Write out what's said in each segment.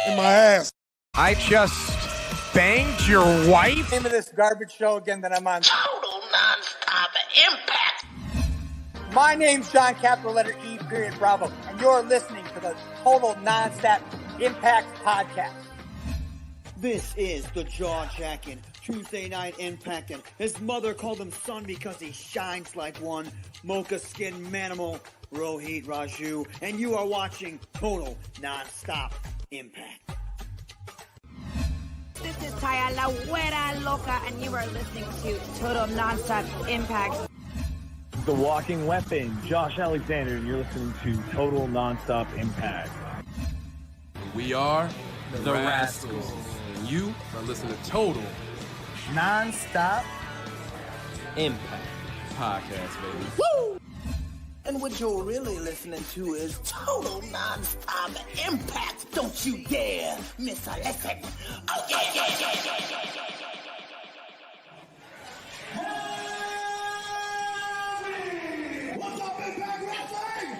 in my ass. I just banged your wife? Name of this garbage show again that I'm on. Total non-stop impact. My name's John, capital letter E, period, Bravo, and you're listening to the Total Non-Stop Impact Podcast. This is the jaw-jacking Tuesday Night Impactin'. His mother called him son because he shines like one. Mocha Skin Manimal, Rohit Raju, and you are watching Total Non-Stop Impact. This is Taya La Güera Loca, and you are listening to Total Non-Stop Impact. The Walking Weapon, Josh Alexander, and you're listening to Total Non-Stop Impact. We are the Rascals, and you are listening to Total Non-Stop Impact Podcast, baby. Woo! And what you're really listening to is Total Non-Stop Impact. Don't you dare miss a listen. Oh, yeah. What's up, Impact Wrestling?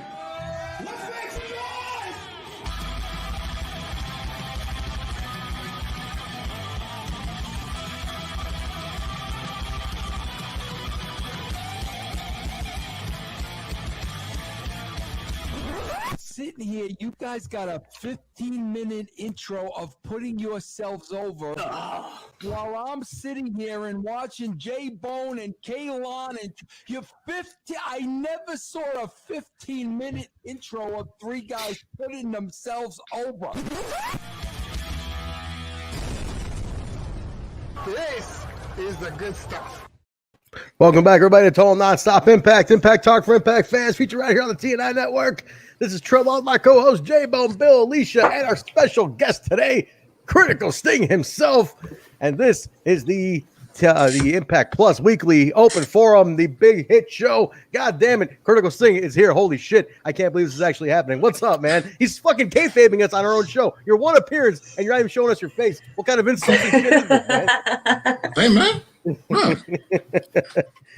Let's make some noise! Sitting here, you guys got a 15-minute intro of putting yourselves over while I'm sitting here and watching J-Bone and Kaylon and you're 50. I never saw a 15-minute intro of three guys putting themselves over. This is the good stuff. Welcome back, everybody, to Total Non-Stop Impact. Impact Talk for Impact fans, featured right here on the TNI Network. This is Trevor, my co-host, J-Bone, Bill, Alicia, and our special guest today, Critical Sting himself. And this is the Impact Plus Weekly Open Forum, the big hit show. God damn it, Critical Sting is here. Holy shit, I can't believe this is actually happening. What's up, man? He's fucking kayfabing us on our own show. Your one appearance, and you're not even showing us your face. What kind of insulting shit is this, man? Hey, man.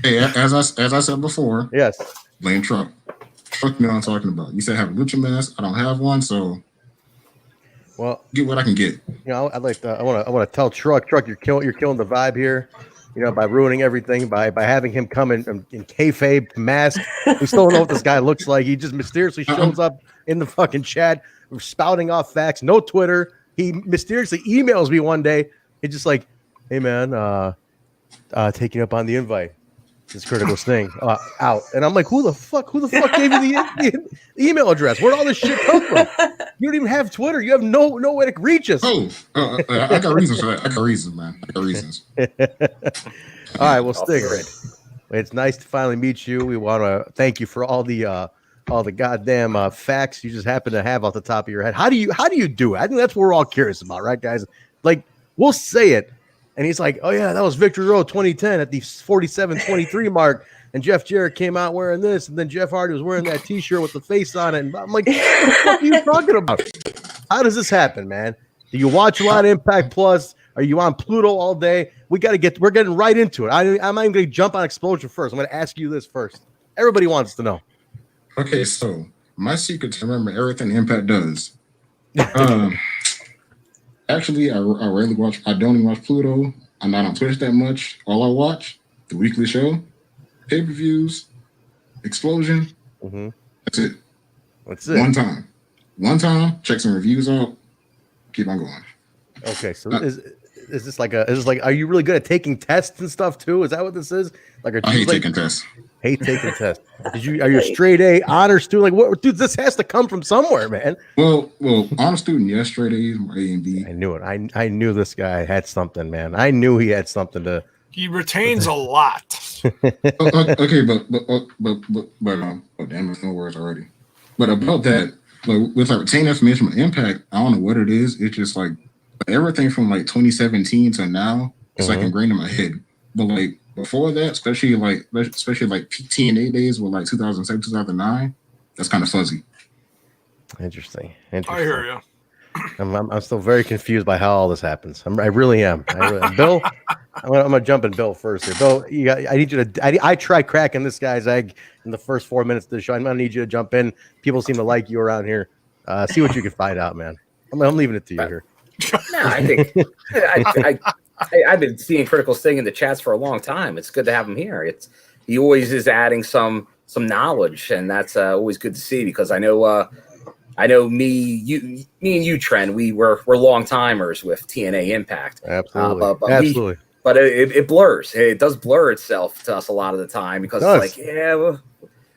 Hey, as I said before, yes, blame Trump. Truck, you know what I'm talking about. You said have a lucha mask. I don't have one, so well, get what I can get. You know, I want to tell Truck, you're killing the vibe here. You know, by ruining everything, by having him come in kayfabe mask. We still don't know what this guy looks like. He just mysteriously shows up in the fucking chat, spouting off facts. No Twitter. He mysteriously emails me one day. He's just like, "Hey man, taking up on the invite. This Critical Sting out." And I'm like, who the fuck gave you the email address? Where'd all this shit come from? You don't even have Twitter. You have no way to reach us. I got reasons for that. I got reasons, man. I got reasons. All right, well, Sting, it's nice to finally meet you. We want to thank you for all the goddamn facts you just happen to have off the top of your head. How do you do it? I think that's what we're all curious about, right, guys? Like, we'll say it. And he's like, oh, yeah, that was Victory Road 2010 at the 47-23 mark. And Jeff Jarrett came out wearing this. And then Jeff Hardy was wearing that T-shirt with the face on it. And I'm like, what the fuck are you talking about? How does this happen, man? Do you watch a lot of Impact Plus? Are you on Pluto all day? We're getting right into it. I'm not even going to jump on Xplosion first. I'm going to ask you this first. Everybody wants to know. Okay, so my secret to remember everything Impact does. Actually, I rarely watch. I don't even watch Pluto. I'm not on Twitch that much. All I watch, the weekly show, pay-per-views, Xplosion. Mm-hmm. That's it. That's it. One time. Check some reviews out. Keep on going. Okay, so is this like are you really good at taking tests and stuff too? Is that what this is? Like, I hate taking tests. Hate taking tests. Are you a straight A honor student? Like, what, dude? This has to come from somewhere, man. Well, honor student, yes, straight A's, A and B. I knew it. I knew this guy had something, man. I knew he had something to. He retains a lot. Okay, but damn, there's no words already. But about that, like with like retaining information from Impact, I don't know what it is. It's just like everything from like 2017 to now, it's like ingrained in my head. But like before that, especially like TNA days with like 2007, 2009, that's kind of fuzzy. Interesting. I hear you. I'm still very confused by how all this happens. I really am. Bill, I'm gonna jump in Bill first here. Bill, I need you to. I tried cracking this guy's egg in the first 4 minutes of the show. I'm gonna need you to jump in. People seem to like you around here. See what you can find out, man. I'm leaving it to you here. No, I think I've been seeing Critical's thing in the chats for a long time. It's good to have him here. He always is adding some knowledge, and that's always good to see, because I know me and you, Trent, we're long timers with TNA Impact. Absolutely, absolutely. But it blurs. It does blur itself to us a lot of the time, because it's like, well,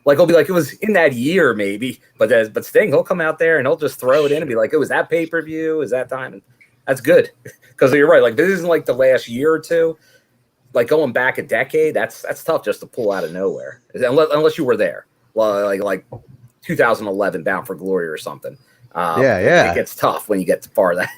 like it'll be like it was in that year maybe, but Sting, he'll come out there and he'll just throw it in and be like, it was that pay-per-view, is that time? And that's good, because you're right. Like, this isn't like the last year or two. Like, going back a decade, that's tough just to pull out of nowhere, unless you were there, like 2011 Bound for Glory or something. It gets tough when you get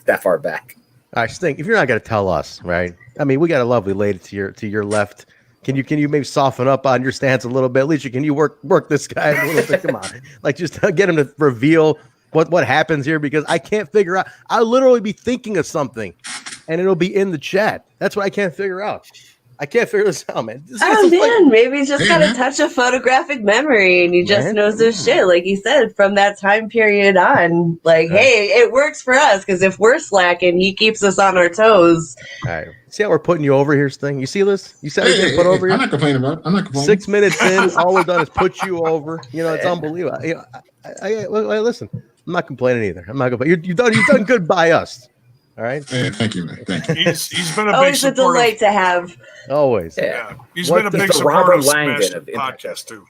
that far back. All right, Sting, if you're not going to tell us, right? I mean, we got a lovely lady to your left. Can you maybe soften up on your stance a little bit? At least can you work this guy a little bit? Come on, like, just get him to reveal what happens here, because I can't figure out. I'll literally be thinking of something, and it'll be in the chat. That's what I can't figure out. I can't figure this out, man. Maybe he's just got a touch of photographic memory, and he just knows his shit. Like he said, from that time period on, like, hey, it works for us, because if we're slacking, he keeps us on our toes. All right. See how we're putting you over here, Sting? You see this? You said we put over here? I'm not complaining about it. I'm not complaining. 6 minutes in, all we've done is put you over. You know, it's unbelievable. You know, I listen, I'm not complaining either. I'm not complaining. You've done good by us. All right. Hey, thank you, man. Thank you. He's been a always big a delight to have. Always. Yeah. He's been a big supporter of Smash's podcast too.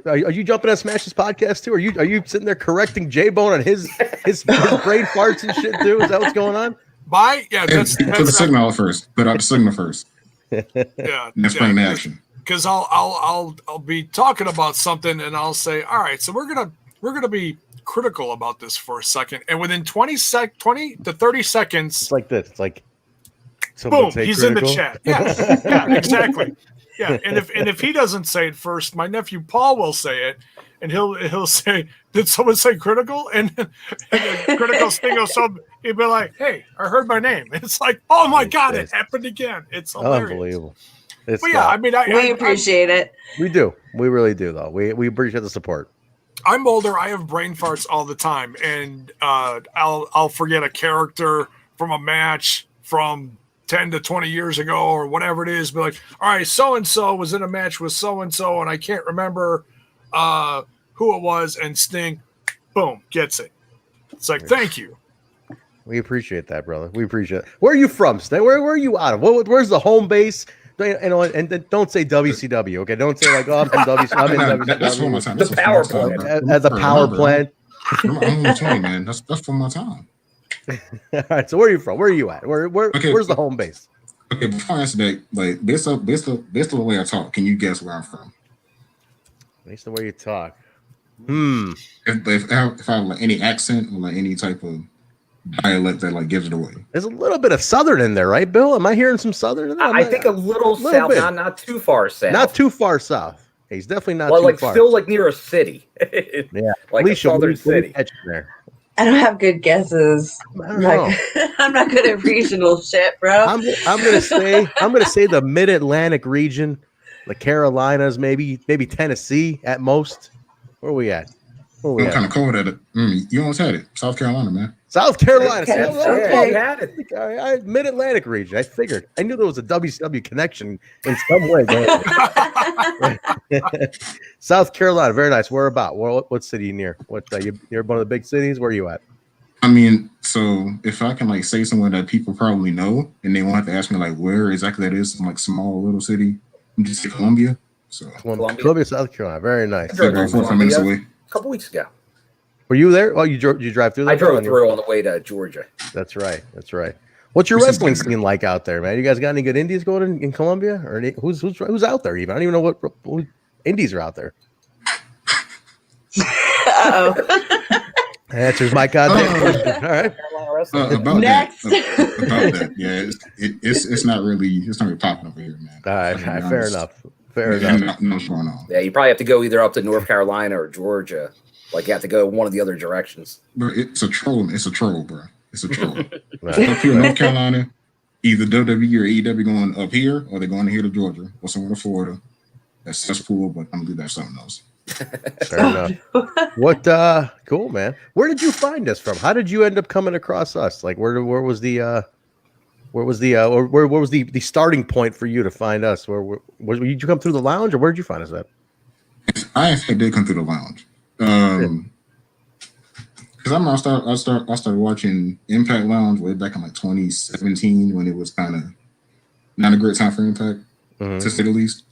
Are you jumping on Smash's podcast too? Are you sitting there correcting J-Bone on his brain farts and shit too? Is that what's going on? That's the signal first. Put out the signal first. Yeah. Let's bring the action. Because I'll be talking about something, and I'll say, all right, so we're gonna be critical about this for a second, and within 20 to 30 seconds, it's like this. It's like, boom, he's critical in the chat. Yeah, exactly. Yeah, and if he doesn't say it first, my nephew Paul will say it, and he'll say, "Did someone say critical?" And critical Sting will he'll be like, "Hey, I heard my name." It's like, oh my god, it happened again. It's hilarious. Unbelievable. But yeah, I mean, we appreciate it. We do. We really do, though. We appreciate the support. I'm older. I have brain farts all the time, and I'll forget a character from a match from 10 to 20 years ago or whatever it is. Be like, all right, so and so was in a match with so and so, and I can't remember who it was. And Sting, boom, gets it. It's like, thank you. We appreciate that, brother. We appreciate it. Where are you from, Sting? Where are you out of? Where's the home base? And don't say WCW, okay? Don't say like, oh, I'm from WCW. I'm in WCW. That's from my time. The power plant. At the power plant. I'm only 20, man. That's from my time. All right. So where are you from? Where are you at? Where's the home base? Okay, before I answer that, like based on the way I talk, can you guess where I'm from? Based on the way you talk. If I have like any accent or like any type of dialect that like gives it away. There's a little bit of Southern in there, right, Bill? Am I hearing some Southern in there? I think a little south, not too far south. Not too far south. He's definitely not too far. Still like near a city. Yeah, like a southern city. There. I don't have good guesses. I'm not good at regional shit, bro. I'm gonna say the Mid-Atlantic region, the Carolinas, maybe Tennessee at most. Where are we at? I'm kind of cold at it. You almost had it. South Carolina, man. South Carolina. You had it. Mid-Atlantic region. I figured. I knew there was a WCW connection in some way. South Carolina. Very nice. Where about? What city near? You're one of the big cities? Where are you at? I mean, so if I can like say somewhere that people probably know and they won't have to ask me like where exactly that is, like small little city, I'm just say Columbia. So Columbia, South Carolina. Very nice. I drove 45 minutes away. A couple weeks ago. Were you there? Oh, you drive through there? I drove through on the way to Georgia. That's right. What's your wrestling scene like out there, man? You guys got any good indies going in Columbia? Or who's out there even? I don't even know what indies are out there. Uh-oh. Answers my goddamn question. All right. About Next. That, yeah, it's not really popping over here, man. All right, fair enough. What's going on? Yeah, you probably have to go either up to North Carolina or Georgia. Like you have to go one of the other directions. Bro, it's a troll, bro. It's a troll. Right. Up here in North Carolina, either WWE or AEW going up here, or they're going here to Georgia or somewhere to Florida. That's cesspool, but I'm gonna do that something else. Fair enough. What? Cool, man. Where did you find us from? How did you end up coming across us? Like, where was the starting point for you to find us? Where did you come through the lounge, or where did you find us at? I actually did come through the lounge. Because I started watching Impact Lounge way back in like 2017 when it was kind of not a great time for Impact, to say the least.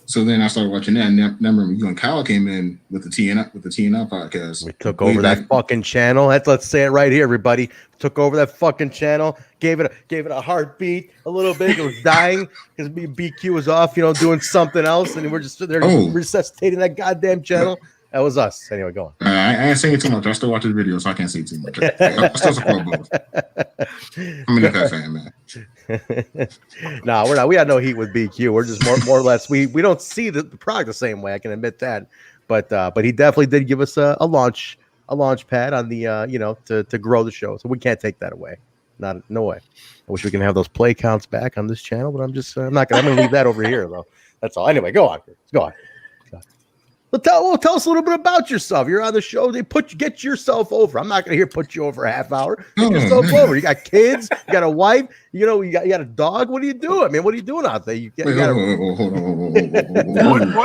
So then I started watching that, and then I remember you and Kyle came in with the TNI podcast. We took over that fucking channel. Let's say it right here, everybody. Took over that fucking channel. Gave it a heartbeat a little bit. It was dying because BQ was off, doing something else, and we're just there resuscitating that goddamn channel. That was us. Anyway, go on. I ain't saying too much. I still watch the video, so I can't say too much. I still support both. I'm an Impact fan, man. No, we're not. We had no heat with BQ. We're just more or less. We don't see the product the same way. I can admit that. But he definitely did give us a launch pad on the to grow the show. So we can't take that away. No way. I wish we can have those play counts back on this channel, but I'm gonna leave that over here though. That's all. Anyway, go on. Go on. Well, tell us a little bit about yourself. You're on the show. Get yourself over. I'm not going to put you over a half hour. Get yourself over. You got kids. You got a wife. You got a dog. What are you doing? I mean, what are you doing out there? What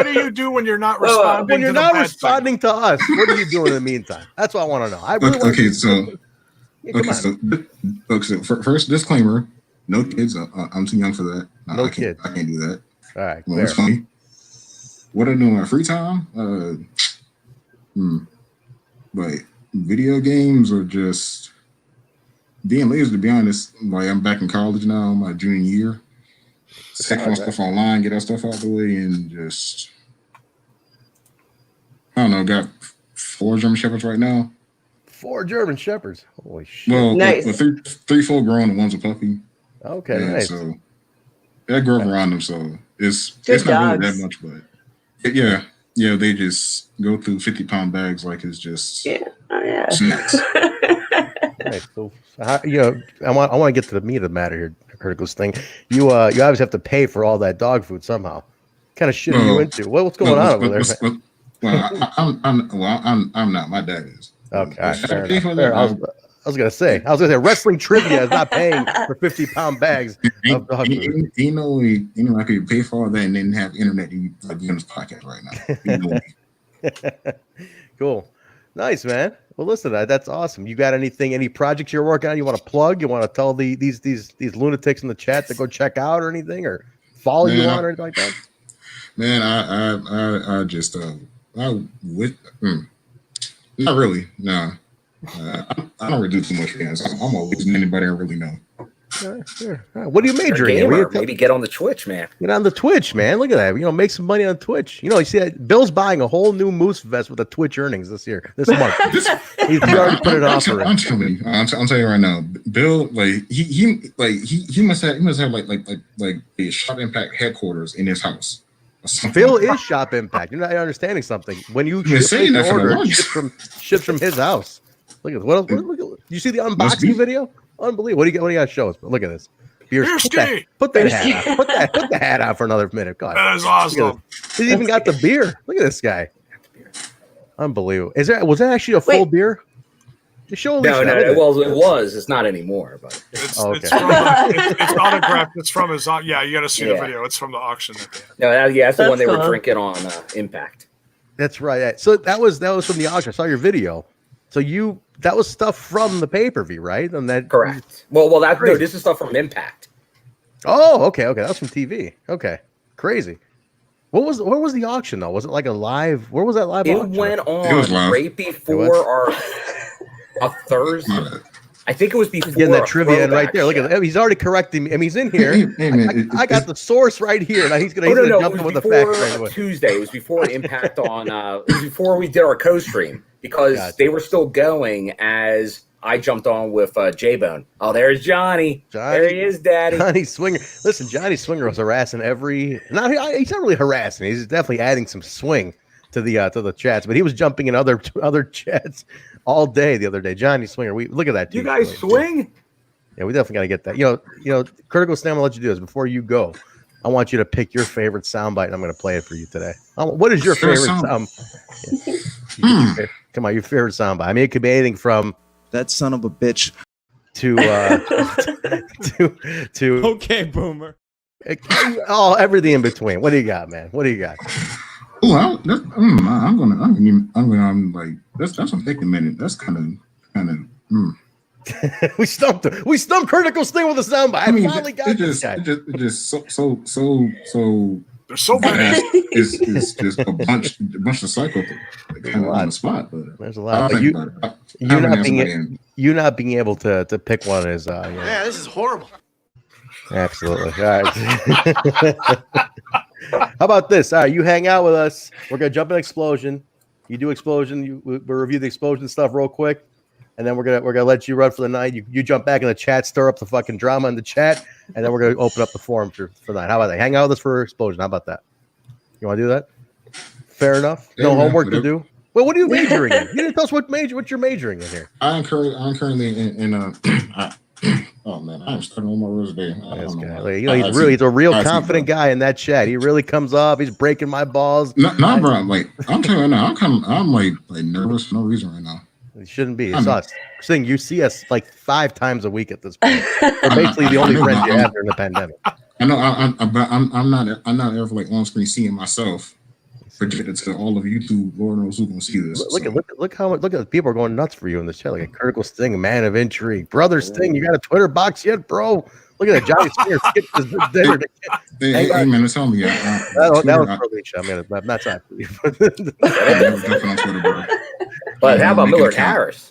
do you do when you're not responding? When you're not responding to us, what are you doing in the meantime? That's what I want to know. So first disclaimer: no kids. I'm too young for that. No kids. I can't do that. All right. Well, it's funny. What I do in my free time? Like video games or just being lazy, to be honest. Like I'm back in college now, my junior year. Check my stuff online, get that stuff out the way, and just I don't know, got 4 German Shepherds right now. 4 German Shepherds. Holy shit. Well, nice. three full grown and one's a puppy. Okay, nice. So I grew up around them, so it's Good not dogs. really that much, but yeah, they just go through 50-pound bags like it's just snacks. Right, so I want to get to the meat of the matter here, Critical's thing. You obviously have to pay for all that dog food somehow. What kind of shit are you into? What's going on over there? I'm not. My dad is. Okay, fair enough. I was gonna say wrestling trivia is not paying for 50-pound bags of dog food. I could pay for all that and then have internet to be on this podcast right now. Cool, nice, man. Well, listen, that's awesome. You got any projects you're working on? You want to plug? You want to tell these lunatics in the chat to go check out or anything, or follow you on or anything like that? Man, I just not really, no. I don't really do too much fans. I'm always anybody I really know. All right. What are you majoring in? Maybe get on the Twitch, man. Get on the Twitch, man. Look at that. Make some money on Twitch. You see that Bill's buying a whole new Moose vest with the Twitch earnings this month. He already put it off. I'm telling you right now, Bill, like he must have like the Shop Impact headquarters in his house. Phil is Shop Impact. You're not understanding something. When you ships from his house. Look at what? You see the unboxing video? Unbelievable. What do you got to show us? Look at this. Put that hat on. Put the hat on for another minute. God, that is awesome. He's even got the beer. Look at this guy. Unbelievable. Was that actually a full beer? Just show no. Well, it was. It's not anymore. But it's autographed. It's from his. Yeah, you got to see the video. It's from the auction. That's the one they were drinking on Impact. That's right. So that was from the auction. I saw your video. So that was stuff from the pay-per-view, right? And that correct. Well, this is stuff from Impact. Oh, okay. That was from TV. Okay, crazy. Where was the auction though? Was it like a live? Where was that live? It auction? Went on right before a Thursday. I think it was before. Getting that trivia in right there. Look at that. He's already correcting me. I mean, he's in here. I got the source right here. Now he's gonna jump in with the facts right away. Tuesday. It was before Impact on. It was before we did our co-stream because they were still going as I jumped on with J-Bone. Oh, there's Johnny. There he is, Daddy. Johnny Swinger. Listen, Johnny Swinger was harassing he's not really harassing. He's definitely adding some swing to the chats, but he was jumping in other chats all day the other day. Johnny Swinger. We look at that. You guys swing? Yeah, we definitely got to get that. Critical Slam. I'll let you do this before you go. I want you to pick your favorite soundbite, and I'm going to play it for you today. What is your favorite sound? Come on, your favorite soundbite. I mean, it could be anything from that son of a bitch to okay, Boomer. Everything in between. What do you got, man? What do you got? Oh, I'm like that's a big minute. That's kind of. We stumped him. We stumped Critical Sting with a soundbite. I finally got this guy. It just so. There's so many. It's just a bunch of cycle kind of on the spot. But there's a lot. But you not being able to pick one is yeah, this is horrible. Absolutely. All right. How about this? All right, you hang out with us. We're gonna jump in Xplosion. You do Xplosion. We'll review the Xplosion stuff real quick, and then we're gonna let you run for the night. You jump back in the chat, stir up the fucking drama in the chat, and then we're gonna open up the forum for the night. How about that? Hang out with us for Xplosion. How about that? You want to do that? Fair enough. No homework to do. Well, what are you majoring in? You didn't tell us what you're majoring in here. I'm currently in oh man, I'm starting on my worst day. He's a real confident guy in that chat. He really comes up. He's breaking my balls. No, bro. I'm telling you now, I'm like nervous for no reason right now. It shouldn't be. It's us. Saying you see us like 5 times a week at this point. We're basically the only friends you have during the pandemic. I know. I'm not ever like on screen seeing myself. Projected to all of YouTube. Lord knows who can see this. Look at the people are going nuts for you in the chat. Like a Critical Sting, a man of intrigue, Brother Sting. You got a Twitter box yet, bro? Look at that, Johnny Spears skipped his dinner. Hey, man, tell me. That was for Alicia. I'm not talking for you. But how about Millard Harris?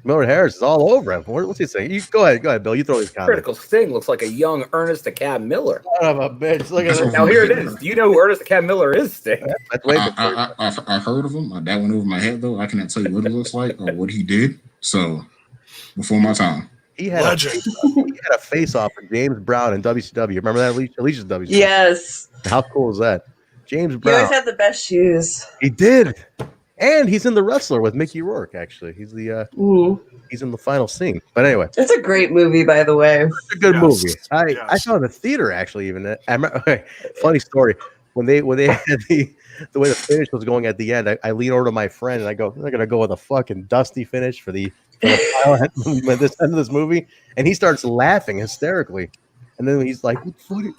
Millard Harris is all over him. What's he saying? You go ahead, Bill. You throw these comments. Critical Sting looks like a young Ernest the Cab Miller. Son of a bitch. Look at this. Now here it is. Do you know who Ernest the Cab Miller is, Sting? I've heard of him. That went over my head though. I cannot tell you what it looks like or what he did. So before my time. He had a face off with James Brown in WCW. Remember that, Alicia's WCW? Yes. How cool is that? James Brown. He always had the best shoes. He did. And he's in The Wrestler with Mickey Rourke, actually. He's he's in the final scene. But anyway. It's a great movie, by the way. It's a good movie. I saw it in the theater, actually, even. I remember, funny story. When they had the way the finish was going at the end, I lean over to my friend and I go, they're going to go with a fucking dusty finish for the final end of this movie. And he starts laughing hysterically. And then he's like,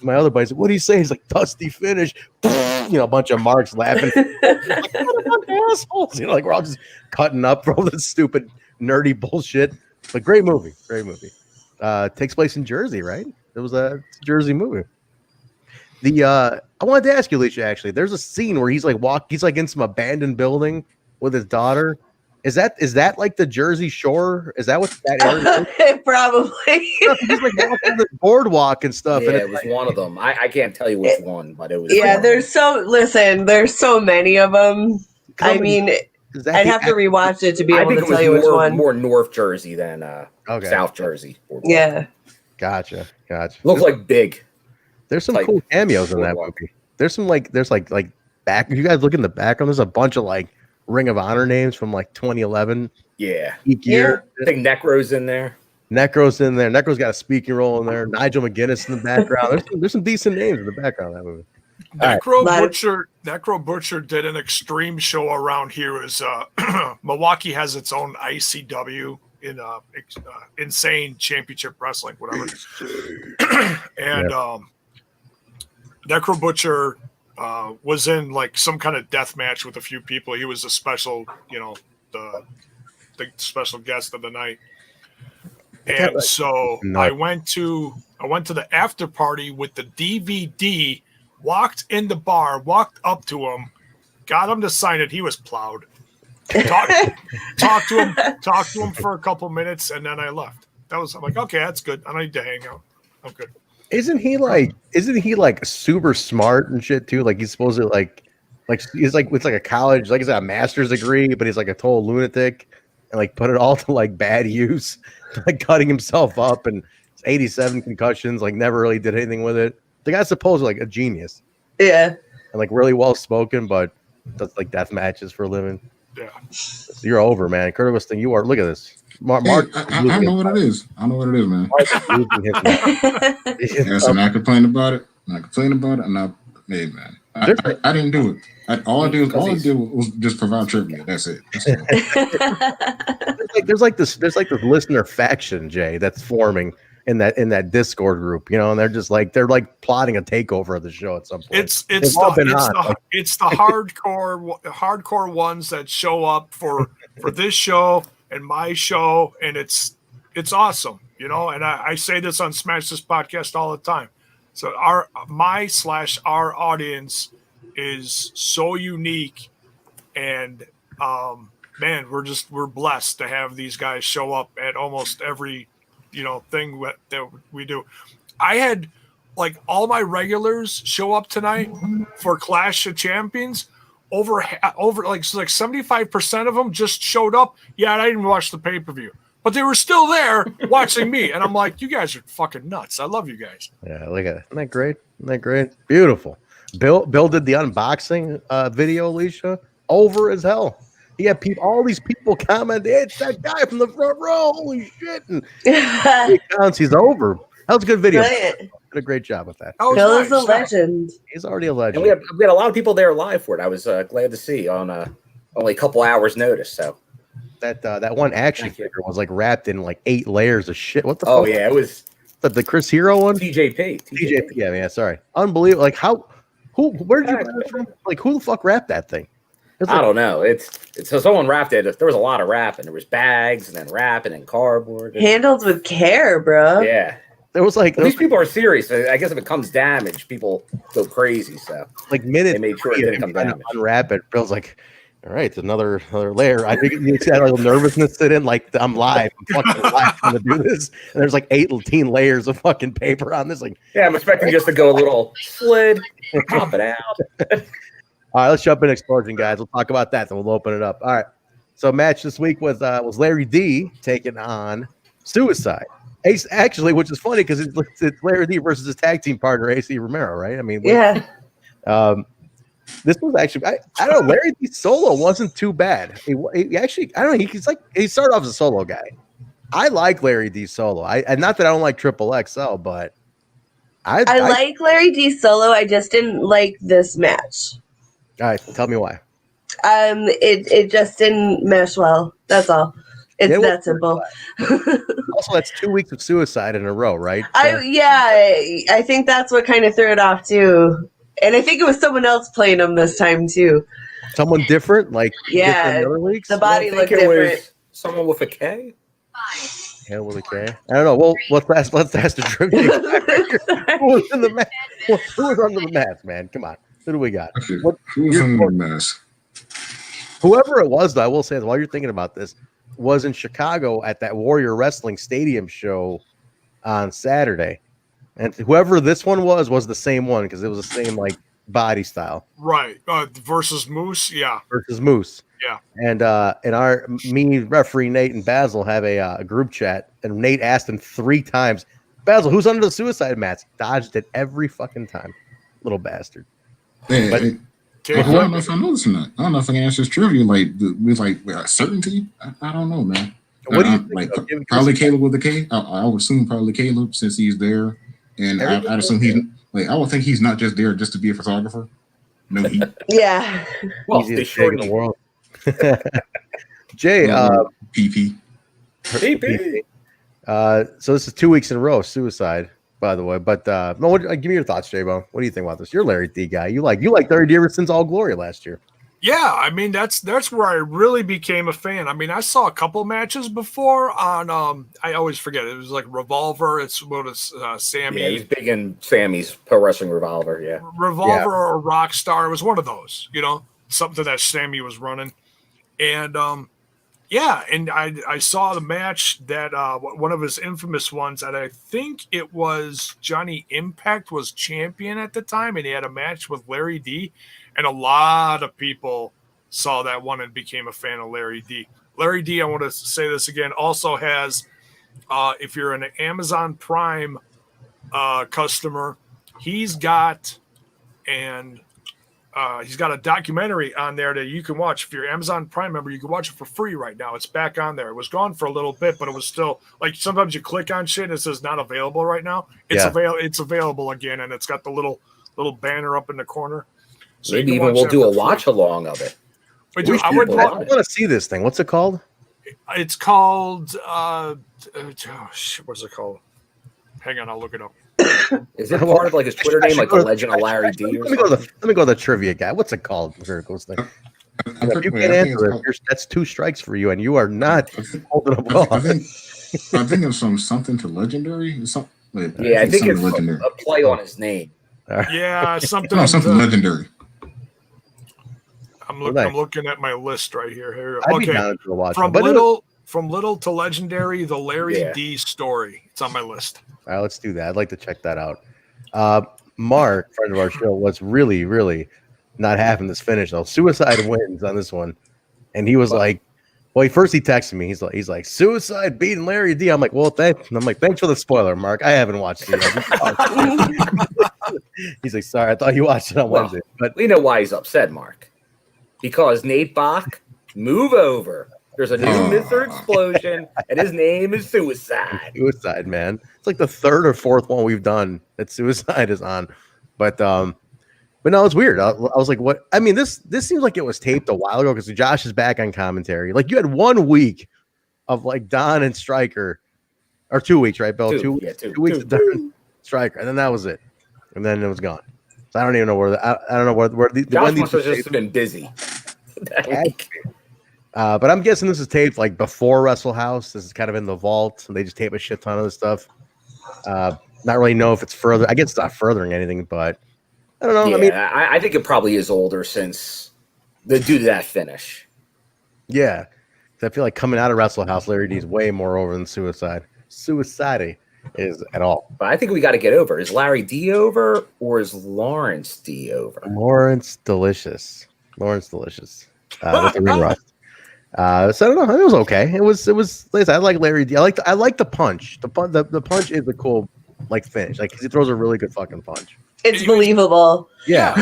my other buddy said, what do you say? He's like, dusty finish. A bunch of marks laughing. Like, what a bunch of assholes. Like we're all just cutting up for all this stupid, nerdy bullshit. But great movie. Great movie. Takes place in Jersey, right? It was a Jersey movie. I wanted to ask you, Alicia, actually, there's a scene where he's like in some abandoned building with his daughter. Is that like the Jersey Shore? Is that what that area is? Probably. He's like walking the boardwalk and stuff. Yeah, and it was one of them. I can't tell you which one, but it was. Yeah, there's so many of them. I mean, I'd have to rewatch it to be able to tell you which one. More North Jersey than South Jersey. Yeah. Gotcha. Looks like big. There's some cool cameos in that movie. There's back. You guys look in the background. There's a bunch of like Ring of Honor names from like 2011. Yeah. Year. I think Necro's in there. Necro's got a speaking role in there. Nigel McGuinness in the background. There's some decent names in the background of that movie. Necro Butcher did an extreme show around here. Milwaukee has its own ICW in Insane Championship Wrestling, whatever. And Necro Butcher was in like some kind of death match with a few people. He was a special, the special guest of the night. And so I went to the after party with the DVD, walked in the bar, walked up to him, got him to sign it. He was plowed. Talked to him for a couple minutes, and then I left. I'm like, okay, that's good. I don't need to hang out. I'm good. Isn't he like super smart and shit too? Like he's supposed to like he's like with like a college, like he's got a master's degree, but he's like a total lunatic and like put it all to like bad use, like cutting himself up and 87 concussions, like never really did anything with it. The guy's supposed to like a genius. Yeah. And like really well spoken, but does like death matches for a living. Yeah. So you're over, man. Curtis thing, you are. Look at this. Mark, I know what it is. Man. Yes, I'm not complaining about it. I'm not complaining about it. I'm not. Hey, man, I didn't do it. All I did was just provide trivia. That's it. There's like this listener faction, Jay, that's forming in that Discord group, you know, and they're plotting a takeover of the show at some point. It's the hardcore ones that show up for this show and my show, and it's awesome, you know. And I say this on Smash This Podcast all the time. So our audience is so unique, and man, we're blessed to have these guys show up at almost every thing that we do. I had like all my regulars show up tonight for Clash of Champions. Over like 75% of them just showed up. Yeah, I didn't watch the pay-per-view, but they were still there watching me, and I'm like, you guys are fucking nuts. I love you guys. Yeah, look at it. Isn't that great? Isn't that great? Beautiful. Bill did the unboxing video, Alicia, over as hell. He had all these people comment, it's that guy from the front row. Holy shit. And he counts, he's over. That was a good video. Did a great job with that. Bill is a legend. He's already a legend. And we had a lot of people there live for it. I was glad to see on only a couple hours notice. So that one action figure was like wrapped in like 8 layers of shit. What the fuck? Oh fuck? yeah, it was the Chris Hero one? TJP. Yeah, sorry. Unbelievable. Like where did you get that from? Like who the fuck wrapped that thing? I don't know. It's so someone wrapped it. There was a lot of wrapping. There was bags and then wrapping and cardboard. Handled with care, bro. Yeah. There was like these people are serious. I guess if it comes damaged, people go crazy. So like minutes they made sure it didn't come damaged. Unwrap it. Bill's like, all right, it's another layer. I think you had a little nervousness sit in. Like I'm live. I'm fucking live trying to do this. And there's like 18 layers of fucking paper on this. Like yeah, I'm expecting just to go a little slid, pop it out. All right, let's jump in Xplosion, guys. We'll talk about that, then we'll open it up. All right. So match this week was Larry D taking on Suicide. Ace, actually, which is funny because it's Larry D versus his tag team partner, AC Romero, right? I mean, yeah. This was actually, I don't know, Larry D solo wasn't too bad. He actually, I don't know, he started off as a solo guy. I like Larry D solo. And not that I don't like XXXL, but I like Larry D solo. I just didn't like this match. All right, tell me why. It just didn't mesh well. That's all. It's that simple. Also, that's 2 weeks of Suicide in a row, right? I think that's what kind of threw it off too. And I think it was someone else playing them this time too. Someone different, like different other weeks? The body looked different. Was someone with a K. Yeah, with a K. I don't know. Well, let's ask the trivia. Who was in the mask? Who was under the mask, man? Come on. Who do we got? Who was under the mask? Whoever it was, though, I will say, while you're thinking about this, was in Chicago at that Warrior Wrestling Stadium show on Saturday. And whoever this one was the same one because it was the same like body style. Right. Versus Moose, yeah. Versus Moose. Yeah. And me, referee Nate, and Basil have a group chat, and Nate asked him 3 times, Basil, who's under the Suicide mask? Dodged it every fucking time. Little bastard. I don't know if I know this or not. I don't know if I can answer this trivia with certainty. I don't know, man. What do you think? Probably Caleb with a K. I would assume probably Caleb since he's there, and I'd assume he's I would think he's not just there just to be a photographer. No, yeah. Well, easiest thing in the world. Jay, PP. So this is 2 weeks in a row, Suicide. By the way, but no, give me your thoughts, J-Bone. What do you think about this? You're a Larry D guy. You like Larry D ever since All Glory last year. Yeah, I mean that's where I really became a fan. I mean, I saw a couple matches before on I always forget it was like Revolver. It's what is Sammy. Yeah, he's big in Sammy's Pro Wrestling Revolver. Yeah, Revolver or Rockstar. It was one of those. Something that Sammy was running, and yeah, and I saw the match that one of his infamous ones, and I think it was Johnny Impact was champion at the time, and he had a match with Larry D, and a lot of people saw that one and became a fan of Larry D. Larry D, I want to say this again, also has, if you're an Amazon Prime customer, he's got, and he's got a documentary on there that you can watch. If you're an Amazon Prime member, you can watch it for free right now. It's back on there. It was gone for a little bit, but it was still like sometimes you click on shit and it says not available right now. It's It's available again, and it's got the little banner up in the corner. So maybe even we'll do a watch along of it. I want to see this thing. What's it called? It's called what's it called? Hang on, I'll look it up. Is it part of like his Twitter name, like the Legend of Larry D? Let me go to the trivia guy. What's it called? Miracles thing. If you can't answer it, that's 2 strikes for you, and you are not holding a ball. I think it's something to legendary. I think it's legendary. A play on his name. Yeah, something. No, something legendary. I'm looking at my list right here. Okay, from little to legendary, the Larry D story. It's on my list. All right, let's do that. I'd like to check that out. Mark, friend of our show, was really, really not having this finish though. Suicide wins on this one, and he was like, "Well, he texted me. He's like, Suicide beating Larry D." I'm like, "Well, thanks." I'm like, "Thanks for the spoiler, Mark. I haven't watched it yet." He's like, "Sorry, I thought you watched it on Wednesday." But we know why he's upset, Mark. Because Nate Bach, move over. There's a new Mr. Xplosion, and his name is Suicide. Suicide, man. It's like the 3rd or 4th one we've done that Suicide is on. But no, it's weird. I was like, what? I mean, this seems like it was taped a while ago because Josh is back on commentary. Like, you had 1 week of like Don and Stryker, or 2 weeks, right, Bill? 2 weeks. Yeah, 2 weeks of Don and Stryker, and then that was it. And then it was gone. So I don't even know where I don't know where the Josh must have just been busy that week. But I'm guessing this is taped like before Wrestle House. This is kind of in the vault. They just tape a shit ton of this stuff. Not really know if it's further. I guess it's not furthering anything, but I don't know. Yeah, I mean, I think it probably is older since due to that finish. Yeah, I feel like coming out of Wrestle House, Larry D is way more over than Suicide. Suicide is at all. But I think we got to get over. Is Larry D over or is Lawrence D over? Lawrence Delicious. With the ring rust. So I don't know. It was okay. It was. Like I like Larry D. I like the punch. The punch is a cool like finish. Like he throws a really good fucking punch. It's believable. Yeah.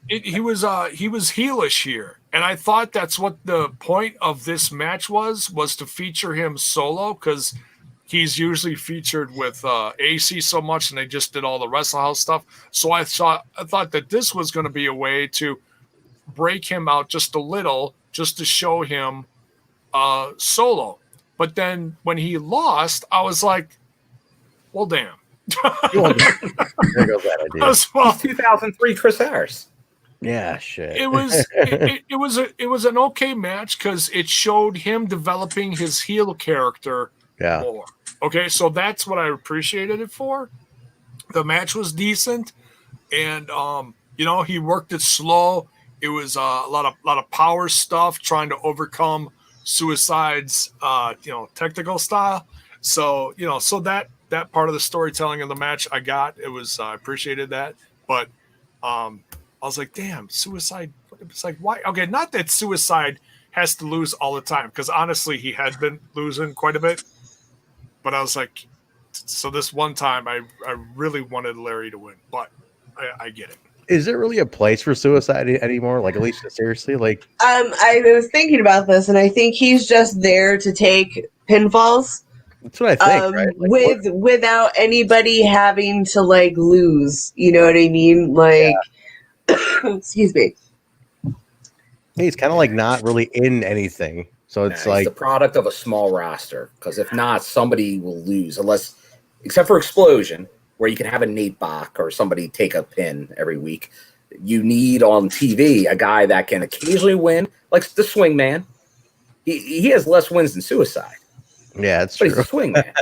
He was heelish here, and I thought that's what the point of this match was to feature him solo because he's usually featured with AC so much, and they just did all the Wrestle House stuff. So I thought that this was going to be a way to break him out just a little, just to show him solo. But then when he lost, I was like, well, damn. There goes that idea. Well, 2003 Chris Harris. Yeah, shit. It was an okay match because it showed him developing his heel character more. Okay, so that's what I appreciated it for. The match was decent, and he worked it slow. It was a lot of power stuff, trying to overcome Suicide's technical style. So so that part of the storytelling of the match I appreciated that, but I was like, damn, Suicide. It's like, why? Okay, not that Suicide has to lose all the time, because honestly he had been losing quite a bit. But I was like, so this one time I really wanted Larry to win, but I get it. Is there really a place for Suicide anymore? Like, at least seriously, like I was thinking about this, and I think he's just there to take pinfalls. That's what I think, right? Like, without anybody having to like lose. You know what I mean? Like, excuse me. Hey, he's kind of like not really in anything. So it's like the product of a small roster, because if not, somebody will lose, except for Xplosion, where you can have a Nate Bach or somebody take a pin every week. You need on TV a guy that can occasionally win, like the Swing Man. He has less wins than Suicide. Yeah, that's true. He's a Swing Man.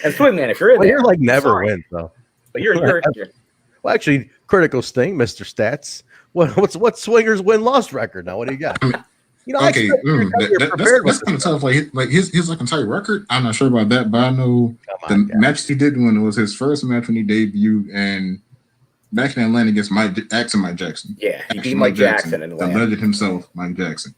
And Swing Man, if you're in there, you're like never wins though. But you're well, actually, Critical Sting, Mr. Stats. What Swingers win-loss record now? What do you got? Okay, that's kind of tough. Like his like entire record, I'm not sure about that, but I know match he did when it was his first match when he debuted, and back in Atlanta against Mike Jackson. Yeah, he beat Mike Jackson in Atlanta. The legend himself, Mike Jackson.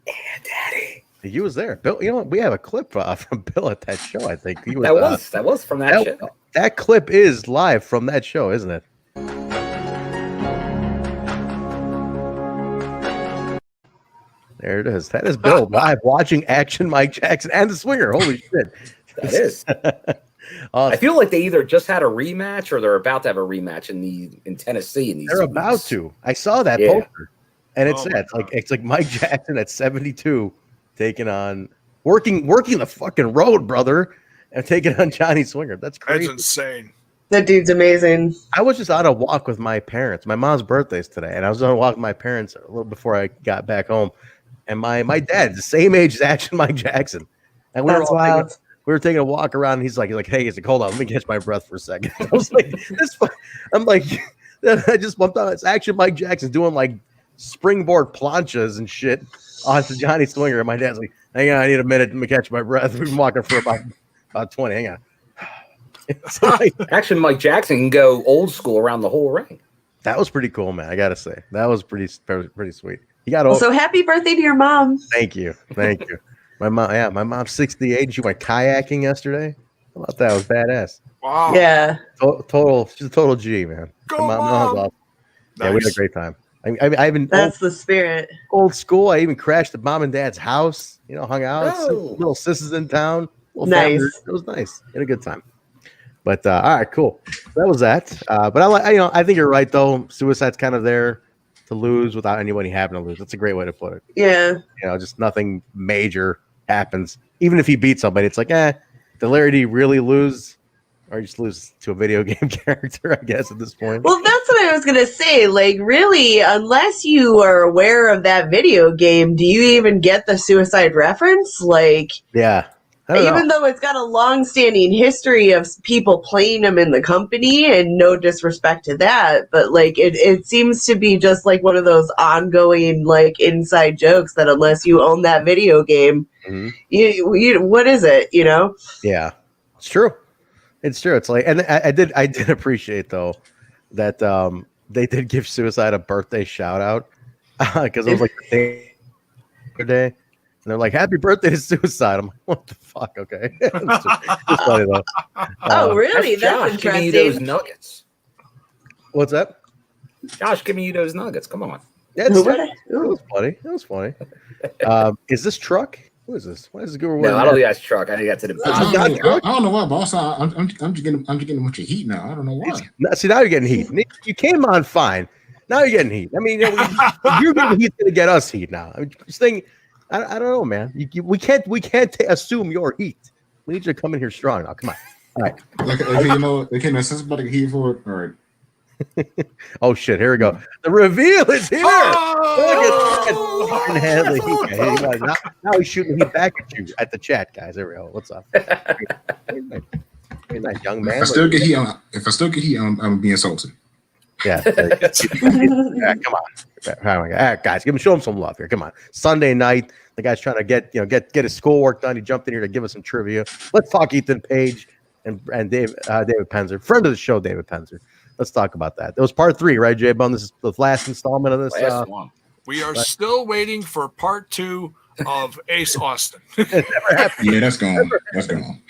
Yeah, Daddy. He was there. Bill, you know what? We have a clip from Bill at that show. I think he was. That was from that show. That clip is live from that show, isn't it? There it is. That is Bill live watching Action Mike Jackson and the Swinger. Holy shit. That is. I feel like they either just had a rematch or they're about to have a rematch in Tennessee. They're about to. I saw that poster, and it's like Mike Jackson at 72 taking on working the fucking road, brother, and taking on Johnny Swinger. That's crazy. That's insane. That dude's amazing. I was just on a walk with my parents. My mom's birthday's today, and I was on a walk with my parents a little before I got back home. And my dad's the same age as Action Mike Jackson, and we were taking a walk around, and he's like, hey, hold on, let me catch my breath for a second. I was like, I'm like, I just bumped on. It's Action Mike Jackson doing like springboard planchas and shit onto Johnny Swinger, and my dad's like, hang on, I need a minute to catch my breath. We've been walking for about 20. Hang on. Action Mike Jackson can go old school around the whole ring. That was pretty cool, man. I gotta say, that was pretty sweet. He got so happy birthday to your mom. Thank you. My mom's 68. She went kayaking yesterday. How about that? It was badass. Wow. Yeah. She's a total G, man. Go, Mom. Mom. Yeah, we had a great time. I even that's the spirit. Old school. I even crashed at mom and dad's house. Hung out. Little sisters in town. Nice. It was nice. Had a good time. But all right, cool. That was that. But I think you're right though. Suicide's kind of there to lose without anybody having to lose. That's a great way to put it. Yeah. Just nothing major happens. Even if he beats somebody, it's like, did Larry D really lose? Or just lose to a video game character, I guess, at this point. Well, that's what I was going to say. Like, really, unless you are aware of that video game, do you even get the Suicide reference? Like, yeah. Even though it's got a long-standing history of people playing them in the company, and no disrespect to that, but like it seems to be just like one of those ongoing like inside jokes that unless you own that video game, you what is it? Yeah, it's true. It's true. It's like, and I did appreciate though that they did give Suicide a birthday shout out because it was like the day. And they're like, happy birthday to Suicide. I'm like, what the fuck? Okay. It's funny, though. Oh, really? That's interesting. Giving you those nuggets. What's that? Josh giving you those nuggets. Come on. Yeah, it was funny. It was funny. Is this Truck? Who is this? Why is this girl? No, I don't think that's Truck. I think that's an I don't know why, boss. I'm just getting a bunch of heat now. I don't know why. See, now you're getting heat. You came on fine. Now you're getting heat. I mean, you're getting heat to get us heat now. I mean, this thing. I don't know, man. We can't assume your heat. We need you to come in here strong now. Come on. All right. They can't assess about the heat for it. All right. Oh shit! Here we go. The reveal is here. Oh! Look at Hadley. Now he's shooting heat back at you at the chat, guys. There we go. What's up? Very nice, young man. If I still get heat, I'm being salty. Yeah. Yeah, come on. All right, guys, show him some love here. Come on. Sunday night, the guy's trying to get his schoolwork done. He jumped in here to give us some trivia. Let's talk Ethan Page and David Penzer, friend of the show, David Penzer. Let's talk about that. That was part 3, right, J-Bone? This is the last installment of this. Last one. We are still waiting for part 2 of Ace Austin. Yeah, that's gone. That's gone.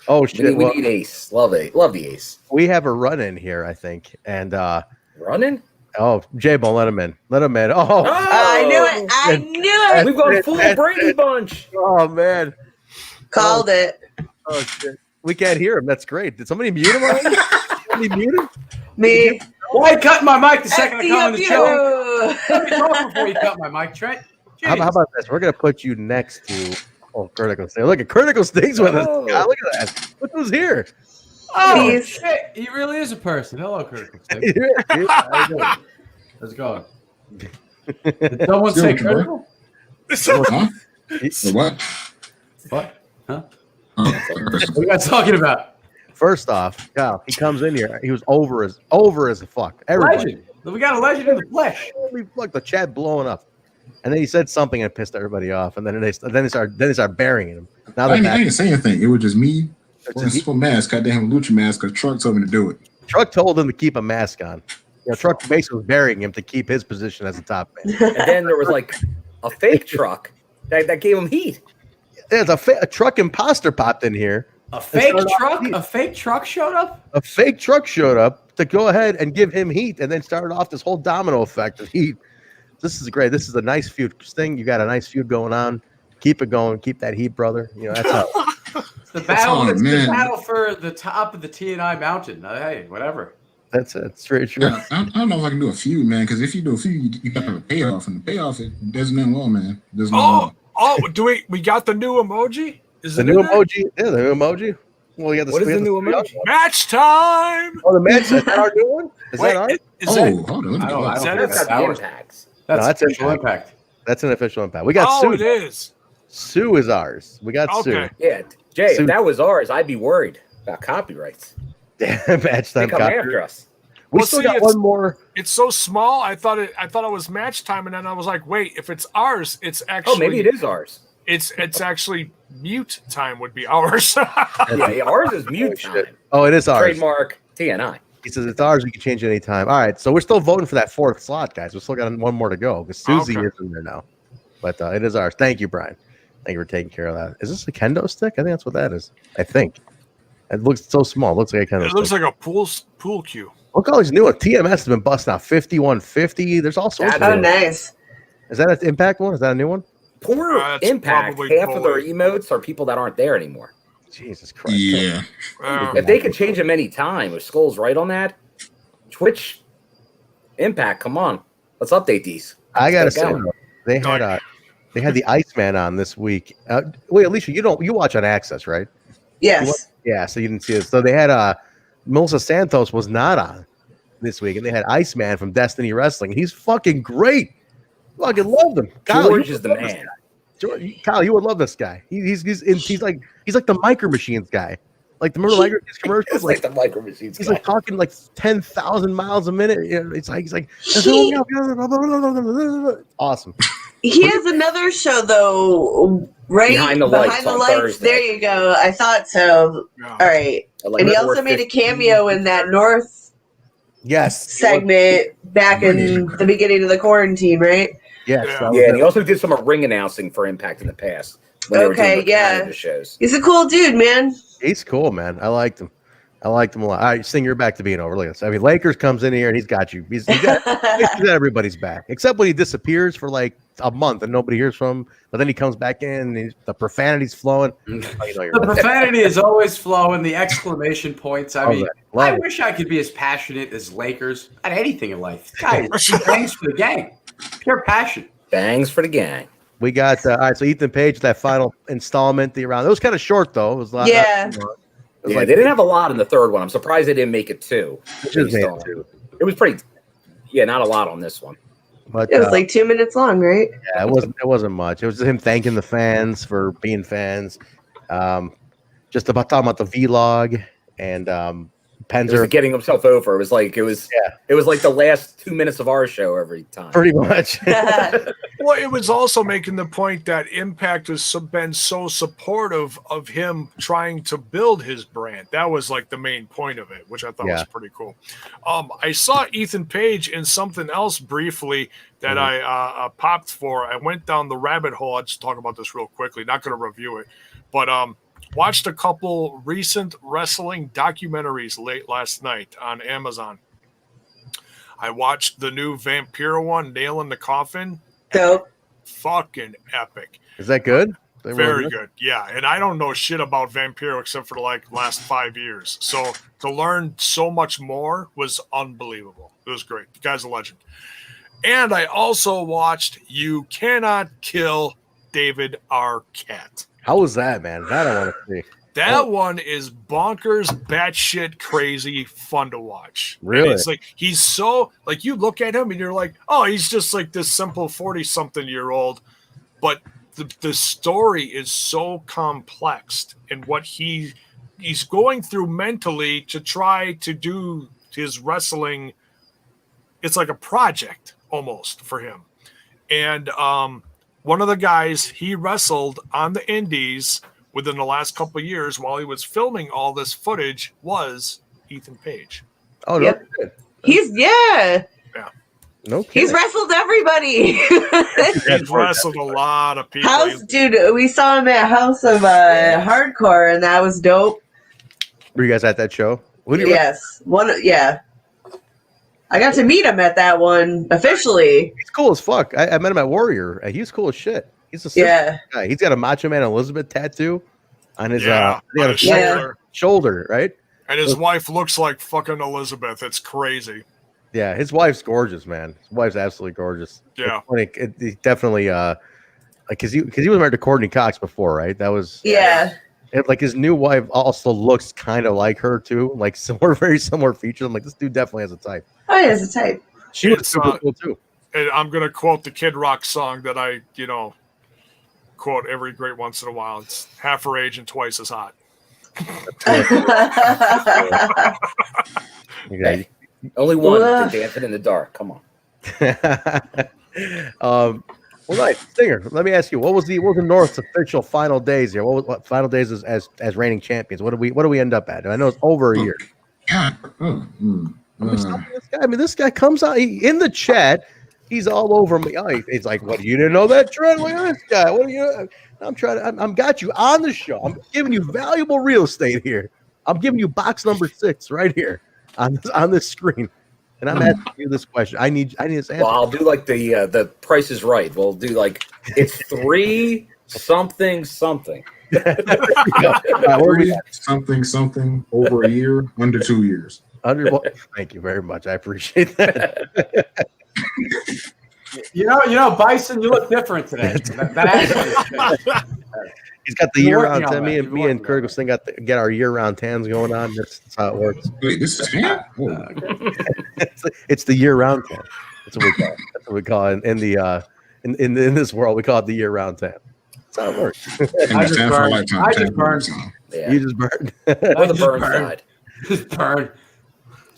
Oh shit! We need Ace. Love the Ace. We have a run in here, I think, and running. Oh, J-Bone, let him in. Oh, I knew it. We've gone full Brady Bunch. Oh man, called it. Oh shit, we can't hear him. That's great. Did somebody mute him already? Somebody mute him? Me. Why I cut my mic the second I come on the show? Let me talk before you cut my mic, Trent. How about this? We're gonna put you next to Critical Sting. Look at Critical Sting's with us. God, look at that. Look who's here. Oh shit! He really is a person. Hello, Critical Sting. How's it going? Did someone say Critical? Huh? What? What? Huh? What are you guys talking about? First off, Kyle, he comes in here. He was over as fuck. Everybody. Legend. We got a legend in the flesh. Look, the chat blowing up. And then he said something and pissed everybody off. And then they started burying him. Now I didn't say anything. It was just me wearing a simple mask. I didn't have a lucha mask because Truck told me to do it. Truck told him to keep a mask on. Truck basically was burying him to keep his position as a top man. And then there was like a fake Truck that gave him heat. There's a Truck imposter popped in here. A fake truck? A fake truck showed up? A fake Truck showed up to go ahead and give him heat and then started off this whole domino effect of heat. This is great. This is a nice feud. Sting, you got a nice feud going on. Keep it going. Keep that heat, brother. You know, that's how. The battle, it's the battle for the top of the TNI mountain. Hey, whatever. That's it. It's very true. Yeah, I don't know if I can do a feud, man, because if you do a feud, you got to have a payoff, and the payoff, it doesn't end well, man. Do we got the new emoji? Is the new emoji? Yeah, the new emoji. Well, we got the. What is the new emoji? Match time. Oh, the match. Is that our new one? Is that ours? Hold on. I don't That's the Impacts. That's official Impact. That's an official Impact. We got Sue. It is. Sue is ours. We got Sue. Yeah, Jay, if that was ours, I'd be worried about copyrights. Match time. They come after us. We still got one more. It's so small. I thought it was match time, and then I was like, wait, if it's ours, it's actually. Oh, maybe it is ours. It's actually mute time would be ours. Yeah, ours is mute time. Oh, it is ours. Trademark TNI. He says it's ours. We can change it anytime. All right, so we're still voting for that fourth slot, guys. We still got one more to go because Susie is in there now. But it is ours. Thank you, Brian. Thank you for taking care of that. Is this a kendo stick? I think that's what that is. I think it looks so small. It looks like a kendo. It looks like a pool cue. Look, all these new ones. TMS has been busting out 5150. There's all sorts. Oh, nice. Is that an Impact one? Is that a new one? Poor Impact. Half of their emotes are people that aren't there anymore. Jesus Christ. Yeah. If they could change them any time, if Skull's right on that, Twitch, Impact, come on. Let's update these. I gotta say, they had the Iceman on this week. Wait, Alicia, you watch on Access, right? Yes. Yeah, so you didn't see it. So they had Melissa Santos was not on this week, and they had Iceman from Destiny Wrestling. He's fucking great. Fucking loved him. George is the man. Kyle, you would love this guy. He's like the Micro Machines guy. Like remember Micro Machines commercials? Like the Micro Machines. He's like talking like 10,000 miles a minute. You know, he's like awesome. He has another show though, right behind the lights. Thursday. There you go. I thought so. Yeah. All right, and he also made a cameo in that North segment back in the beginning of the quarantine, right? Yes. Yeah, and he also did some ring announcing for Impact in the past. When they were doing the shows. He's a cool dude, man. He's cool, man. I liked him. I liked him a lot. All right, Sting, you're back to being over. Look at this. I mean, Lakers comes in here and he's got you. He's got everybody's back, except when he disappears for like a month and nobody hears from him. But then he comes back in and the profanity's flowing. The profanity is always flowing. The exclamation points. I mean, I wish I could be as passionate as Lakers at anything in life. Guys, bangs for the gang. Pure passion. Bangs for the gang. We got all right. So Ethan Page, that final installment, it was kind of short though. It was a lot. Yeah. They didn't have a lot in the third one. I'm surprised they didn't make it two. It was pretty. Yeah, not a lot on this one. But it was like 2 minutes long, right? Yeah, it wasn't much. It was him thanking the fans for being fans. Just about talking about the vlog and Penzer getting himself over. It was like the last 2 minutes of our show every time. Pretty much. Well, it was also making the point that Impact has been so supportive of him trying to build his brand. That was like the main point of it, which I thought was pretty cool. I saw Ethan Page in something else briefly that I popped for. I went down the rabbit hole. I'll just talk about this real quickly. Not going to review it, but watched a couple recent wrestling documentaries late last night on Amazon. I watched the new Vampiro one, Nail in the Coffin. Dope. Fucking epic. Is that good? Very good. Yeah. And I don't know shit about Vampiro except for the last 5 years. So to learn so much more was unbelievable. It was great. The guy's a legend. And I also watched You Cannot Kill David Arquette. How was that, man? That I want to see. That one is bonkers, batshit crazy, fun to watch. Really? And it's like he's so you look at him and you're like, oh, he's just like this simple 40-something-year-old, but the story is so complex and what he's going through mentally to try to do his wrestling. It's like a project almost for him, and one of the guys he wrestled on the indies within the last couple of years while he was filming all this footage was Ethan Page. Oh, no. Yep. He's No kidding. He's wrestled everybody. He's wrestled a lot of people. We saw him at House of Hardcore, and that was dope. Were you guys at that show? Yes. I got to meet him at that one officially. He's cool as fuck. I met him at Warrior. He's cool as shit. He's a guy. He's got a Macho Man Elizabeth tattoo on his shoulder, right? And his wife looks like fucking Elizabeth. It's crazy. Yeah, his wife's gorgeous, man. His wife's absolutely gorgeous. Yeah, it definitely because he was married to Courtney Cox before, right? That was And like his new wife also looks kind of like her too, like very similar features. I'm like, this dude definitely has a type. Oh, he has a type. She looks super cool too. And I'm gonna quote the Kid Rock song that I, quote every great once in a while. It's half her age and twice as hot. Hey, only one to dance it in the dark. Come on. Well, nice. Stinger, let me ask you, what was the North's official final days here? What final days as reigning champions? What do we end up at? I know it's over a year. God. This guy comes out in the chat. He's all over me. He's like, "What? You didn't know that, Trent? Look at this guy. What are you?" I'm got you on the show. I'm giving you valuable real estate here. I'm giving you box number 6 right here on this screen. And I'm asking you this question. I need this answer. Well, I'll do like the Price is Right. We'll do like it's 3 something. Something over a year, under 2 years. Thank you very much. I appreciate that. You know, Bison, you look different today. He's got the year-round tan. Me and Kirk was got get our year-round tans going on. That's how it works. Wait, this is tan? It's the year-round tan. That's what we call it. That's what we call it in the in this world. We call it the year-round tan. That's how it works. I just burned. Yeah. You just burned. Or the burn side. Just burned.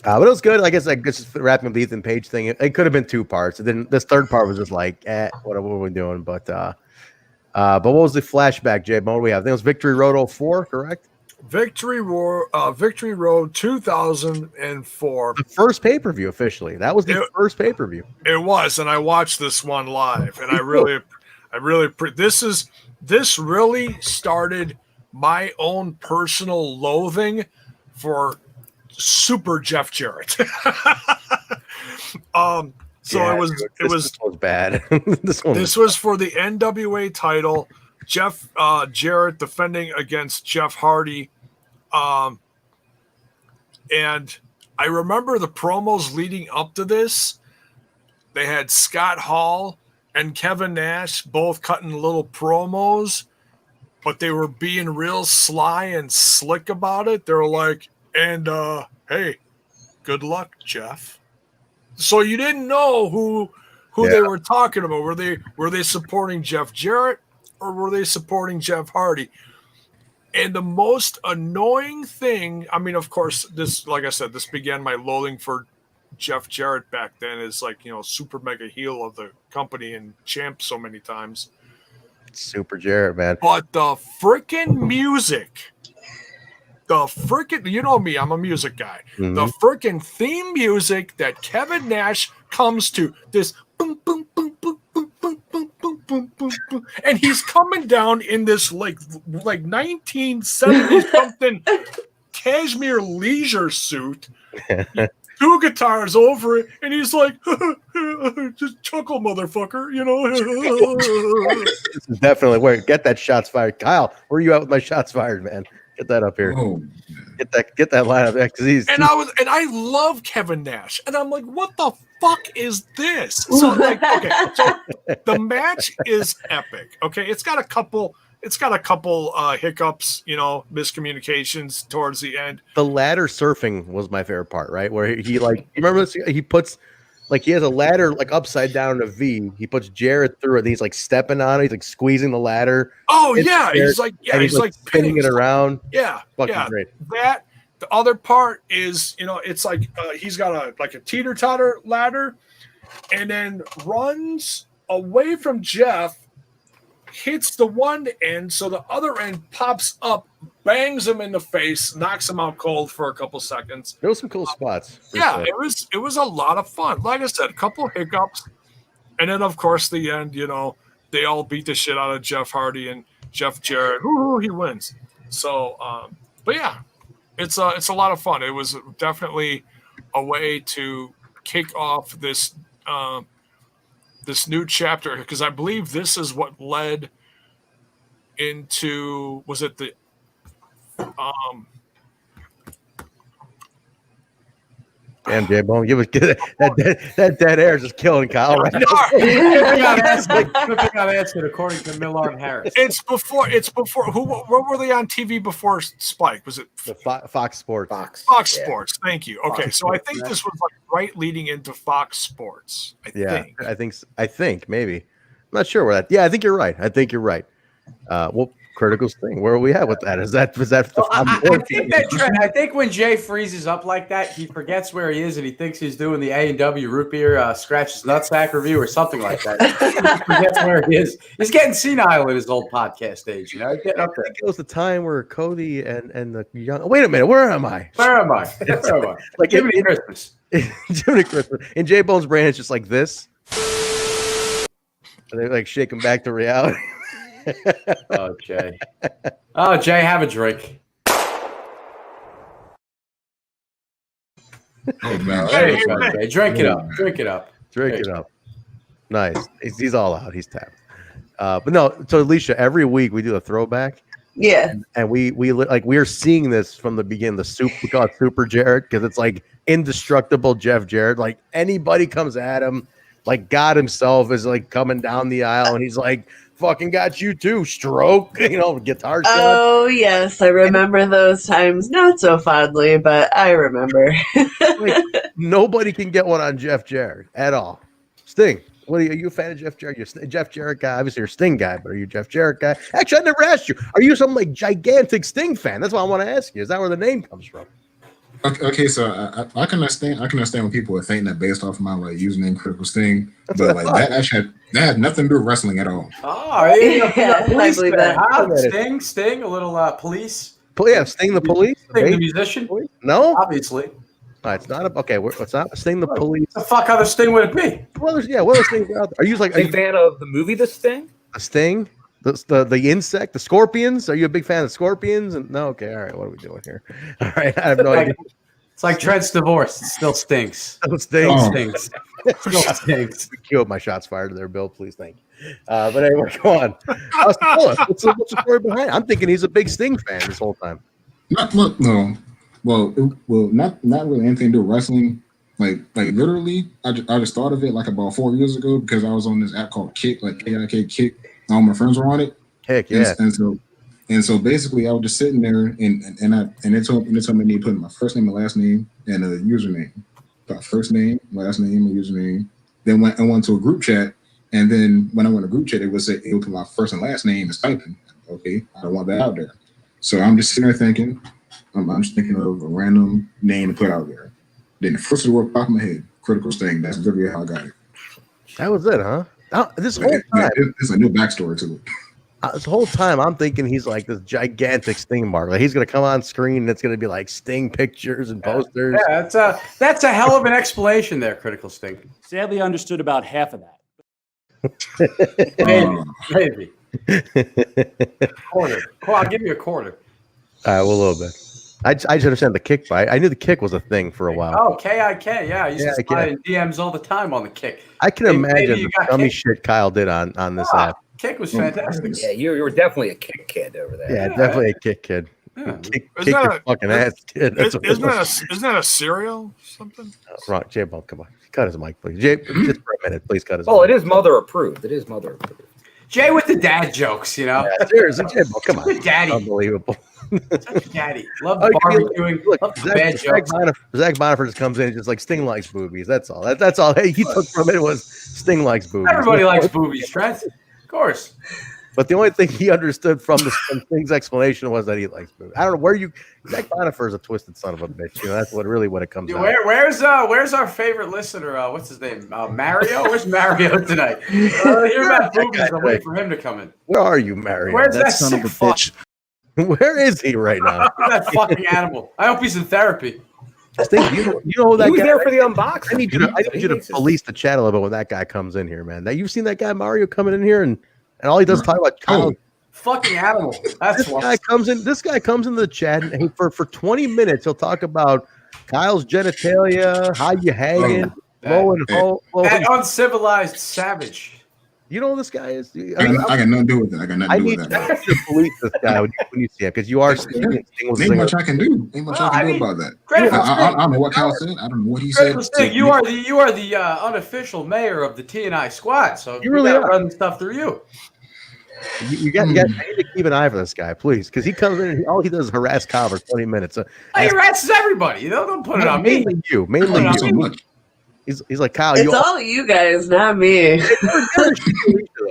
But it was good. I guess just wrapping up the Ethan Page thing. It could have been 2 parts. And then this third part was just like, what are we doing? But what was the flashback, Jay? What do we have? I think it was Victory Road 04, correct? Victory Road 2004. The first pay-per-view officially. That was the first pay-per-view. It was, and I watched this one live, and I really this really started my own personal loathing for Super Jeff Jarrett. It was bad. This was for the NWA title. Jeff Jarrett defending against Jeff Hardy. And I remember the promos leading up to this. They had Scott Hall and Kevin Nash both cutting little promos, but they were being real sly and slick about it. They were like, and hey, good luck, Jeff. So you didn't know who they were talking about. Were they supporting Jeff Jarrett or were they supporting Jeff Hardy? And the most annoying thing, I mean, of course, this, like I said, this began my loathing for Jeff Jarrett back then as like, super mega heel of the company and champ so many times. Super Jarrett, man. But the freaking music, you know me, I'm a music guy. Mm-hmm. The freaking theme music that Kevin Nash comes to, this boom, boom, boom, boom, boom, boom, boom, boom, boom, boom, boom, and he's coming down in this like 1970s something cashmere leisure suit, 2 guitars over it, and he's like, just chuckle, motherfucker, This is definitely where get that shots fired, Kyle. Where are you at with my shots fired, man? Get that up here. Oh, get that line up there because I love Kevin Nash, and I'm like, what the fuck is this? So the match is epic. Okay, it's got a couple hiccups, miscommunications towards the end. The ladder surfing was my favorite part, right? Where he like, you remember this? He puts like he has a ladder like upside down in a V. He puts Jarrett through it. And he's like stepping on it. He's like squeezing the ladder. Oh yeah, he's like spinning it around. Yeah, fucking great. That the other part is it's like he's got a teeter-totter ladder, and then runs away from Jeff. Hits the one end, so the other end pops up, bangs him in the face, knocks him out cold for a couple seconds. There was some cool spots. Yeah, it was a lot of fun. Like I said, a couple hiccups, and then of course the end. They all beat the shit out of Jeff Hardy and Jeff Jarrett. Ooh, he wins. So, but yeah, it's a lot of fun. It was definitely a way to kick off this this new chapter, because I believe this is what led into, was it the Damn, J-Bone, that dead air is just killing Kyle right now. Flipping on answer according to Millard Harris. It's before. What were they on TV before Spike? Was it the Fox Sports? Fox Sports. Thank you. Okay, so I think this was like right leading into Fox Sports. I think maybe. I'm not sure where that. Yeah, I think you're right. Well, Critical Sting. Where are we at with that? Was that? Well, I think that trend. I think when Jay freezes up like that, he forgets where he is and he thinks he's doing the A&W root beer scratches nutsack review or something like that. He forgets where he is. He's getting senile in his old podcast age. You know, he's getting up there. I think it was the time where Cody and the young. Wait a minute, where am I? Like Jiminy Christmas. Jiminy Christmas. And J Bone's brain is just like this. And they like shake him back to reality. Oh, Jay. Oh, Jay, have a drink. Oh, man. There you go, Jay. Drink it up. Drink it up. Drink it up. Nice. He's all out. He's tapped. But no, so Alicia, every week we do a throwback. Yeah. And we're seeing this from the beginning. We call it Super Jarrett because it's like indestructible Jeff Jarrett. Like anybody comes at him, like God himself is like coming down the aisle and he's like, fucking got you too, stroke, guitar shot. Oh yes, I remember those times. Not so fondly, but I remember. Like, nobody can get one on Jeff Jarrett at all. Sting, are you a fan of Jeff Jarrett? You're a Jeff Jarrett guy. Obviously, you're a Sting guy, but are you a Jeff Jarrett guy? Actually, I never asked you. Are you some like gigantic Sting fan? That's what I want to ask you. Is that where the name comes from? Okay, so I can understand when people are thinking that based off of my like username Critical Sting, but like that had nothing to do with wrestling at all. Oh, yeah, I believe that. Sting, a little police. Yeah, Sting the police. Sting the musician. No, obviously. It's not it's not Sting the police. What the fuck other Sting would it be? What other Stings out there? Are you like a fan of the movie The Sting? The Sting? The insect, the scorpions? Are you a big fan of scorpions? And no, okay, all right. What are we doing here? All right, I have no idea. It's like Trent's divorce. It still stinks. Still stinks. Still stinks. Cue my shots fired there, Bill. Please, thank you. But anyway, go on. What's the story behind it? I'm thinking he's a big Sting fan this whole time. No. Well, not really anything to do with wrestling. Like literally, I just thought of it like about 4 years ago because I was on this app called Kick, like KIK Kick. All my friends were on it. Heck yeah. And so basically, I was just sitting there, and it told me I need to put my first name and last name and a username. Got first name, last name, and username. Then I went to a group chat, and then when I went to group chat, it would put my first and last name as typing. Okay, I don't want that out there. So I'm just sitting there thinking, I'm just thinking of a random name to put out there. Then the first word popped in my head, Critical Sting. That's literally how I got it. That was it, huh? This whole time, there's a new backstory to it. This whole time, I'm thinking he's like this gigantic Sting mark. Like he's gonna come on screen and it's gonna be like Sting pictures and posters. Yeah, that's a hell of an explanation there, Critical Sting. Sadly, understood about half of that. Maybe. Quarter. I'll give you a quarter. Well, a little bit. I just understand the kick bite. I knew the kick was a thing for a while. Oh, KIK, yeah. I used to slide in DMs all the time on the kick. I can imagine the dummy shit Kyle did on this app. Kick was fantastic. Yeah, you were definitely a kick kid over there. Yeah, definitely a kick kid. Kick your fucking ass, kid. Isn't that a cereal? Something? Wrong, J-Bone, come on. Cut his mic, please. Jay, just for a minute, please cut his mic. Well, it is mother approved. Jay with the dad jokes, Yeah, seriously, J-Bone, come on. Good daddy. Unbelievable. Such a daddy. Love barbecuing. Love the bad jokes. Zach Bonifer just comes in and just like Sting likes boobies. That's all. That's all he took from it was Sting likes boobies. Everybody likes boobies, Trent. Of course. But the only thing he understood from Sting's explanation was that he likes boobies. I don't know where Zach Bonifer is a twisted son of a bitch. That's what it comes down to. Where's our favorite listener? What's his name? Mario? Where's Mario tonight? Hear about boobies. I'm waiting for him to come in. Where are you, Mario? Where's that son of a bitch? Where is he right now? That fucking animal. I hope he's in therapy. Sting, you know who that he was guy there for the unboxing. I need you to police the chat a little bit when that guy comes in here, man. You've seen that guy Mario coming in here and all he does is talk about Kyle. Fucking animal. That's this guy comes into the chat and for 20 minutes he'll talk about Kyle's genitalia, how you hanging, That uncivilized savage. You know who this guy is? I got nothing to do with it. I got nothing to do with that. I need to police this guy when you see him because you are. Ain't much I can do. Ain't much I can do about that. I don't know what Kyle said. I don't know what he said. You are the unofficial mayor of the TNI squad, so you really got to run stuff through you. You got. I need to keep an eye for this guy, please, because he comes in and all he does is harass Kyle for 20 minutes. So he harasses everybody. You know, don't put it on me. Mainly you. So much. He's like, Kyle, it's all you guys, not me.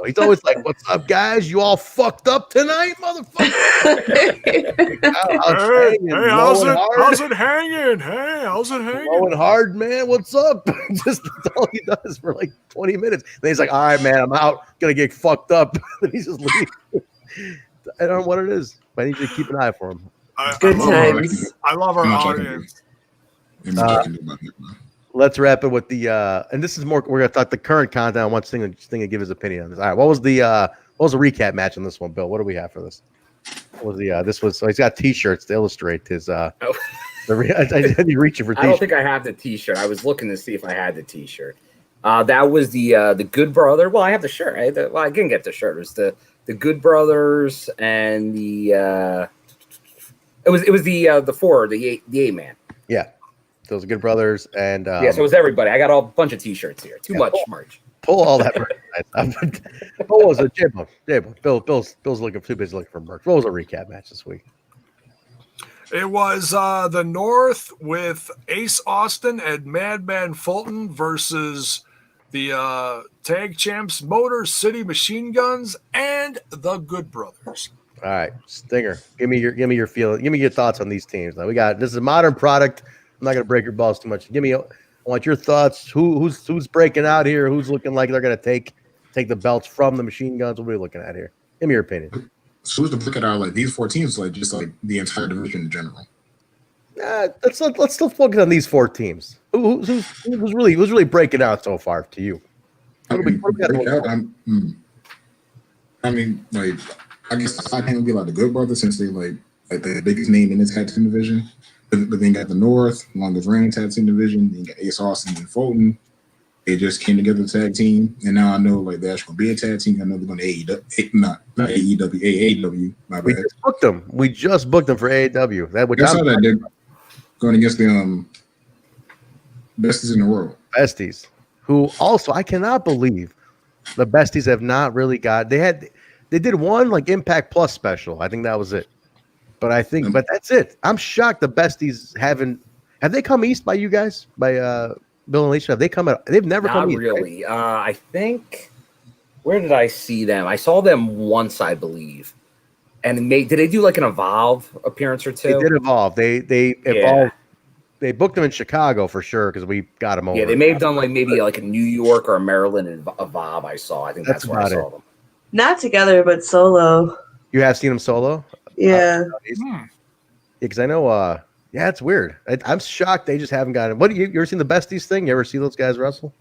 He's always like, "What's up, guys? You all fucked up tonight, motherfucker." How's it hanging? Hey, how's it hanging? Going hard, man. What's up? Just that's all he does for like 20 minutes. Then he's like, "All right, man, I'm out. Gonna get fucked up." And he's just leaving. I don't know what it is, but I need you to keep an eye for him. Good times. I love our audience. Let's wrap it with the and this is more. We're gonna talk the current content. I want Sting to give his opinion on this. All right, what was the recap match on this one, Bill? What do we have for this? What was the this was so he's got T-shirts to illustrate his. I had you reaching for. I don't think I have the T-shirt. I was looking to see if I had the T-shirt. That was the Good Brother. Well, I have the shirt. I didn't get the shirt. It was the Good Brothers and the. It was the A man. Yeah. Those Good Brothers and so it was everybody. I got a bunch of T-shirts here. Too much merch. Pull all that merch. What was it, Bill's looking too busy looking for merch. What was a recap match this week? It was the North with Ace Austin and Madman Fulton versus the tag champs Motor City Machine Guns and the Good Brothers. All right, Stinger, give me your feeling. Give me your thoughts on these teams. Now this is a modern product. I'm not going to break your balls too much. I want your thoughts. Who's breaking out here? Who's looking like they're going to take the belts from the Machine Guns? What are we looking at here? Give me your opinion. So who's to look at our like these 4 teams, like just like the entire division in general? Let's still focus on these 4 teams. Who's really breaking out so far to you? I mean, like I guess I can't be like the Good Brothers since they like the biggest name in this tag team division. But then you got the North, longest reigning tag team division. Then you got Ace Austin and Fulton. They just came together as a tag team, and now I know like they're actually going to be a tag team. I know they're going to AEW, not AEW, AAW. My bad. We just booked them for AEW. That's how that they're going against the besties in the world. Besties, who also I cannot believe the besties have not really got. They did one like Impact Plus special. I think that was it. But but that's it. I'm shocked the besties haven't. Have they come east by you guys? By Bill and Alicia? Have they come out? They've never come east. Not really. Right? I think. Where did I see them? I saw them once, I believe. And did they do like an Evolve appearance or two? They did Evolve. They evolved. They booked them in Chicago for sure because we got them over. Yeah, they may have done maybe a New York or a Maryland Evolve. I saw. I think that's where I saw them. Not together, but solo. You have seen them solo? Yeah. Because I know, it's weird. I'm shocked they just haven't gotten. What you ever seen the besties thing? You ever see those guys wrestle?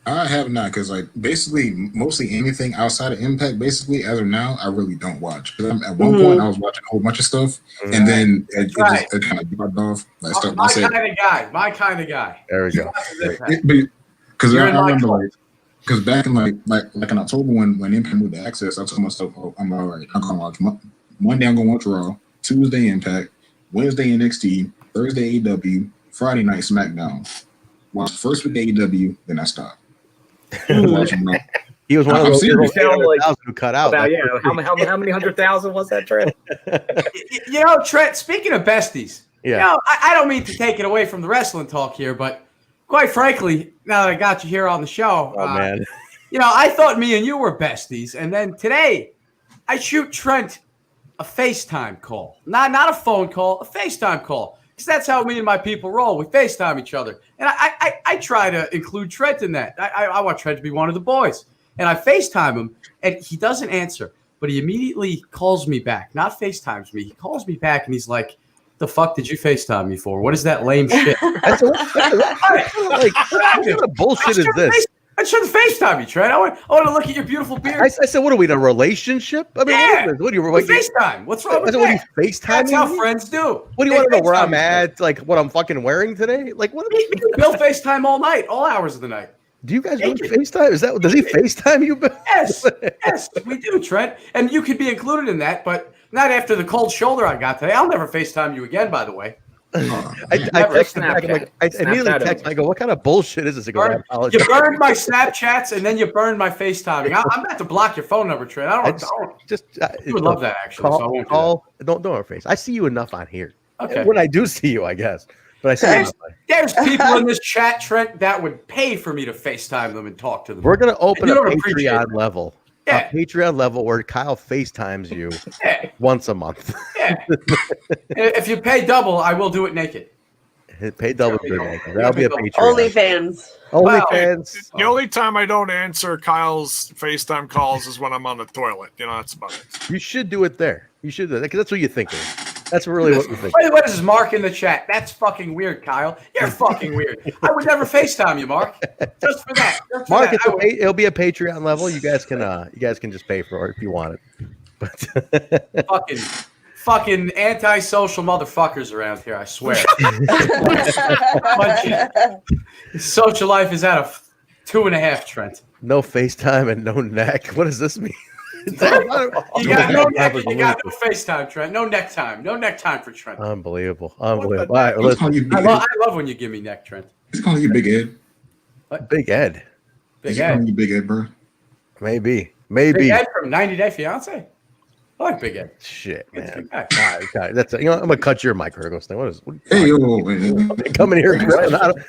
I have not, because like basically mostly anything outside of Impact, basically as of now, I really don't watch. Because at one point I was watching a whole bunch of stuff, and then it kind of dropped off. My kind of guy. There we go. Because I remember because back in like in October when Impact moved to Access, I told myself, I'm all right. I'm gonna watch Monday. I'm gonna watch Raw. Tuesday Impact. Wednesday NXT. Thursday AEW. Friday night SmackDown. Watch the first week AEW, then I stopped. He was one of those who cut out. How many 100,000 was that, Trent? Trent, speaking of besties, I don't mean to take it away from the wrestling talk here, but quite frankly, now that I got you here on the show, man. I thought me and you were besties, and then today I shoot Trent a FaceTime call. Not a phone call, a FaceTime call. Because that's how me and my people roll. We FaceTime each other. And I try to include Trent in that. I want Trent to be one of the boys. And I FaceTime him, and he doesn't answer. But he immediately calls me back. Not FaceTimes me. He calls me back, and he's like, the fuck did you FaceTime me for? What is that lame shit? What kind of bullshit is this? I should FaceTime you, Trent. I want to look at your beautiful beard. I said, what are we in a relationship? I mean, yeah. what are you FaceTime? What's wrong with that? What are you FaceTime? That's how friends do. What do you want to know where I'm at? Like what I'm fucking wearing today? Like what? Bill FaceTime all night, all hours of the night. Do you guys really FaceTime? Does he FaceTime you? Yes, yes, we do, Trent. And you could be included in that, but not after the cold shoulder I got today. I'll never FaceTime you again, by the way. I texted back. I immediately text. I go, "What kind of bullshit is this?" You burned my Snapchats and then you burned my FaceTiming. I'm about to block your phone number, Trent. You would love that actually. Don't face. I see you enough on here. Okay. When I do see you, I guess. But I see there's people in this chat, Trent, that would pay for me to FaceTime them and talk to them. We're gonna open a Patreon level. Yeah. A Patreon level where Kyle FaceTimes you once a month. Yeah. If you pay double, I will do it naked. Pay double. That'll be a Patreon. OnlyFans. OnlyFans. The only time I don't answer Kyle's FaceTime calls is when I'm on the toilet. You know, that's about it. You should do it there. You should do that because that's what you're thinking. That's really what you're thinking. What is Mark in the chat? That's fucking weird, Kyle. You're fucking weird. I would never FaceTime you, Mark. Just for that. Mark, it'll be a Patreon level. You guys can just pay for it if you want it. But fucking antisocial motherfuckers around here, I swear. Social life is at a 2.5, Trent. No FaceTime and no neck. What does this mean? You got no FaceTime, Trent. No neck time. No neck time for Trent. Unbelievable. All right, I love when you give me neck, Trent. He's calling you Big Ed. What? Big Ed. He's calling you Big Ed, bro. Maybe. Big Ed from 90 Day Fiance. I like Big Ed. Shit, man. All right. That's I'm gonna cut your mic, Critical Thing. Hey, coming here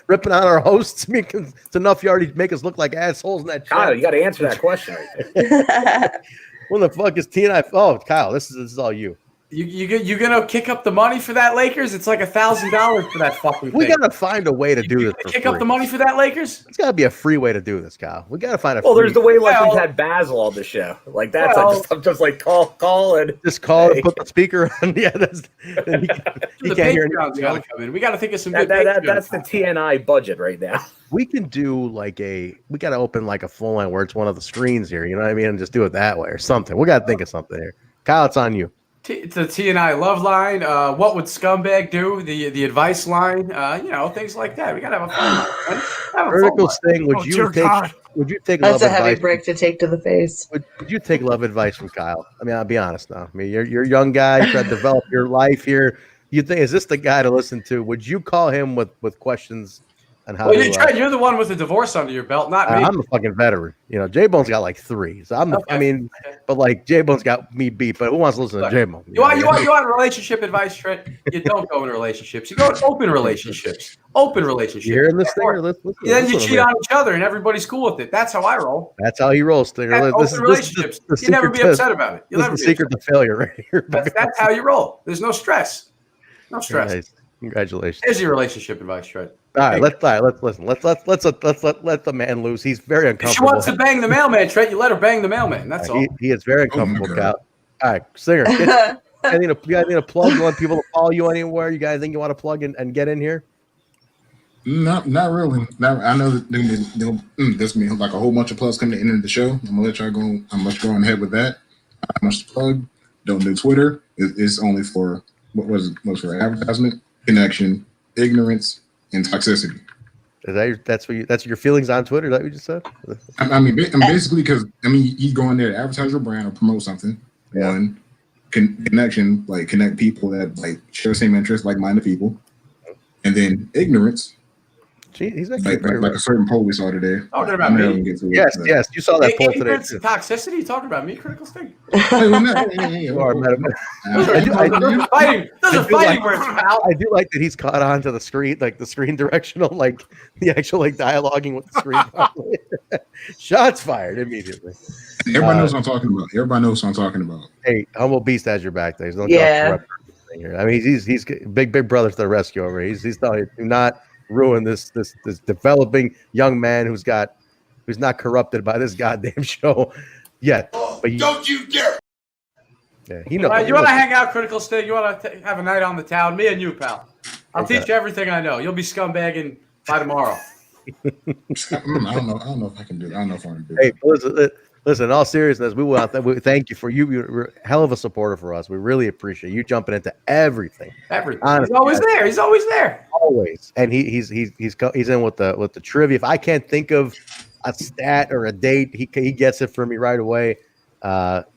ripping on our hosts because it's enough. You already make us look like assholes in that chat. Kyle, you got to answer that question right there. When the fuck is TNI? Oh, Kyle, this is all you. You gonna kick up the money for that Lakers? It's like $1,000 for that fucking thing. We gotta find a way to do this. Kick up the money for that Lakers? It's gotta be a free way to do this, Kyle. We gotta find a. Well, there's the way like we've had Basil on the show. Like that's I'm just like call and just call and put the speaker on. Yeah, that's. He can't hear. Gotta come in. We gotta think of some good. That's the TNI budget right now. We can do we gotta open like a full line where it's one of the screens here. You know what I mean? And just do it that way or something. We gotta think of something here. Kyle, it's on you. The TNI love line, what would scumbag do? The advice line, things like that. We gotta have a fun line. Vertical thing. Would you take? That's a heavy break to take to the face. Would you take love advice from Kyle? I mean, I'll be honest now. I mean, you're a young guy. You try to develop your life here. You think is this the guy to listen to? Would you call him with questions? And how you're the one with the divorce under your belt, not me. I'm the fucking veteran. You know, J-Bone's got like 3. So but like J-Bone's got me beat. But who wants to listen to J-Bone? You want relationship advice, Trent? You don't go in relationships. You go in open relationships. Open relationships. You hearing this thing? Then you cheat on each other, and everybody's cool with it. That's how I roll. That's how he rolls, Stinger. Open relationships. You never be upset about it. This is the secret to failure right here. That's how you roll. There's no stress. No stress. Nice. Congratulations. There's your relationship advice, Trent. All right, let's listen. Let's let the man loose. He's very uncomfortable. If she wants to bang the mailman, Trent, you let her bang the mailman. That's all. He is very uncomfortable, Kyle. All right, Singer. You guys need a plug? You want people to follow you anywhere? You guys think you want to plug in and get in here? Not really. I know that there's me like a whole bunch of plugs coming to the end of the show. I'm gonna let y'all go. I'm gonna go on ahead with that. I must plug. Don't do Twitter. It's only for what's for advertisement, connection, ignorance, and toxicity. That's your feelings on Twitter? Is that what you just said? I mean, basically because you go in there to advertise your brand or promote something. Yeah. One connection, like connect people that like share the same interests, like-minded people, and then ignorance. Gee, he's like a certain poll we saw today. Talking about me. Yes, you saw that poll today. Ignorance and toxicity. You talking about me, Critical Thing? Those are fighting words, pal. I do like that he's caught on to the screen, like the screen directional, like the actual like dialoguing with the screen. Shots fired immediately. Everybody knows what I'm talking about. Everybody knows what I'm talking about. Hey, Humble Beast has your back. There's no Yeah. I mean, he's big brother to the rescue over here. He's telling you, do not ruin this developing young man who's not corrupted by this goddamn show yet. But don't you dare! Yeah, he knows. You want to hang out, Critical Sting? You want to have a night on the town? Me and you, pal. I'll teach you everything I know. You'll be scumbagging by tomorrow. don't know. I don't know if I can do that. I don't know if I can do Hey, that. listen. In all seriousness, we thank you for you. You're a hell of a supporter for us. We really appreciate you jumping into everything. Everything. Honestly, He's always there. He's always there. Always. And he's in with the trivia. If I can't think of a stat or a date, he gets it for me right away.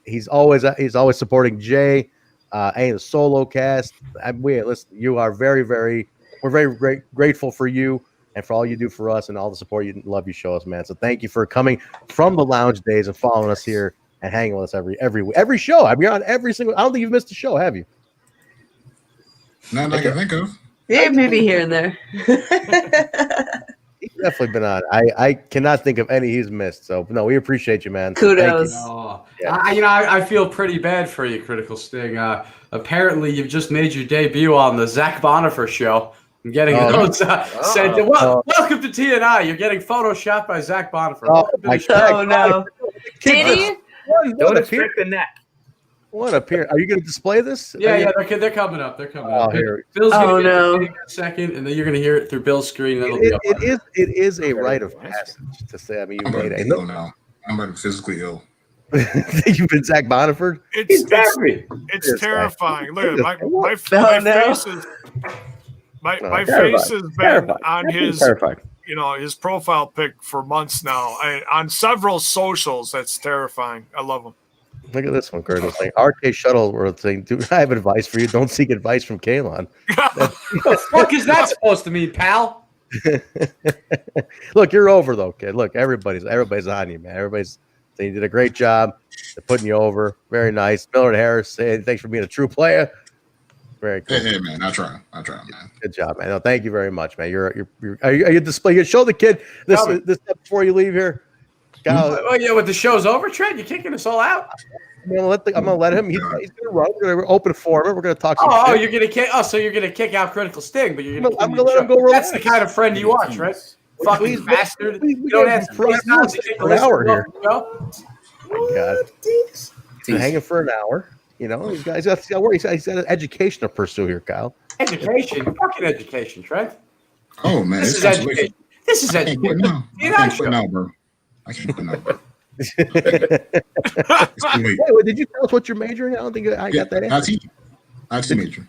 He's always supporting Jay. And the solo cast. Listen, you are we're very grateful for you and for all you do for us and all the support you love you show us, man. So thank you for coming from the lounge days and following us here and hanging with us every show. I mean, you're on every single. I don't think you've missed a show, have you? Not that I can think of. Yeah, maybe here and there. He's definitely been on. I cannot think of any he's missed. So no, we appreciate you, man. Kudos. So I feel pretty bad for you, Critical Sting. Apparently, you've just made your debut on the Zach Bonifer show. I'm getting those said. Welcome to TNI. You're getting photoshopped by Zach Bonifer. Oh no! Did he? Don't expect the neck. What appearance? Are you going to display this? Yeah, they're coming up. They're coming up. Here. Bill's gonna get it in a second, and then you're going to hear it through Bill's screen. And it is a rite of passage to say. I mean, you made it. Now. I'm about to be physically ill. You've been Zach Bonifer? It's terrifying. Look at my face is my face has been on his his profile pic for months now. On several socials. That's terrifying. I love him. Look at this one, Curtis. Like RK Shuttleworth saying, "Dude, I have advice for you. Don't seek advice from Kalon." What the fuck is that supposed to mean, pal? Look, you're over though, kid. Look, everybody's on you, man. Everybody's saying you did a great job. They're putting you over. Very nice. Millard Harris saying thanks for being a true player. Very cool. Hey, man, I try, man. Good job, man. No, thank you very much, man. Are you display? You show the kid this before you leave here. Oh yeah, with the show's over, Trent, you're kicking us all out. I'm gonna let him. He's gonna run. We're gonna open for him. We're gonna talk. Oh, you're gonna kick. Oh, so you're gonna kick out Critical Sting, but you're gonna. I'm gonna let him go. That's the kind of friend you are, Trent. Fucking bastard. You don't have to kick an hour here. Oh my God. He's hanging for an hour. You know, he's got an education to pursue here, Kyle. Education, fucking education, Trent. Oh man, this is education. This is education. I can't quit now, bro. I can't quit now, bro. Wait, did you tell us what you're majoring in? I don't think I got that answer. IT major.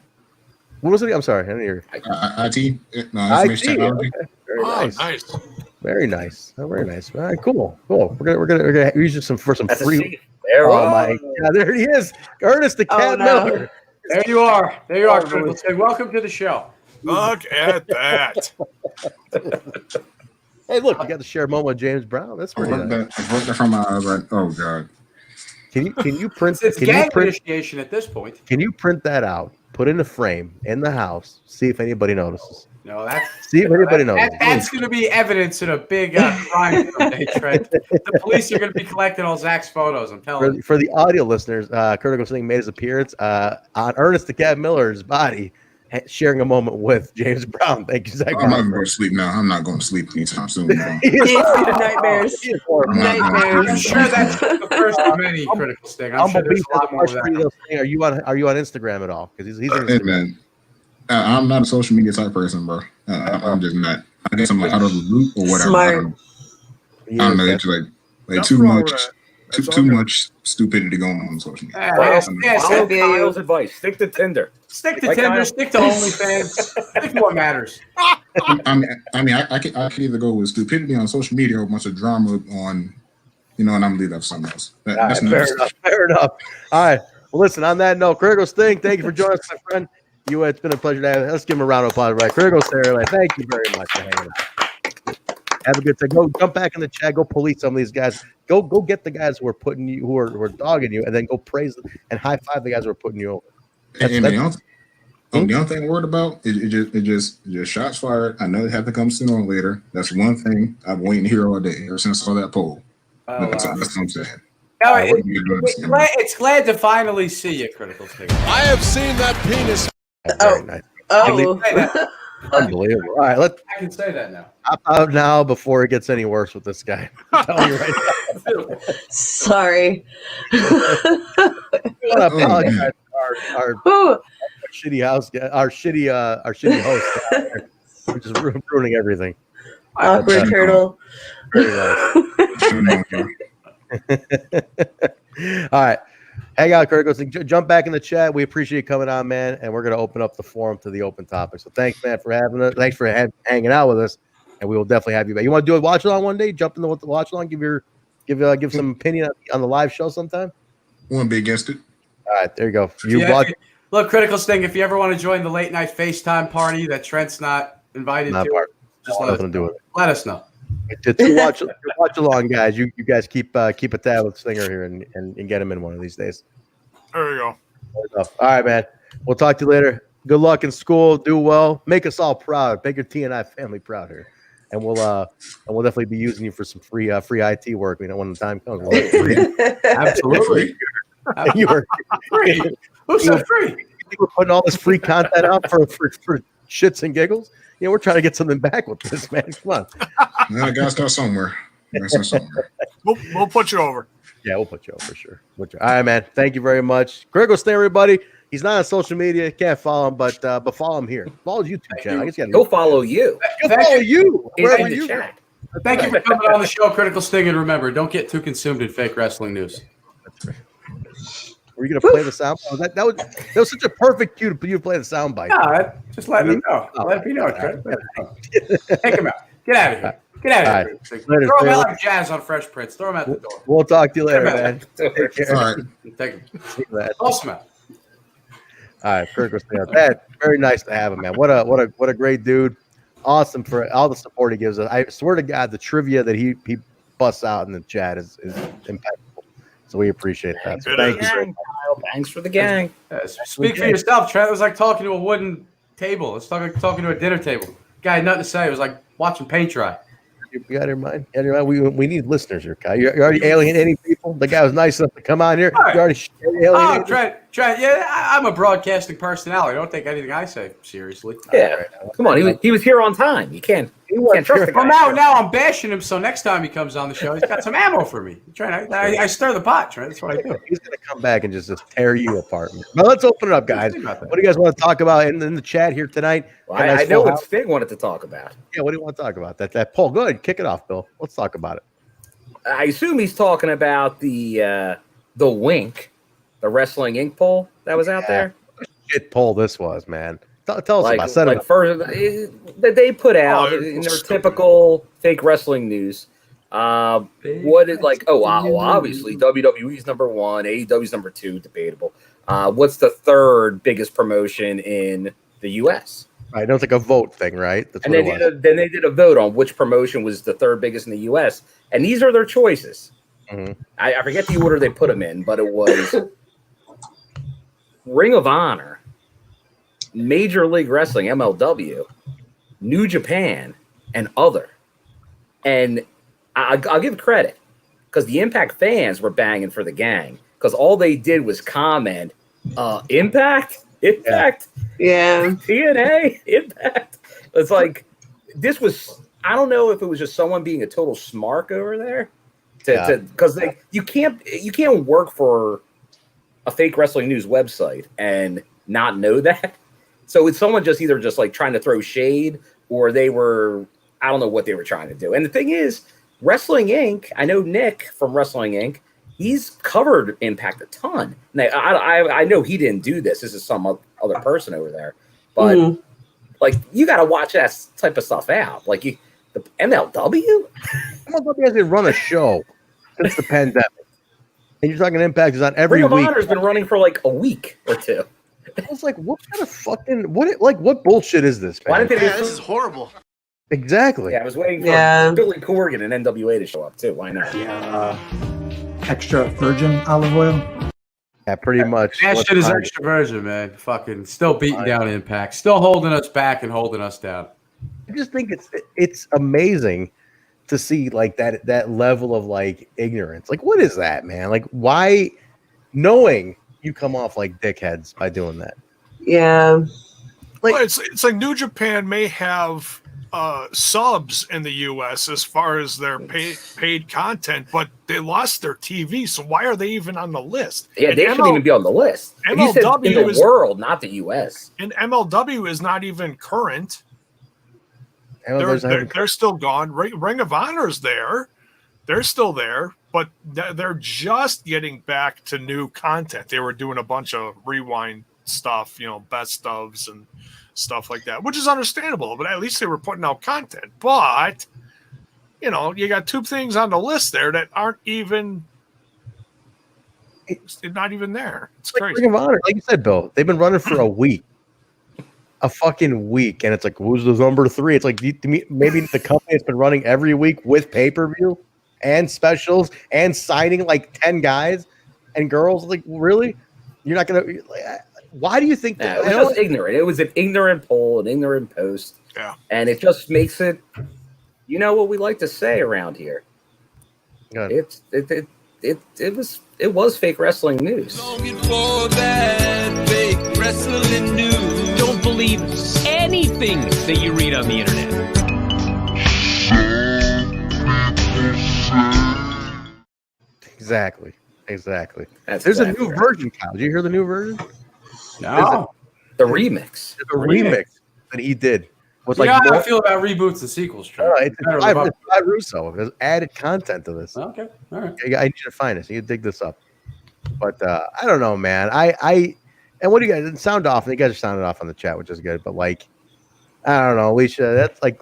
What was it? I'm sorry, I didn't hear. IT. No, information technology. Okay. Very nice. Very nice. Oh, very nice. All right, cool. We're gonna use you for some free. Oh my God, there he is, Ernest the Cat Miller. There you are. Critical Sting. Welcome to the show. Look at that. Hey, look, you got to share a moment with James Brown. That's pretty nice. From my eyes, like, oh God. Can you print? It's gang initiation at this point. Can you print that out? Put in a frame in the house. See if anybody notices. No, that's see if anybody notices. That's going to be evidence in a big crime someday, Trent. The police are going to be collecting all Zach's photos. I'm telling you. For the audio listeners, Critical Sting made his appearance on Ernest the Cat Miller's body, sharing a moment with James Brown. Thank you, Zach. I'm not going to sleep now. I'm not going to sleep anytime soon. Nightmares. I'm sure that's the first of many, Critical Sting. I'm sure there's a lot more of that. Are you on Instagram at all? Because he's hey, man. I'm not a social media type person, bro. I'm just not. I guess I'm like out of the loop or whatever. Smart. I don't know. It's like too much. Too much stupidity going on social media. Follow Kyle's advice. Stick to Tinder. Stick to Tinder. Stick to OnlyFans. Stick to what matters. I mean, I can either go with stupidity on social media or a bunch of drama on, and I'm gonna leave that for something else. That's fair enough. All right. Well, listen. On that note, Critical Sting, thank you for joining us, my friend. It's been a pleasure to have you. Let's give him a round of applause, right? Critical Sting, thank you very much for hanging out. Have a good time. Go jump back in the chat. Go police some of these guys. Go get the guys who are who are dogging you, and then go praise them and high five the guys who are putting you over. The only thing I'm worried about is it just shots fired. I know it had to come sooner or later. That's one thing I've been waiting to hear all day ever since I saw that poll. That's what I'm saying. No, it's glad to finally see you, Critical Sting. I have seen that penis. Very nice. Unbelievable. All right, I can say that now. Hop out now before it gets any worse with this guy. I'm telling you right now. Sorry. Apologize to our shitty house, our shitty host. We're just ruining everything. Awkward turtle. Very nice. All right. Hang out, Critical Sting. Jump back in the chat. We appreciate you coming on, man. And we're going to open up the forum to the open topic. So thanks, man, for having us. Thanks for hanging out with us. And we will definitely have you back. You want to do a watch along one day? Jump in the watch along. Give some opinion on the live show sometime. Wouldn't be against it. All right, there you go. Look, Critical Sting. If you ever want to join the late night FaceTime party that Trent's not invited to, just let us know. To watch along, guys. You guys keep a tab with Stinger here and get him in one of these days. There you go. All right, man. We'll talk to you later. Good luck in school. Do well. Make us all proud. Make your TNI family proud here. And we'll definitely be using you for some free IT work. When the time comes. Absolutely. You were free. Who said free? You were putting all this free content out for shits and giggles. We're trying to get something back with this, man. Come on. I gotta start somewhere. We'll put you over. Yeah, we'll put you over for sure. All right, man. Thank you very much. Critical Sting, everybody. He's not on social media. Can't follow him, but follow him here. Follow his YouTube channel. I guess he'll follow you. He'll follow you. In the chat. Thank you for coming on the show, Critical Sting, and remember, don't get too consumed in fake wrestling news. That's right. Were you gonna play the sound? That was such a perfect cue to play the sound bite. No, just let me know. Let me know. Take him out. Get out of here. Get out of here. Throw him out like Jazz on Fresh Prince. Throw him out the door. We'll talk to you later, man. Take care. All right. Take him. Awesome. All right, Critical Sting. Very nice to have him, man. What a great dude. Awesome for all the support he gives us. I swear to God, the trivia that he busts out in the chat is impeccable. So we appreciate that. So thank you. Thanks for the gang. Speak for yourself, Trent. It was like talking to a wooden table. It's like talking to a dinner table. Guy had nothing to say. It was like watching paint dry. You got your mind? We need listeners here, Kai. You're already alienating people. The guy was nice enough to come on here. Right. You're already alienating. Trent. Yeah, I'm a broadcasting personality. Don't take anything I say seriously. Yeah, come on. He was here on time. You can't trust the guy. Well, now I'm bashing him. So next time he comes on the show, he's got some ammo for me. Trent, I stir the pot, Trent. That's what I do. He's gonna come back and just tear you apart. But let's open it up, guys. What do you guys want to talk about in the chat here tonight? Well, I know what Sting wanted to talk about. Yeah, what do you want to talk about? That poll. Go ahead, kick it off, Bill. Let's talk about it. I assume he's talking about the Wink, the Wrestling Inc. poll that was out there. Shit poll this was, man. Tell us about it. First, that they put out in their typical fake wrestling news. What is obviously WWE's number one, AEW's number two, debatable. What's the third biggest promotion in the U.S.? Right, it's like a vote thing, right? That's and then they did a vote on which promotion was the third biggest in the U.S. And these are their choices. Mm-hmm. I forget the order they put them in, but it was Ring of Honor, Major League Wrestling, MLW, New Japan, and other. And I'll give credit because the Impact fans were banging for the gang because all they did was comment, Impact, yeah, TNA, Impact. It's like this was. I don't know if it was just someone being a total smark over there, because you can't work for a fake wrestling news website and not know that. So it's someone just either like trying to throw shade or they were, I don't know what they were trying to do. And the thing is, Wrestling Inc., I know Nick from Wrestling Inc., he's covered Impact a ton. And I know he didn't do this. This is some other person over there. But like, you got to watch that type of stuff out. Like the MLW? MLW hasn't run a show since the pandemic. And you're talking Impact is on every week. Ring of Honor's been running for like a week or two. I was like, what kind of fucking what bullshit is this, man? This is horrible. Exactly. Yeah, I was waiting for Billy Corgan and NWA to show up too. Why not? Extra virgin olive oil. Yeah, pretty much. That shit is extra virgin, man. Fucking still beating down Impact, still holding us back and holding us down. I just think it's amazing to see like that level of like ignorance. Like, what is that, man? Like, why, knowing you come off like dickheads by doing that? Yeah. Like, well, it's like New Japan may have subs in the U.S. as far as their paid content, but they lost their TV. So why are they even on the list? Yeah, they shouldn't even be on the list. MLW in the world, not the U.S. And MLW is not even current. They're still gone. Ring of Honor's there. They're still there, but they're just getting back to new content. They were doing a bunch of rewind stuff, best ofs and stuff like that, which is understandable, but at least they were putting out content. But, you got two things on the list there that aren't even not even there. It's crazy. Ring of Honor, like you said, Bill, they've been running for a week. A fucking week, and it's like, who's the number 3? It's like maybe the company has been running every week with pay-per-view and specials and signing like 10 guys and girls. Like, really? You're not gonna? Why do you think that? It was just ignorant. It was an ignorant poll, an ignorant post. Yeah, and it just makes it. You know what we like to say around here? It was fake wrestling news. For that fake wrestling news. Don't believe anything that you read on the internet. Exactly. There's a new version, Kyle. Did you hear the new version? No. The remix. The remix that he did. How I feel about reboots and sequels, Trey. It's by Russo. There's added content to this. Okay, all right. I need you to find this. You dig this up. But I don't know, man. And what do you guys sound off? You guys are sounding off on the chat, which is good. But like, I don't know, Alicia. That's like,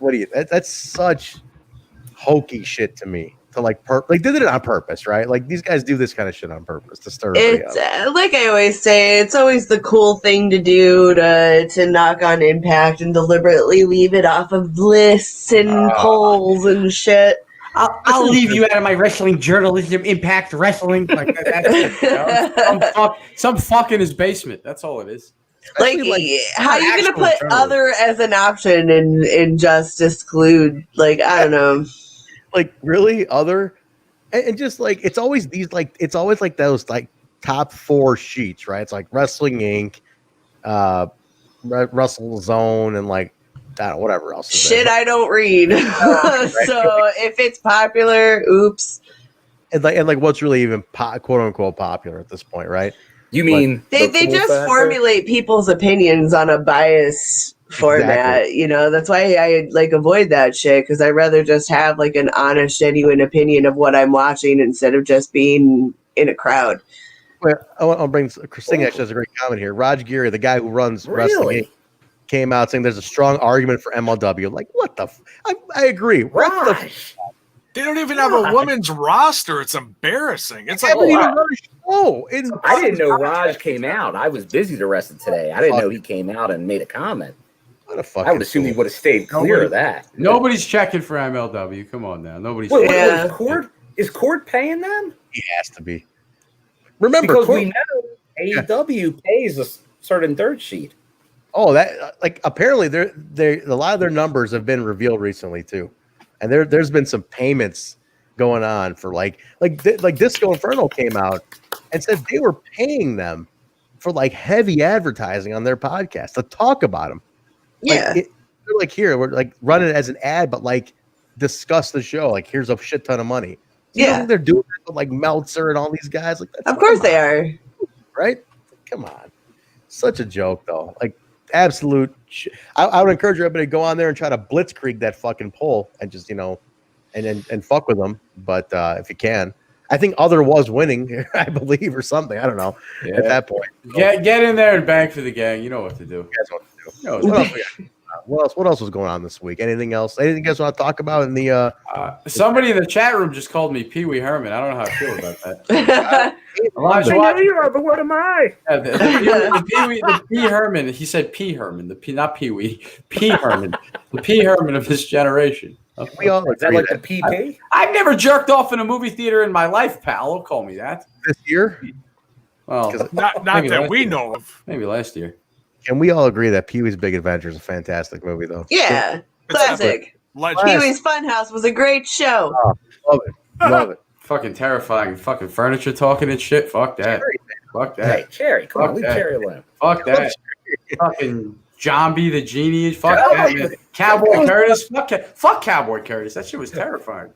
that's such hokey shit to me. To like they did it on purpose, right? Like these guys do this kind of shit on purpose to stir everybody up. Like I always say, it's always the cool thing to do to knock on Impact and deliberately leave it off of lists and polls and shit. I'll leave you out of my wrestling journalism, Impact Wrestling. Like that's some fuck in his basement. That's all it is. Like how are you gonna put other as an option and just exclude? Like I don't know. Like really other and just like it's always like those like top 4 sheets, right? It's like Wrestling Inc., Wrestle Zone, and like I don't know, whatever else is shit there. I don't read. So if it's popular, oops. And like what's really even quote unquote popular at this point, right? You mean they just formulate people's opinions on a bias format, Exactly. That's why I like avoid that shit, because I'd rather just have like an honest, genuine opinion of what I'm watching instead of just being in a crowd. Well, I'll bring Christine actually has a great comment here. Raj Geary, the guy who runs Wrestling Inc., came out saying there's a strong argument for MLW. Like, what the I agree. What the They don't even have a women's roster. It's embarrassing. It's like I didn't know Raj came out. I was busy the rest of today. I didn't know he came out and made a comment. I would assume he would have stayed clear of that. Nobody's checking for MLW. Come on now. Nobody's Wait, checking. is Cord paying them? He has to be. Remember, because we know AEW pays a certain dirt sheet. Oh, that like apparently they a lot of their numbers have been revealed recently too, and there's been some payments going on for like Disco Inferno came out and said they were paying them for like heavy advertising on their podcast to talk about them. Yeah, they're like here we're like running it as an ad, but like discuss the show. Like here's a shit ton of money. You know, they're doing it with like Meltzer and all these guys. Like, of course they are, right? Come on, such a joke though. Like absolute. I would encourage everybody to go on there and try to blitzkrieg that fucking poll and just and fuck with them. But if you can, I think Other was winning, I believe, or something. I don't know at that point. Get in there and bang for the gang. You know what to do. You guys know what to do. What else was going on this week? Anything else? Anything you guys want to talk about in the? Somebody in the chat room just called me Pee Wee Herman. I don't know how I feel about that. But what am I? Yeah, the P Herman. He said P Herman. Not Pee Wee. P Herman. The P Herman of this generation. We all is that like the PP? I've never jerked off in a movie theater in my life, pal. Don't call me that. This year? Well, not that we know of. Maybe last year. Can we all agree that Pee-wee's Big Adventure is a fantastic movie, though? Yeah, classic. Pee-wee's Funhouse was a great show. Oh, love it. Love it. Fucking terrifying. Fucking furniture talking and shit. Fuck that. Fuck that. Hey, Cherry, come on, leave Cherry alone. Fuck that. Fucking Zombie the Genie. Fuck that, man. Cowboy Curtis. Fuck Cowboy Curtis. That shit was terrifying.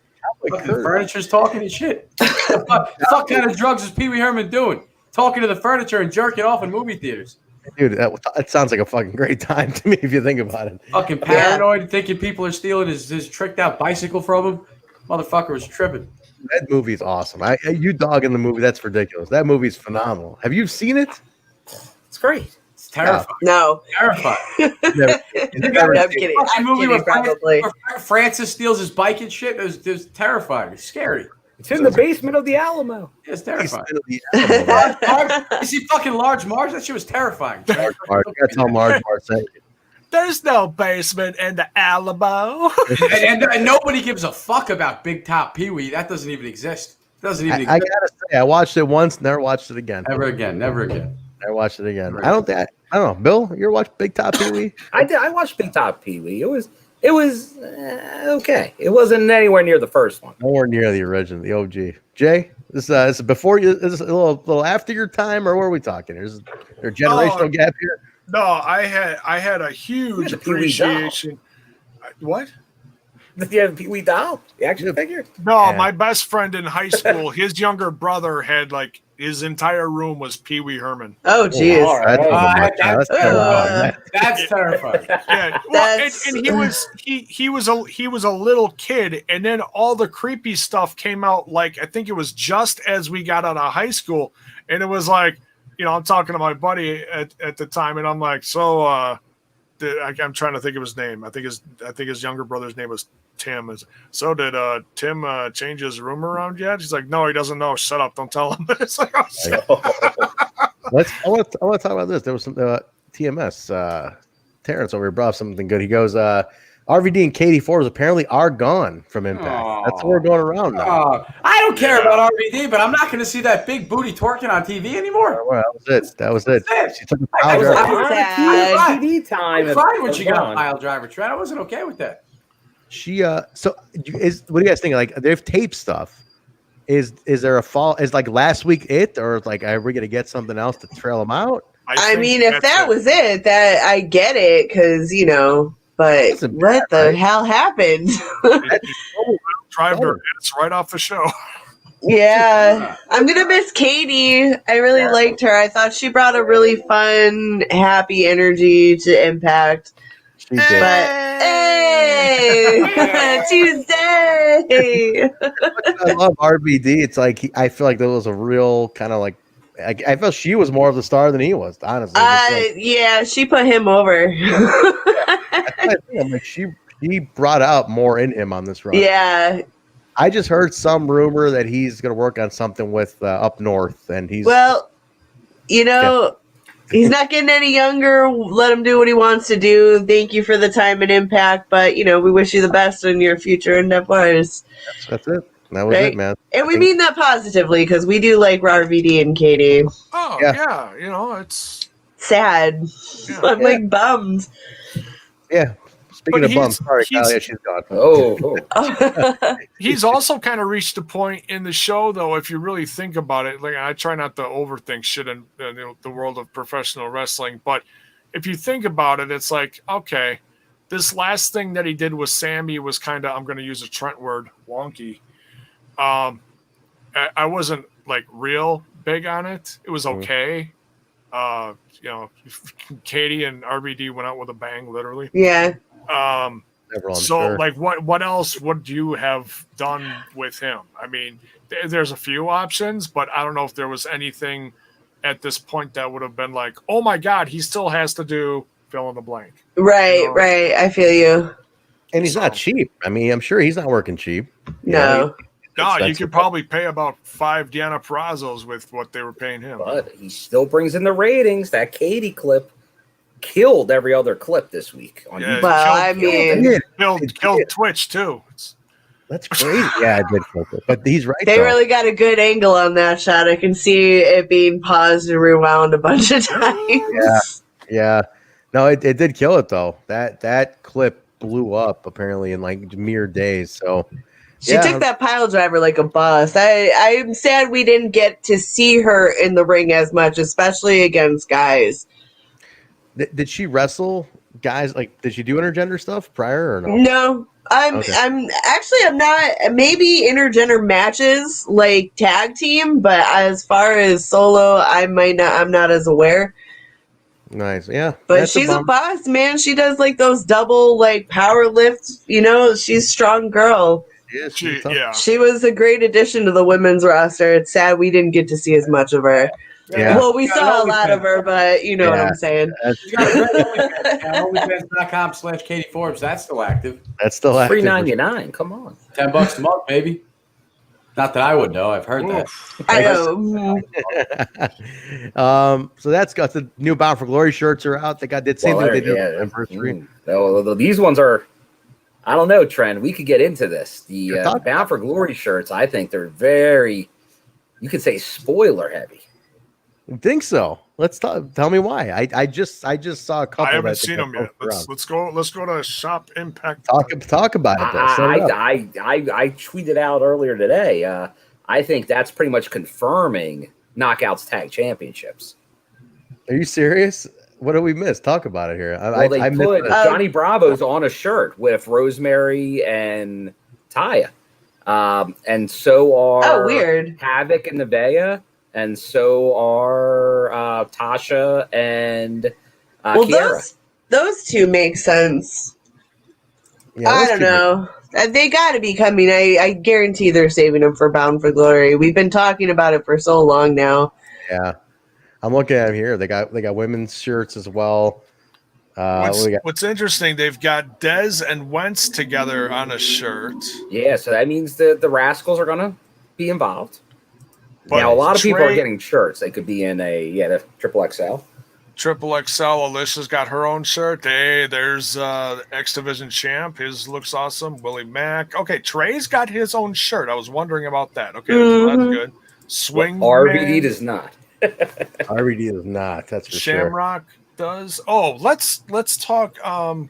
Fucking furniture's talking and shit. Fuck kind of drugs is Pee Wee Herman doing? Talking to the furniture and jerking off in movie theaters. Dude, that sounds like a fucking great time to me if you think about it. Fucking paranoid, thinking people are stealing his tricked out bicycle from him. Motherfucker was tripping. That movie's awesome. You dog in the movie, that's ridiculous. That movie's phenomenal. Have you seen it? It's great. It's terrifying. No. Terrifying. I'm kidding. I'm movie kidding, probably. where Francis steals his bike and shit. It was terrifying. It's scary. It's in the basement of the Alamo. It's terrifying. You see fucking Large Marge? That shit was terrifying. That's how Marge said. There's no basement in the Alamo. and nobody gives a fuck about Big Top Pee Wee. That doesn't even exist. It doesn't even exist. I gotta say, I watched it once, never watched it again. Never again. Never again. I watched it again. I don't know. Bill, you ever watched Big Top Pee Wee? I did. I watched Big Top Pee Wee. It was okay. It wasn't anywhere near the first one. Nowhere near the original, the OG. Jay, this is before you. Is this a little after your time, or what are we talking? Is there a generational gap here? No, I had a huge appreciation. What? Did you have Pee Wee doll? The action figure? No, my best friend in high school, his younger brother had like his entire room was Pee Wee Herman. Oh, geez. That's terrifying. Yeah, well, and he was a little kid, and then all the creepy stuff came out. Like I think it was just as we got out of high school, and it was like, I'm talking to my buddy at the time, and I'm like, so I'm trying to think of his name. I think his younger brother's name was Tim. So did Tim change his room around yet? He's like, no, he doesn't know. Shut up, don't tell him. It's like, oh, shit. I want to talk about this. There was some TMS. Terrence over here brought up something good. He goes, RVD and Katie Forbes apparently are gone from Impact. That's what we're going around now. I don't care about RVD, but I'm not going to see that big booty twerking on TV anymore. Well, that was it. She took a pile driver. TV time. I cried when she got a pile driver, Trent. I wasn't okay with that. She so what do you guys think? Like they've taped stuff. Is there a fall? Is like last week it, or like are we gonna get something else to trail them out? I mean, if that was it, that I get it, because but what the hell happened? Drive their hits right off the show. Yeah, I'm gonna miss Katie. I really liked her. I thought she brought a really fun, happy energy to Impact. She did. But hey, Tuesday. I love RBD. It's like I feel like there was a real kind of like I felt she was more of the star than he was. Honestly, yeah, she put him over. I'm like she brought out more in him on this run. Yeah. I just heard some rumor that he's going to work on something with up north, and he's he's not getting any younger. Let him do what he wants to do. Thank you for the time and Impact, but we wish you the best in your future endeavors. That's it. That was it, man. And we mean that positively because we do like RVD and Katie. Oh yeah, it's sad. Yeah. I'm like bummed. Yeah. Speaking of bums, sorry, Kyle, she's gone. Oh. He's also kind of reached a point in the show, though, if you really think about it. Like I try not to overthink shit in the world of professional wrestling, but if you think about it, it's like, okay, this last thing that he did with Sammy was kind of, I'm going to use a Trent word, wonky. I wasn't like real big on it. It was okay. Katie and RVD went out with a bang, literally. Yeah. Like what else would you have done with him? I mean, there's a few options, but I don't know if there was anything at this point that would have been like, oh my God, he still has to do fill in the blank. Right, right. I feel you. And he's not cheap. I mean, I'm sure he's not working cheap. No. You could probably pay about 5 Deanna Purrazzos with what they were paying him. But he still brings in the ratings. That Katie clip killed every other clip this week. On YouTube. Well, killed Twitch too. That's crazy. Yeah, I did flip it. But he's right. They really got a good angle on that shot. I can see it being paused and rewound a bunch of times. Yeah. No, it did kill it though. That clip blew up apparently in like mere days. So she took that pile driver like a boss. I'm sad we didn't get to see her in the ring as much, especially against guys. Did she wrestle guys? Like, did she do intergender stuff prior or no? No, I'm not. Maybe intergender matches like tag team, but as far as solo, I'm not as aware. Nice. Yeah. But she's a boss, man. She does like those double like power lifts. You know, she's a strong girl. Yeah. She was a great addition to the women's roster. It's sad we didn't get to see as much of her. Yeah. Well, we saw a lot of her, but you know what I'm saying. You got OnlyFans.com/Katie Forbes. That's still active. That's still active. $3.99. Come on. $10 a month, baby. Not that I would know. I've heard that. I know. So that's got the new Bound for Glory shirts are out. They got the same thing they did on the anniversary. These ones are, I don't know, Trent. We could get into this. The Bound for Glory shirts, I think they're very, you could say, spoiler heavy. I think so. Let's talk. Tell me why. I just saw a couple. I haven't seen them yet. Let's go to Shop Impact. Talk about it. I tweeted out earlier today. I think that's pretty much confirming Knockouts Tag Championships. Are you serious? What did we miss? Talk about it here. They put Johnny Bravo's on a shirt with Rosemary and Taya, and so are weird Havoc and Nevaeh. And so are Tasha and Kiera. Those two make sense. Yeah, I don't know. They got to be coming. I guarantee they're saving them for Bound for Glory. We've been talking about it for so long now. Yeah, I'm looking at them here. They got women's shirts as well. What's interesting? They've got Dez and Wentz together on a shirt. Yeah, so that means the Rascals are gonna be involved. But now, a lot of people are getting shirts. They could be in the XXXL. XXXL. Alicia's got her own shirt. Hey, there's X Division champ. His looks awesome. Willie Mack. Okay, Trey's got his own shirt. I was wondering about that. Okay, so that's good. Swing. RVD does not. RVD does not. That's for Shamrock does. Oh, let's talk.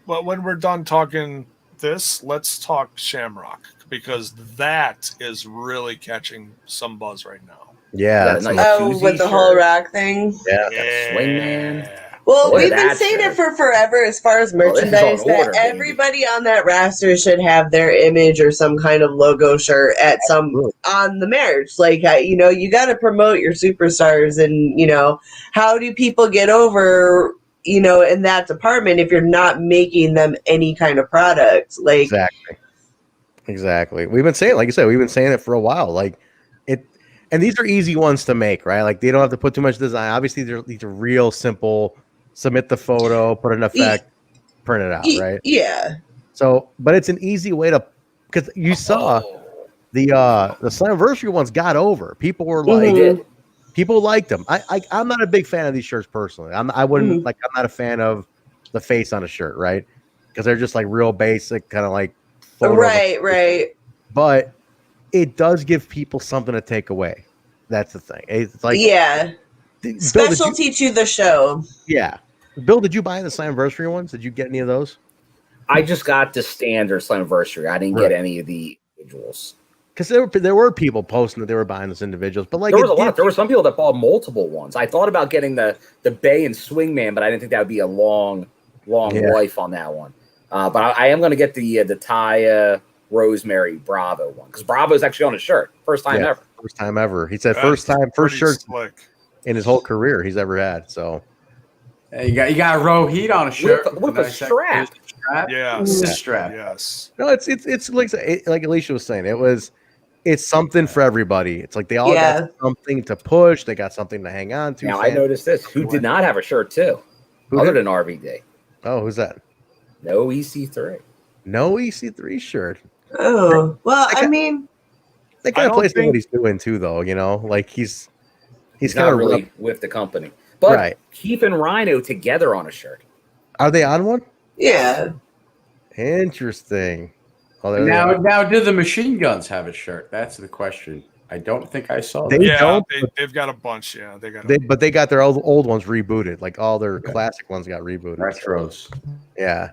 But when we're done talking this, let's talk Shamrock, because that is really catching some buzz right now. Yeah. With the whole rock thing. Yeah. Swingman. Well, we've been saying it for forever as far as merchandise that everybody on that roster should have their image or some kind of logo shirt at on the merch. Like, you got to promote your superstars, and, how do people get over, in that department if you're not making them any kind of product? Like, Exactly. We've been saying, like you said, we've been saying it for a while. Like it, and these are easy ones to make, right? Like they don't have to put too much design. Obviously, these are real simple. Submit the photo, put an effect, print it out, right? Yeah. So, but it's an easy way to, because you saw the Slammiversary ones got over. People were like, people liked them. I'm not a big fan of these shirts personally. I wouldn't like. I'm not a fan of the face on a shirt, right? Because they're just like real basic, kind of like. Right. But it does give people something to take away. That's the thing. It's like specialty to the show. Yeah. Bill, did you buy the Slammiversary ones? Did you get any of those? I just got the standard Slammiversary. I didn't get any of the individuals. Because there were people posting that they were buying those individuals, but like there was a lot. There were some people that bought multiple ones. I thought about getting the Bay and Swingman, but I didn't think that would be a long life on that one. But I am going to get the Taya Rosemary Bravo one, because Bravo's actually on a shirt. First time ever. First time ever. He said first shirt in his whole career he's ever had. So you got Rohit on a shirt with a strap. Yeah, strap. Yes. No, it's like Alicia was saying. It's something for everybody. It's like they all got something to push. They got something to hang on to. Now I noticed this. Who did not have a shirt too? Other than RVD. Oh, who's that? No EC3. No EC3 shirt. Oh, well, I mean, that kind of plays what he's doing too, though. Like he's not really with the company. But Keith and Rhino together on a shirt. Are they on one? Yeah. Interesting. Oh, now, do the Machine Guns have a shirt? That's the question. I don't think I saw that. They've got a bunch. Yeah, but they got their old ones rebooted. Like all their classic ones got rebooted. Retros. Yeah.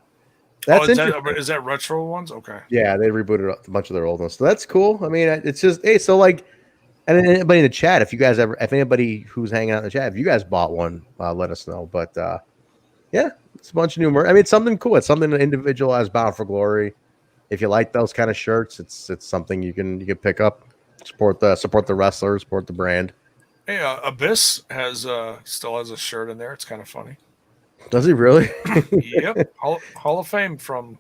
That's is that retro ones? Okay. Yeah, they rebooted a bunch of their old ones. So that's cool. I mean, it's just so like, and anybody in the chat, if anybody who's hanging out in the chat, if you guys bought one, let us know. But yeah, it's a bunch of new merch. I mean, it's something cool. It's something individualized, Bound for Glory. If you like those kind of shirts, it's something you can pick up. Support the wrestlers, support the brand. Hey, Abyss still has a shirt in there. It's kind of funny. Does he really? Yep, Hall of Fame from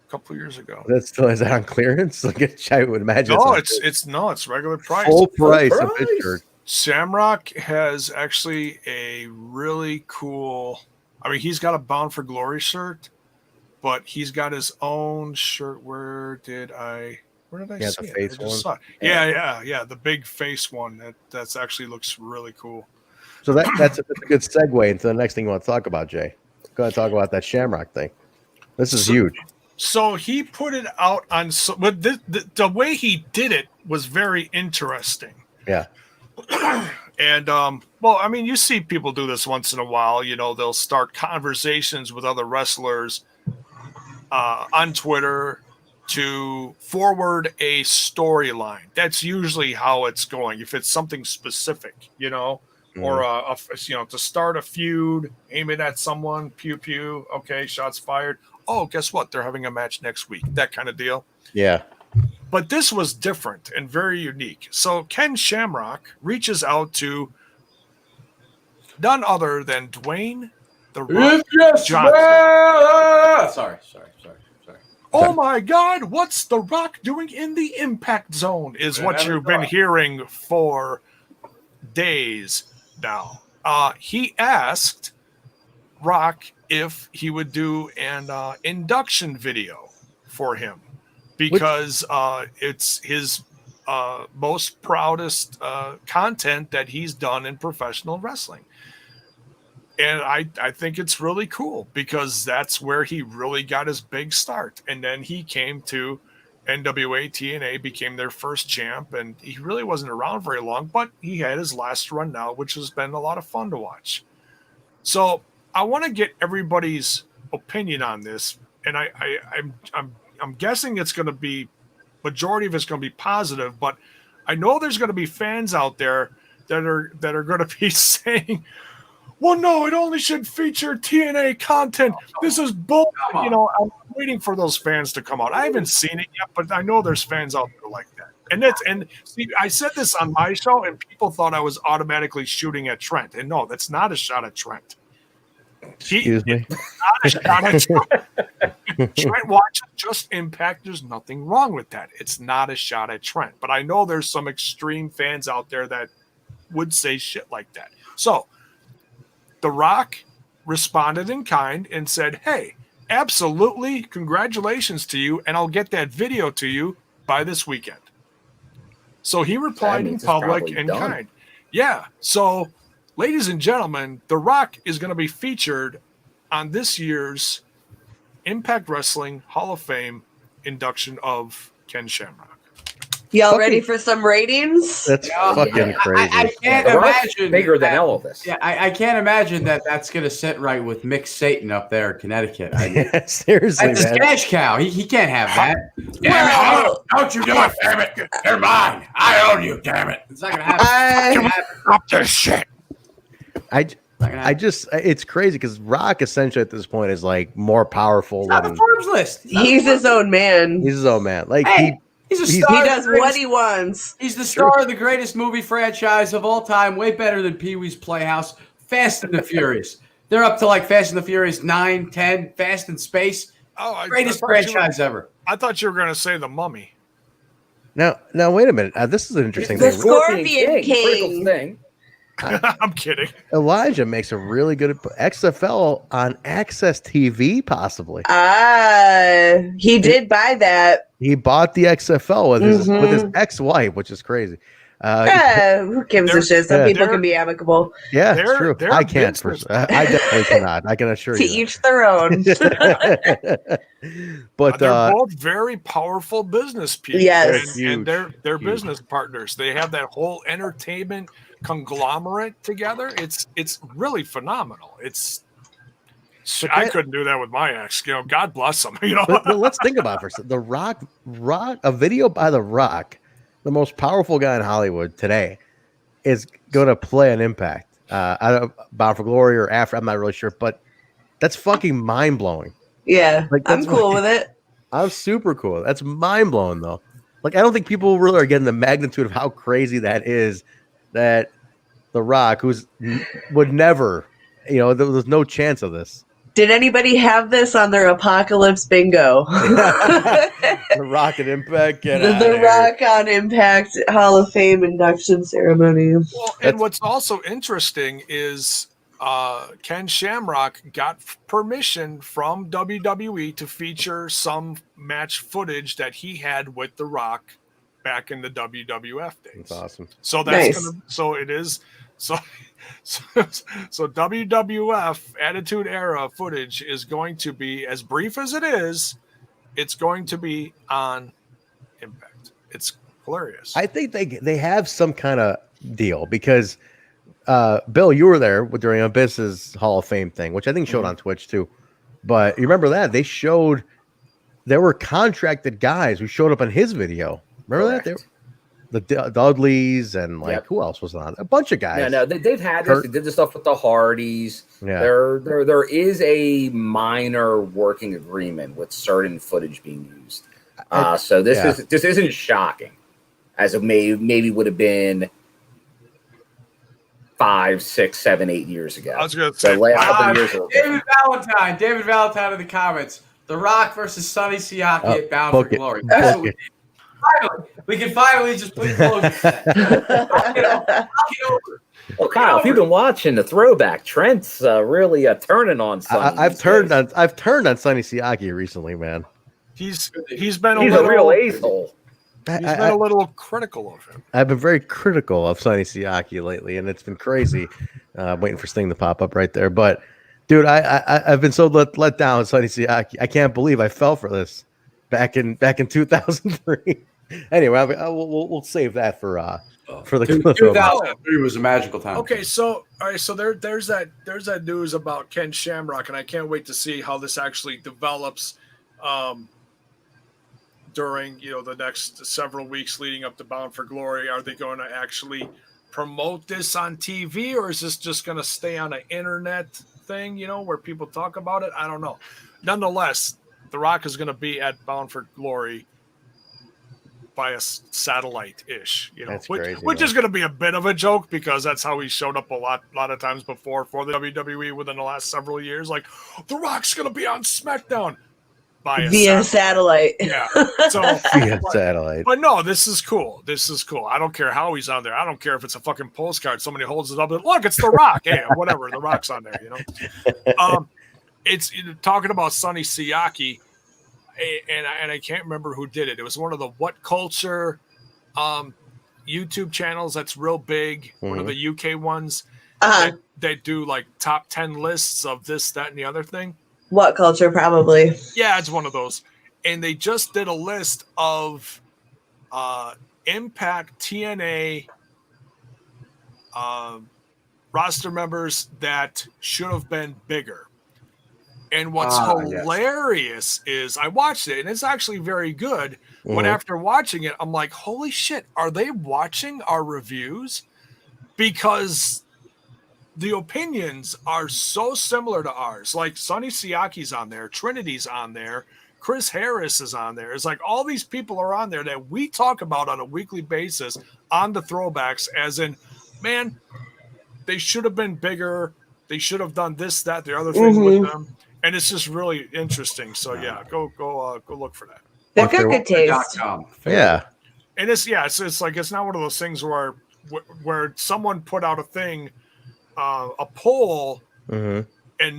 a couple years ago. That still is that on clearance? Like, I would imagine. No, it's regular price. Full price of his shirt. Shamrock has actually a really cool. I mean, he's got a Bound for Glory shirt, but he's got his own shirt. Where did I see the it? face I just saw one. it. Yeah, the big face one. That's actually looks really cool. So that's a good segue into the next thing you want to talk about, Jay. Go ahead and talk about that Shamrock thing. This is huge. So he put it out on, but the way he did it was very interesting. Yeah. And well, I mean, you see people do this once in a while. You know, they'll start conversations with other wrestlers on Twitter to forward a storyline. That's usually how it's going. If it's something specific, you know. Or to start a feud, aim it at someone, pew pew. Okay, shots fired. Oh, guess what? They're having a match next week. That kind of deal. Yeah. But this was different and very unique. So Ken Shamrock reaches out to none other than Dwayne The Rock Johnson. Sorry. Oh my God! What's The Rock doing in the Impact Zone? Is what you've been hearing for days now. He asked Rock if he would do an induction video for him because it's his most proudest content that he's done in professional wrestling. And I think it's really cool because that's where he really got his big start. And then he came to NWA TNA, became their first champ, and he really wasn't around very long, but he had his last run now, which has been a lot of fun to watch. So I want to get everybody's opinion on this, and I'm guessing it's going to be majority of it's going to be positive, but I know there's going to be fans out there that are going to be saying, well, no, it only should feature TNA content. This is bull. You know, I'm waiting for those fans to come out. I haven't seen it yet, but I know there's fans out there like that. And see, I said this on my show, and people thought I was automatically shooting at Trent. And no, that's not a shot at Trent. Excuse me. Not a shot at Trent. Trent watches Just Impact. There's nothing wrong with that. It's not a shot at Trent. But I know there's some extreme fans out there that would say shit like that. So The Rock responded in kind and said, hey, absolutely, congratulations to you, and I'll get that video to you by this weekend. So he replied in public in kind. Yeah, so ladies and gentlemen, The Rock is going to be featured on this year's Impact Wrestling Hall of Fame induction of Ken Shamrock. Y'all ready for some ratings? That's fucking crazy. I can't imagine bigger than Elvis. Yeah, I can't imagine that's going to sit right with Mick Satan up there in Connecticut. Yeah, seriously, that's a cash cow. He can't have that. Damn it! Don't you do it, damn it! They're mine. I own you, damn it! It's not going to happen. Stop this shit. It's crazy because Rock essentially at this point is like more powerful than the Forbes list. He's his own man. He's his own man. Like he's a star. He does what he wants. He's the star of the greatest movie franchise of all time, way better than Pee-wee's Playhouse, Fast and the Furious. They're up to like Fast and the Furious 9, 10, Fast in Space. Greatest franchise ever. I thought you were going to say The Mummy. Now, wait a minute. This is an interesting The thing. Scorpion King. Thing. I'm kidding. Elijah makes a really good XFL on AXS TV, possibly. He did buy that. He bought the XFL with his ex-wife, which is crazy. Who gives a shit? Some people can be amicable. Yeah, it's true. I can't. I definitely cannot. I can assure you. To each their own. But they're both very powerful business people. Yes, and they're business partners. They have that whole entertainment conglomerate together. It's really phenomenal. I couldn't do that with my ex. You know, God bless them. You know, but let's think about it for a second. The Rock, a video by The Rock, the most powerful guy in Hollywood today, is going to play an Impact. I don't Bound for Glory or after. I'm not really sure, but that's fucking mind blowing. Yeah, I'm cool with it. I'm super cool. That's mind blowing though. Like I don't think people really are getting the magnitude of how crazy that is. That The Rock, would never there was no chance of this. Did anybody have this on their Apocalypse bingo? The Rock and Impact. The Rock on Impact Hall of Fame induction ceremony. Well, and what's also interesting is Ken Shamrock got permission from WWE to feature some match footage that he had with The Rock back in the WWF days. That's awesome. So that's so WWF Attitude Era footage is going to be, as brief as it is, it's going to be on Impact. It's hilarious. I think they have some kind of deal because Bill, you were there during Abyss's Hall of Fame thing, which I think showed on Twitch too. But you remember that there were contracted guys who showed up on his video. Remember that? The Dudleys and who else was on? A bunch of guys. No, they've had this. They did the stuff with the Hardys. Yeah. There is a minor working agreement with certain footage being used. So this isn't shocking, as it maybe would have been 5, 6, 7, 8 years ago. I was going to say, last couple of years ago. David Valentine in the comments. The Rock versus Sonny Siaki at Bound for Glory. Finally, we can finally just put closure to that. I'll get over. Well, Kyle, if you've been watching the throwback, Trent's really turning on Sonny. I've turned on Sonny Siaki recently, man. He's been a real asshole. He's been a little critical of him. I've been very critical of Sonny Siaki lately, and it's been crazy. Waiting for Sting to pop up right there, but dude, I've been so let down with Sonny Siaki. I can't believe I fell for this back in 2003. Anyway, we'll save that for the 2003 was a magical time. Okay, so all right, so there's that news about Ken Shamrock, and I can't wait to see how this actually develops during the next several weeks leading up to Bound for Glory. Are they going to actually promote this on TV, or is this just going to stay on an internet thing, where people talk about it? I don't know. Nonetheless, The Rock is going to be at Bound for Glory by a satellite-ish, which is going to be a bit of a joke because that's how he showed up a lot of times before for the WWE within the last several years. Like, The Rock's going to be on SmackDown via satellite. Yeah, so via satellite. But no, this is cool. I don't care how he's on there. I don't care if it's a fucking postcard. Somebody holds it up and look, it's The Rock. Hey, whatever. The Rock's on there. It's talking about Sonny Siaki. And I can't remember who did it. It was one of the What Culture YouTube channels that's real big. One of the UK ones. They do like top 10 lists of this, that, and the other thing. What Culture, probably. Yeah, it's one of those. And they just did a list of Impact TNA roster members that should have been bigger. And what's hilarious is I watched it, and it's actually very good. But after watching it, I'm like, holy shit, are they watching our reviews? Because the opinions are so similar to ours. Like Sonny Siaki's on there, Trinity's on there, Chris Harris is on there. It's like all these people are on there that we talk about on a weekly basis on the throwbacks, as in, man, they should have been bigger. They should have done this, that, the other thing with them. And it's just really interesting. So yeah, go look for that. They've got good taste. Yeah. And it's like, it's not one of those things where someone put out a thing, a poll and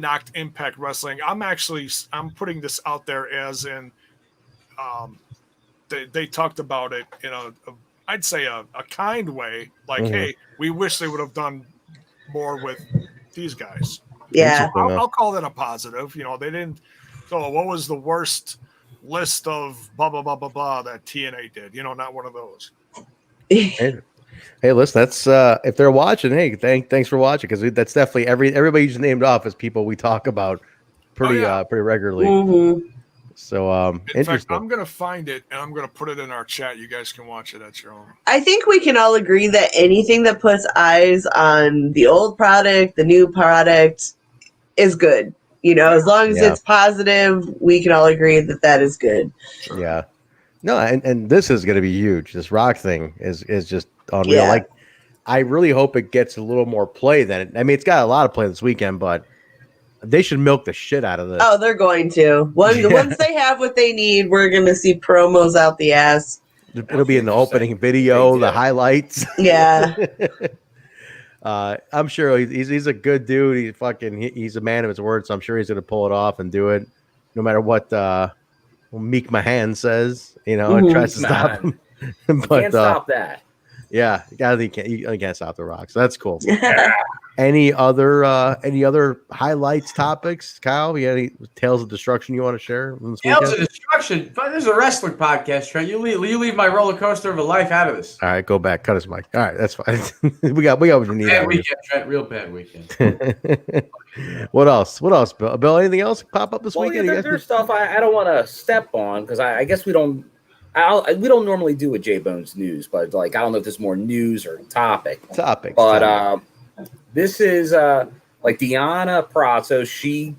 knocked Impact Wrestling. I'm putting this out there as in, they talked about it in I'd say a kind way. Like, hey, we wish they would have done more with these guys. Yeah, I'll call that a positive. They didn't. So, what was the worst list of blah blah blah blah blah that TNA did? Not one of those. Hey, listen, that's if they're watching. Hey, thanks for watching, because that's definitely everybody you just named off as people we talk about pretty regularly. So in fact, I'm gonna find it and I'm gonna put it in our chat. You guys can watch it at your own. I think we can all agree that anything that puts eyes on the old product, the new product, is good. As long as it's positive, we can all agree that is good. Sure. Yeah. No, and this is going to be huge. This Rock thing is just unreal. Yeah. I really hope it gets a little more play than it. I mean, it's got a lot of play this weekend, but they should milk the shit out of this. Oh, they're going to. Once they have what they need, we're going to see promos out the ass. It'll be in the opening video, the highlights. Yeah. I'm sure he's a good dude. He's a man of his word, so I'm sure he's going to pull it off and do it, no matter what Meek Mahan says. And tries to stop him. But can't stop that. Yeah, you can't stop The Rock. So that's cool. Any other highlights, topics, Kyle? You got any tales of destruction you want to share? Tales of destruction. But there's a wrestling podcast, Trent. You leave my roller coaster of a life out of this. All right, go back. Cut his mic. All right, that's fine. we got what you need. Bad weekend, Trent. Real bad weekend. What else? Bill, anything else pop up this weekend? Yeah, there's stuff I don't want to step on because I guess we don't normally do a J Bones news, but I don't know if there's more news or topics. But this is Deanna Prazzo. She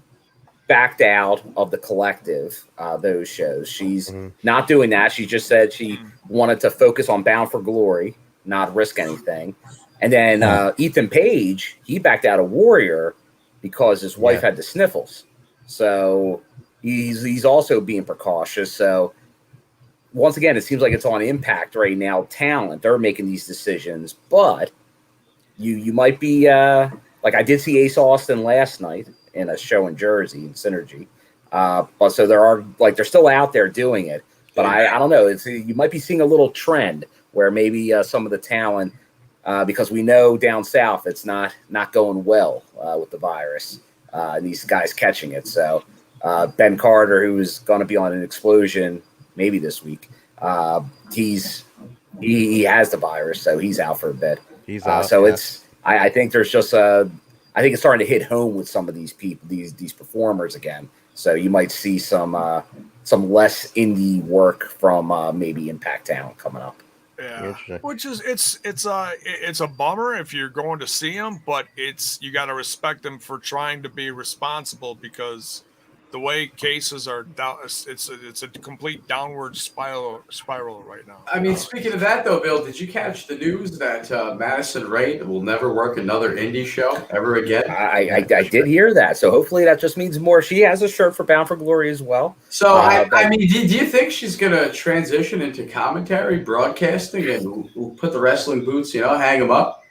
backed out of the collective, those shows. She's not doing that. She just said she wanted to focus on Bound for Glory, not risk anything. And then Ethan Page, he backed out of Warrior because his wife had the sniffles. So he's also being precautious. So once again, it seems like it's on Impact right now. Talent, they're making these decisions, but you might be I did see Ace Austin last night in a show in Jersey in Synergy, but so they're still out there doing it. But I don't know. You might be seeing a little trend where maybe some of the talent, because we know down south it's not going well with the virus, and these guys catching it. So Ben Carter, who's going to be on an Xplosion maybe this week, he has the virus, so he's out for a bit. He's out. So I think there's just I think it's starting to hit home with some of these people, these performers again. So you might see some less indie work from maybe Impact Talent coming up. Yeah, which is it's a bummer if you're going to see them, but you got to respect them for trying to be responsible because the way cases are down, it's a complete downward spiral right now. I mean, speaking of that though, Bill, did you catch the news that Madison Rayne will never work another indie show ever again? I did hear that. So hopefully that just means more. She has a shirt for Bound for Glory as well. So I mean, do you think she's gonna transition into commentary, broadcasting, and we'll put the wrestling boots, hang them up?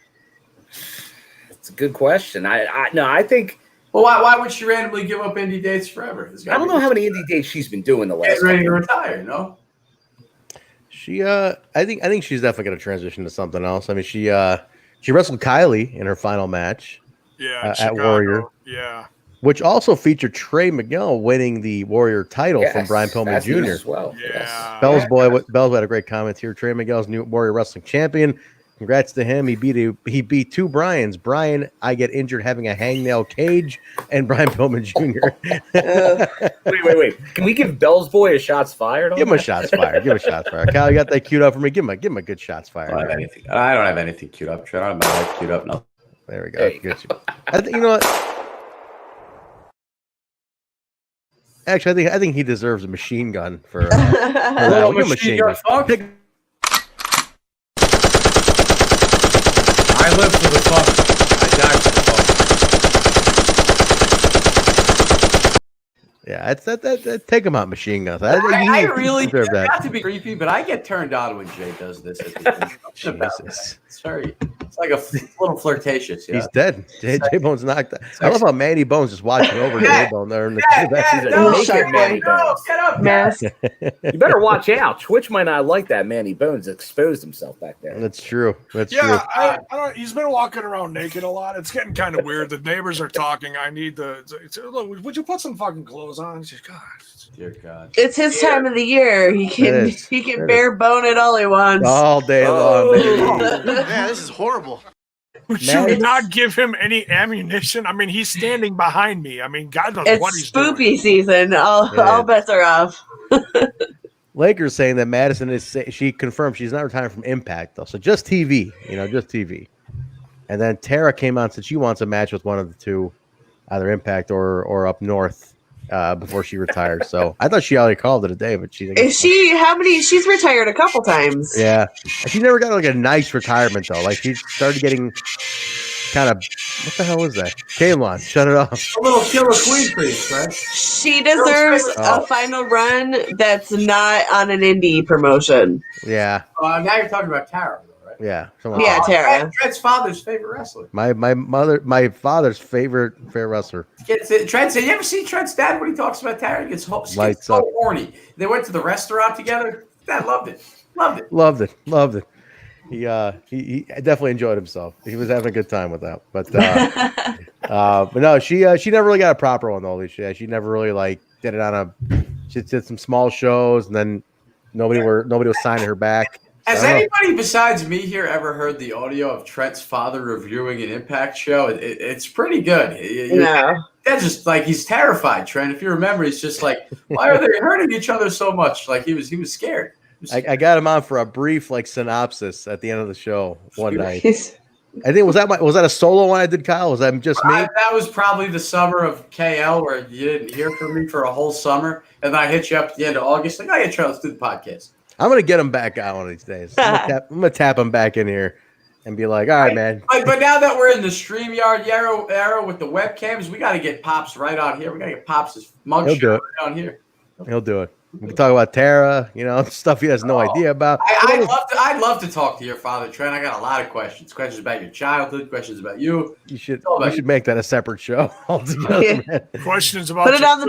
It's a good question. I think. Well, why would she randomly give up indie dates forever? I don't know how many indie dates she's been doing the last. Getting ready to retire, no? She, I think she's definitely going to transition to something else. I mean, she wrestled Kylie in her final match. Yeah, at Warrior. Yeah, which also featured Trey Miguel winning the Warrior title from Brian Pillman Jr. as well. Yeah, Bell's had a great comment here. Trey Miguel's new Warrior Wrestling champion. Congrats to him. He beat two Brians. Brian, I get injured having a hangnail cage, and Brian Pillman Jr. Wait. Can we give Bell's boy a shots fired? Give him a shots fired. Kyle, you got that queued up for me? Give him a good shots fired. I don't have anything queued up. I don't have my life queued up. No. There we go. I think, you know what? Actually, I think he deserves a machine gun for that. We'll machine gun. I live for the fun. I die for the fun. Yeah, it's that take him out machine guns. I really deserve that. Not to be creepy, but I get turned on when Jay does this. Jesus. It's like a little flirtatious. Yeah. He's dead. J Bone's knocked out. I love how Manny Bone's just watching over J Bone there. Get up, Mask. You better watch out. Twitch might not like that. Manny Bones exposed himself back there. That's true. I don't. He's been walking around naked a lot. It's getting kind of weird. The neighbors are talking. I need look. Would you put some fucking clothes on? God. Dear God. It's his time of the year. He can bare bone it all he wants. All day long. Man, this is horrible. Should we not give him any ammunition? I mean, he's standing behind me. I mean, God knows what he's doing. It's spoopy season. All bets are off. Lakers saying that Madison she confirmed she's not retiring from Impact though, so just TV, just TV. And then Tara came out and said she wants a match with one of the two, either Impact or up north. before she retired. So I thought she already called it a day, but she didn't. Is she? How many? She's retired a couple times. Yeah, she never got like a nice retirement though. Like she started getting kind of what the hell was that? Kaylon, shut it off. A little killer queen priest, right? She deserves a final run that's not on an indie promotion. Yeah. Now you're talking about Tara, right? Yeah. Yeah, Tara. Trent's father's favorite wrestler. My father's favorite wrestler. Trent said, "You ever see Trent's dad when he talks about Tara? He gets Lights so up. horny." They went to the restaurant together. Dad loved it. Loved it. He definitely enjoyed himself. He was having a good time with that. But no, she never really got a proper one though. She never really like did it on a. She did some small shows and then nobody was signing her back. Has anybody besides me here ever heard the audio of Trent's father reviewing an Impact show? It's pretty good. No. That's just like he's terrified, Trent. If you remember, he's just like, why are they hurting each other so much? Like he was scared. I got him on for a brief like synopsis at the end of the show one night. I think was that a solo one I did, Kyle? Was that just me? That was probably the summer of KL where you didn't hear from me for a whole summer, and then I hit you up at the end of August. Like, oh yeah, Trent, let's do the podcast. I'm gonna get him back out one of these days. I'm gonna tap him back in here and be like, all right, man. But now that we're in the StreamYard era with the webcams, we got to get Pops right out here. We got to get Pops' mugshot right down here. He'll do it. We can talk about Tara, stuff he has no idea about. I'd love to talk to your father, Trent. I got a lot of questions. Questions about your childhood, questions about you. You should make that a separate show altogether, man. Questions about Put it on the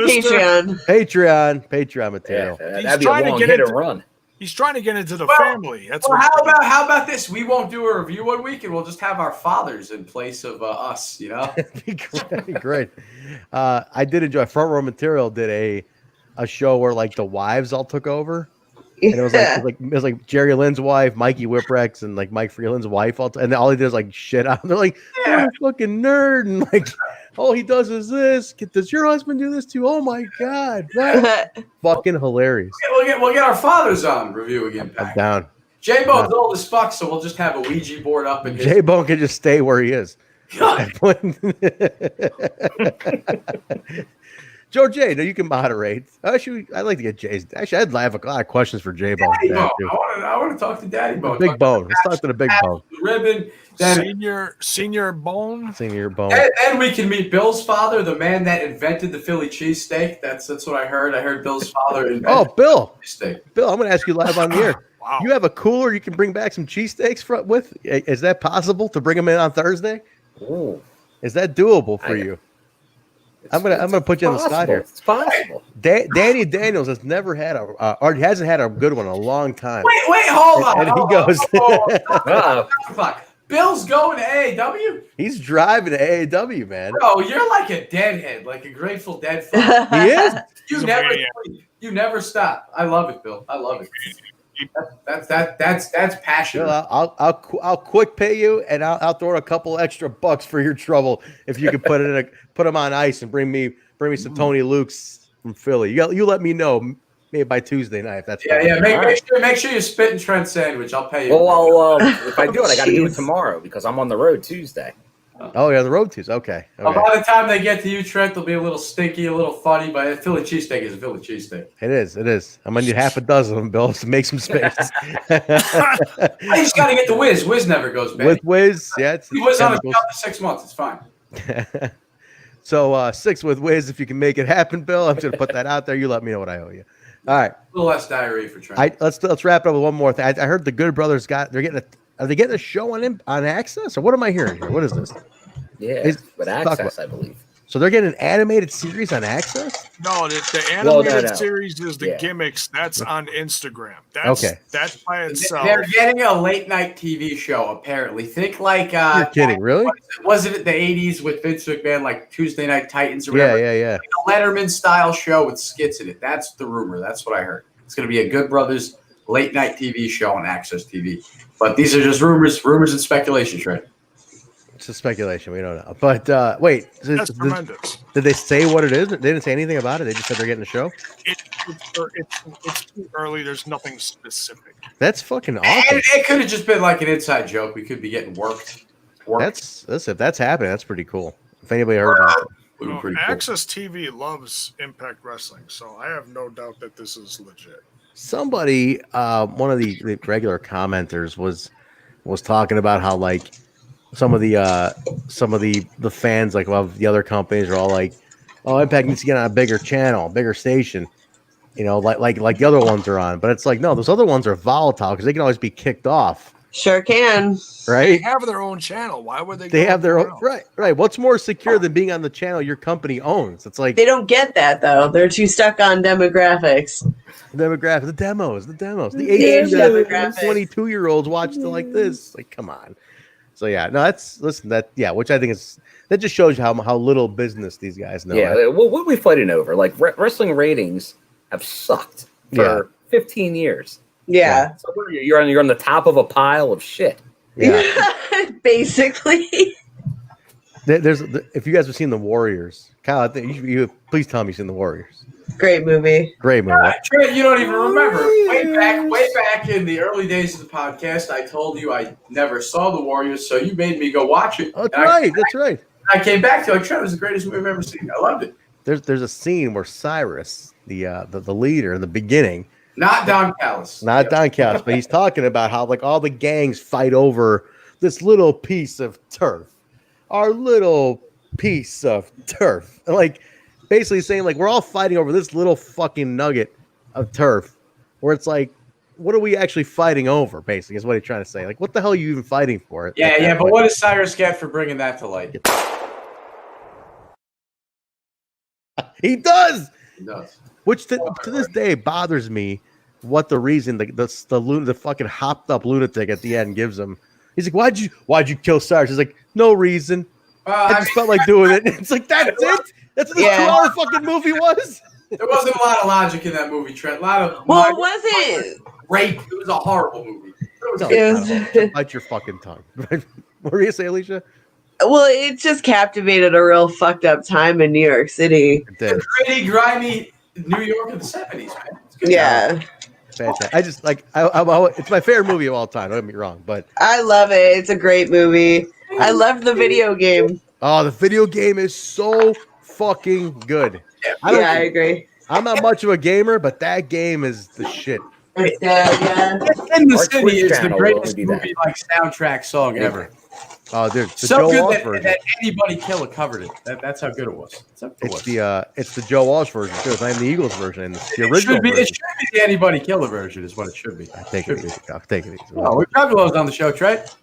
Patreon material. Yeah, that'd be a long hit and run. He's trying to get into the family. That's how about this? We won't do a review one week, and we'll just have our fathers in place of us. That'd be great. I did enjoy Front Row Material. Did a show where like the wives all took over, and it was like Jerry Lynn's wife, Mikey Whipwreck's, and like Mike Freeland's wife, and all he did is like shit out. They're like, "You're a fucking nerd," and like, all he does is this. Does your husband do this too? Oh my god, that's fucking hilarious. We'll get our fathers on reviewing Impact. I'm down. J-Bone's old as fuck, so we'll just have a Ouija board up in his. J-Bone can just stay where he is. Joe J, no, you can moderate. Actually, I'd like to get Jay's. Actually, I'd have a lot of questions for J-Bone. I want to talk to Daddy Bone. Big Bone. Let's talk to the Big Bone. Ribbon. Senior Bone. Senior Bone. And we can meet Bill's father, the man that invented the Philly cheesesteak. That's what I heard. I heard Bill's father invented Bill. cheesesteak. Bill, I'm going to ask you live on the air. Wow. You have a cooler you can bring back some cheesesteaks with? Is that possible to bring them in on Thursday? Ooh. Is that doable for you? I'm gonna put you on the spot here. It's possible. Danny Daniels has never had or hasn't had a good one in a long time. Wait, hold on. And he goes, fuck. Bill's going to AAW? He's driving to AAW, man. Bro, you're like a deadhead, like a Grateful Dead fan. He is. You never stop. I love it, Bill. I love it. That's passion. I'll quick pay you, and I'll throw a couple extra bucks for your trouble if you can put them on ice and bring me some Tony Luke's from Philly. You let me know maybe by Tuesday night if that's Make sure you spit in Trent's sandwich. I'll pay you. Well, if I do it, I got to do it tomorrow because I'm on the road Tuesday. Oh, yeah, the road Tuesday. Okay. Well, by the time they get to you, Trent, they'll be a little stinky, a little funny, but a Philly cheesesteak is a Philly cheesesteak. It is. I'm gonna need half a dozen of them, Bill, to make some space. I just got to get the Wiz. Wiz never goes bad. With Wiz, yeah. He was on the job for 6 months. It's fine. So 6 with Wiz, if you can make it happen, Bill. I'm just gonna put that out there. You let me know what I owe you. All right. A little less diarrhea for Trent. Let's wrap it up with one more thing. I heard the Good Brothers are they getting a show on Access, or what am I hearing here? What is this? Yeah, with Access, I believe. So they're getting an animated series on Access? No, the animated series is the gimmicks. That's on Instagram. That's by itself. They're getting a late night TV show, apparently. Think like you're kidding, really? Was it the 80s with Vince McMahon, like Tuesday Night Titans or whatever? Yeah. Like a Letterman style show with skits in it. That's the rumor. That's what I heard. It's going to be a Good Brothers late night TV show on Access TV. But these are just rumors and speculation, Trent. It's a speculation. We don't know. But wait, that's tremendous. Did they say what it is? They didn't say anything about it. They just said they're getting a show. It's too early. There's nothing specific. That's fucking awesome. And it could have just been like an inside joke. We could be getting worked. If that's happening, that's pretty cool. If anybody heard about it. Well, be pretty cool. AXS TV loves Impact Wrestling, so I have no doubt that this is legit. Somebody, one of the regular commenters was talking about how like some of the fans like of the other companies are all like, oh, Impact needs to get on a bigger channel, bigger station, like the other ones are on. But it's like, no, those other ones are volatile because they can always be kicked off. Sure can. Right? They have their own channel. Why would they? They have their own right. What's more secure than being on the channel your company owns? It's like They don't get that though. They're too stuck on demographics. the demos, the Yeah, 18 demographics. 22-year-olds watch it like this. Like, come on. So yeah, no, which I think is that just shows you how little business these guys know. Yeah, well, what are we fighting over? Like wrestling ratings have sucked for 15 years. Yeah. So what are you? You're on the top of a pile of shit. Yeah. Basically. If you guys have seen The Warriors, Kyle, I think you please tell me you've seen The Warriors. Great movie. Great movie. Trent, you don't even remember. Way back in the early days of the podcast, I told you I never saw The Warriors, so you made me go watch it. Oh, that's right. I came back to it. Trent, it was the greatest movie I've ever seen. I loved it. There's a scene where Cyrus, the leader in the beginning, Not Don Callis. Don Callis, but he's talking about how like all the gangs fight over this little piece of turf, our little piece of turf, and like basically saying like we're all fighting over this little fucking nugget of turf, where it's like, what are we actually fighting over? Basically, is what he's trying to say. Like, what the hell are you even fighting for? Yeah, but what does Cyrus get for bringing that to light? He does. He does. Which to this day bothers me. What the reason the fucking hopped up lunatic at the end gives him? He's like, why'd you kill Cyrus? He's like, no reason. I just felt like doing it. It's like that's it. That's what this 2-hour fucking movie was. There wasn't a lot of logic in that movie, Trent. A lot of was it? Rape. It was a horrible movie. Bite your fucking tongue. What were you say, Alicia? Well, it just captivated a real fucked up time in New York City. Gritty, grimy New York in the 70s, man. Yeah. Fantastic. I just like it's my favorite movie of all time. Don't get me wrong, but I love it. It's a great movie. I love the video game. Oh, the video game is so fucking good. I agree. I'm not much of a gamer, but that game is the shit. Yeah. In the City is the greatest movie like soundtrack song ever. Oh, dude, So Joe good Walsh that, version. that Anybody Killer covered it. That's how good it was. It's the Joe Walsh version too. It's not even the Eagles version. It's the original It version. should be the Anybody Killer version is what it should be. Take it easy, Kyle. Take it easy. Oh, we Juggalos on the show, Trent.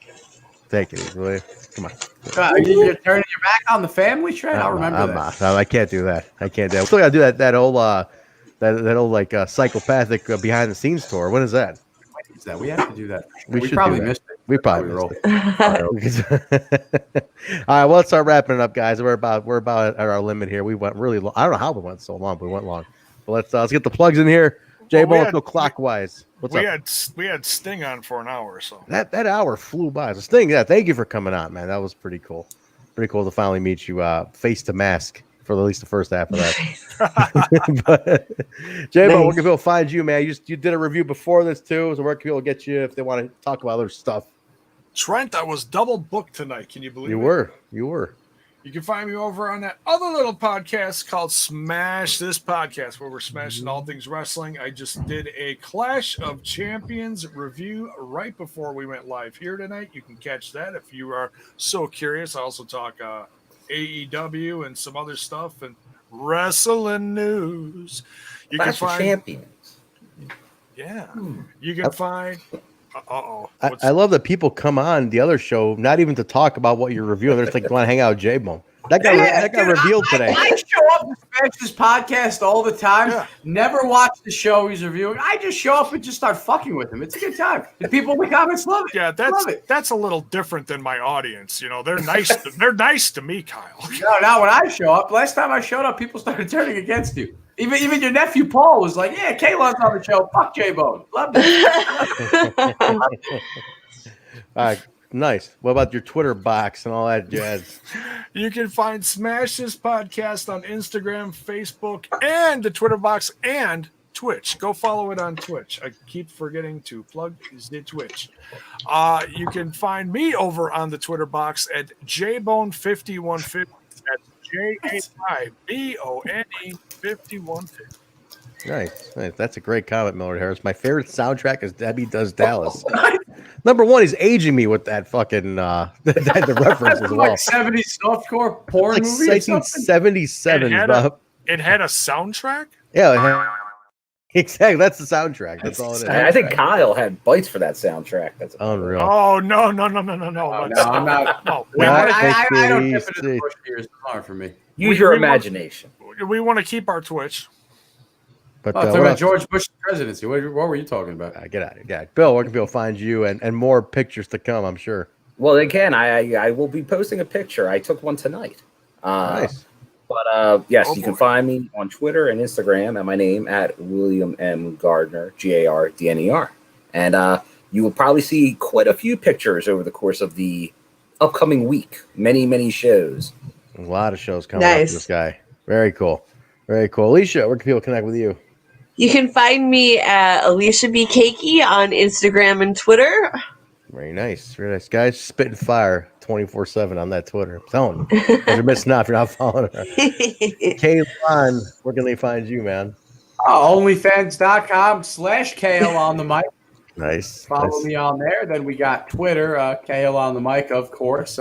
Take it easy, will you? Come on. You're turning your back on the family, Trent? I'll remember that. I can't do that. I can't do that. We still gotta do that old that old like psychopathic behind the scenes tour. When is that? That we have to do that. We should probably do that. missed it. We probably missed it. All right, well, let's start wrapping it up, guys. We're about at our limit here. We went really long. I don't know how we went so long, but we went long. But let's get the plugs in here. J-Bone, let's go clockwise. What's up? We had Sting on for an hour or so. That hour flew by. So Sting, thank you for coming on, man. That was pretty cool. Pretty cool to finally meet you face to mask for at least the first half of that. But J-Bone, where can people find you, man? You did a review before this too, so where can people get you if they want to talk about other stuff? Trent, I was double booked tonight. Can you believe it? You were. You can find me over on that other little podcast called Smash This Podcast, where we're smashing all things wrestling. I just did a Clash of Champions review right before we went live here tonight. You can catch that if you are so curious. I also talk AEW and some other stuff and wrestling news. You Clash can of find Champions. Yeah. You can find I love that people come on the other show not even to talk about what you're reviewing. They're just like, want to hang out with J-Bone. That got revealed today. I show up to Smash This Podcast all the time. Yeah. Never watch the show he's reviewing. I just show up and just start fucking with him. It's a good time. The people in the comments love it. Yeah, that's a little different than my audience. You know, they're nice. They're nice to me, Kyle. No, not when I show up. Last time I showed up, people started turning against you. Even your nephew Paul was like, "Yeah, Kayla's on the show. Fuck J-Bone. Love it." All right, nice. What about your Twitter box and all that jazz? You can find Smash This Podcast on Instagram, Facebook, and the Twitter box and Twitch. Go follow it on Twitch. I keep forgetting to plug the Twitch. You can find me over on the Twitter box at JBone5150. That's JAIBONE5150. Nice. That's a great comment, Millard Harris. My favorite soundtrack is Debbie Does Dallas. Number one, he's aging me with that fucking the reference as well. Like 70s softcore porn like movie or something? 1977. It had a soundtrack? Yeah, exactly. That's the soundtrack. That's all it is. I think Kyle had bites for that soundtrack. That's unreal. Oh, no. No, I'm not. No, I don't dip into the Bush beers. It's hard for me. Use your imagination. We want to keep our Twitch. But talking about George Bush's presidency. What were you talking about? Get out of here. Bill, where can people find you and more pictures to come, I'm sure. Well, again, I will be posting a picture. I took one tonight. Nice. But yes, you can find me on Twitter and Instagram at my name at William M. Gardner, Gardner. And you will probably see quite a few pictures over the course of the upcoming week. Many, many shows. A lot of shows coming up with this guy. Very cool. Very cool. Alicia, where can people connect with you? You can find me at Alicia B. Cakey on Instagram and Twitter. Very nice. Very nice. Guys, spitting fire 24/7 on that Twitter. I'm telling you. You're missing out if you're not following her. Kaylon, where can they find you, man? OnlyFans.com/KL on the mic. Nice. Follow me on there. Then we got Twitter, KL on the mic, of course.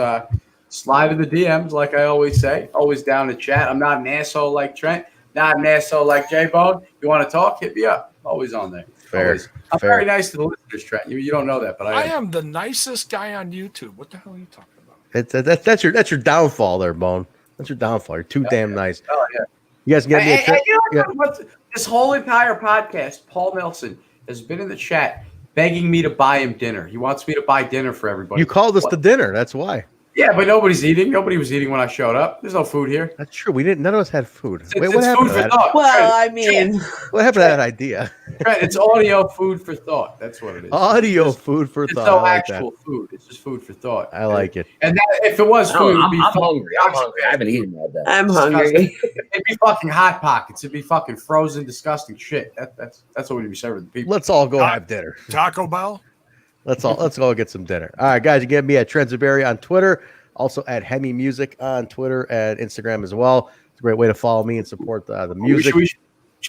Slide in the DMs, like I always say. Always down to chat. I'm not an asshole like Trent. Not an asshole like J-Bone. You want to talk? Hit me up. Always on there. Fair. Always. I'm very nice to the listeners, Trent. You don't know that, but I am the nicest guy on YouTube. What the hell are you talking about? That's your downfall there, Bone. That's your downfall. You're too damn nice. Oh, yeah. You guys can get me a you know what? This whole entire podcast, Paul Nelson has been in the chat begging me to buy him dinner. He wants me to buy dinner for everybody. You called us to dinner. That's why. Yeah, but nobody's eating. Nobody was eating when I showed up. There's no food here. That's true. We didn't. None of us had food. Wait, It's what happened food to for that? thought. Well, I mean, What happened to that idea? Trent, it's audio food for thought. That's what it is. Audio food for It's thought. no I like actual food. It's just food for thought. I like it. And that, if it was food, it'd be I'm fucking hungry. I'm hungry. I haven't eaten all day. I'm hungry. It'd be fucking Hot Pockets. It'd be fucking frozen, disgusting shit. That's what we'd be serving the people. Let's all go have dinner. Taco Bell? Let's all get some dinner. All right, guys, you can get me at Trentzaberry on Twitter, also at Hemi Music on Twitter and Instagram as well. It's a great way to follow me and support the music. We should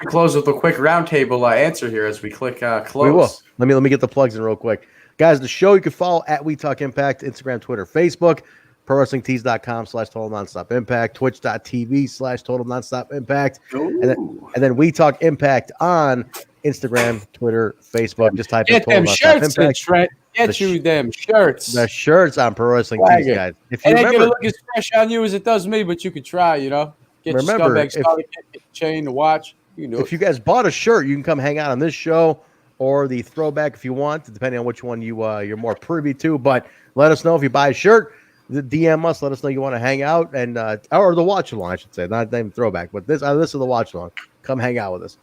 close with a quick roundtable answer here as we click close. We will. Let me get the plugs in real quick. Guys, the show you can follow at We Talk Impact, Instagram, Twitter, Facebook, ProWrestlingTees.com/Total Nonstop Impact, Twitch.tv/Total Nonstop Impact, and then We Talk Impact on Instagram, Twitter, Facebook. Just type in Get Total them Nonstop shirts, Impact. Trent. Get you them shirts. The shirts on Pro Wrestling Tees, guys. If you It ain't gonna remember, look as fresh on you as it does me, but you could try. You know, get Remember, your scumbag started, get the chain, the watch. You can do if you guys bought a shirt, you can come hang out on this show or the throwback if you want, depending on which one you're more privy to. But let us know if you buy a shirt. DM us. Let us know you want to hang out and or the watch along, I should say, not even throwback, but this is the watch along. Come hang out with us.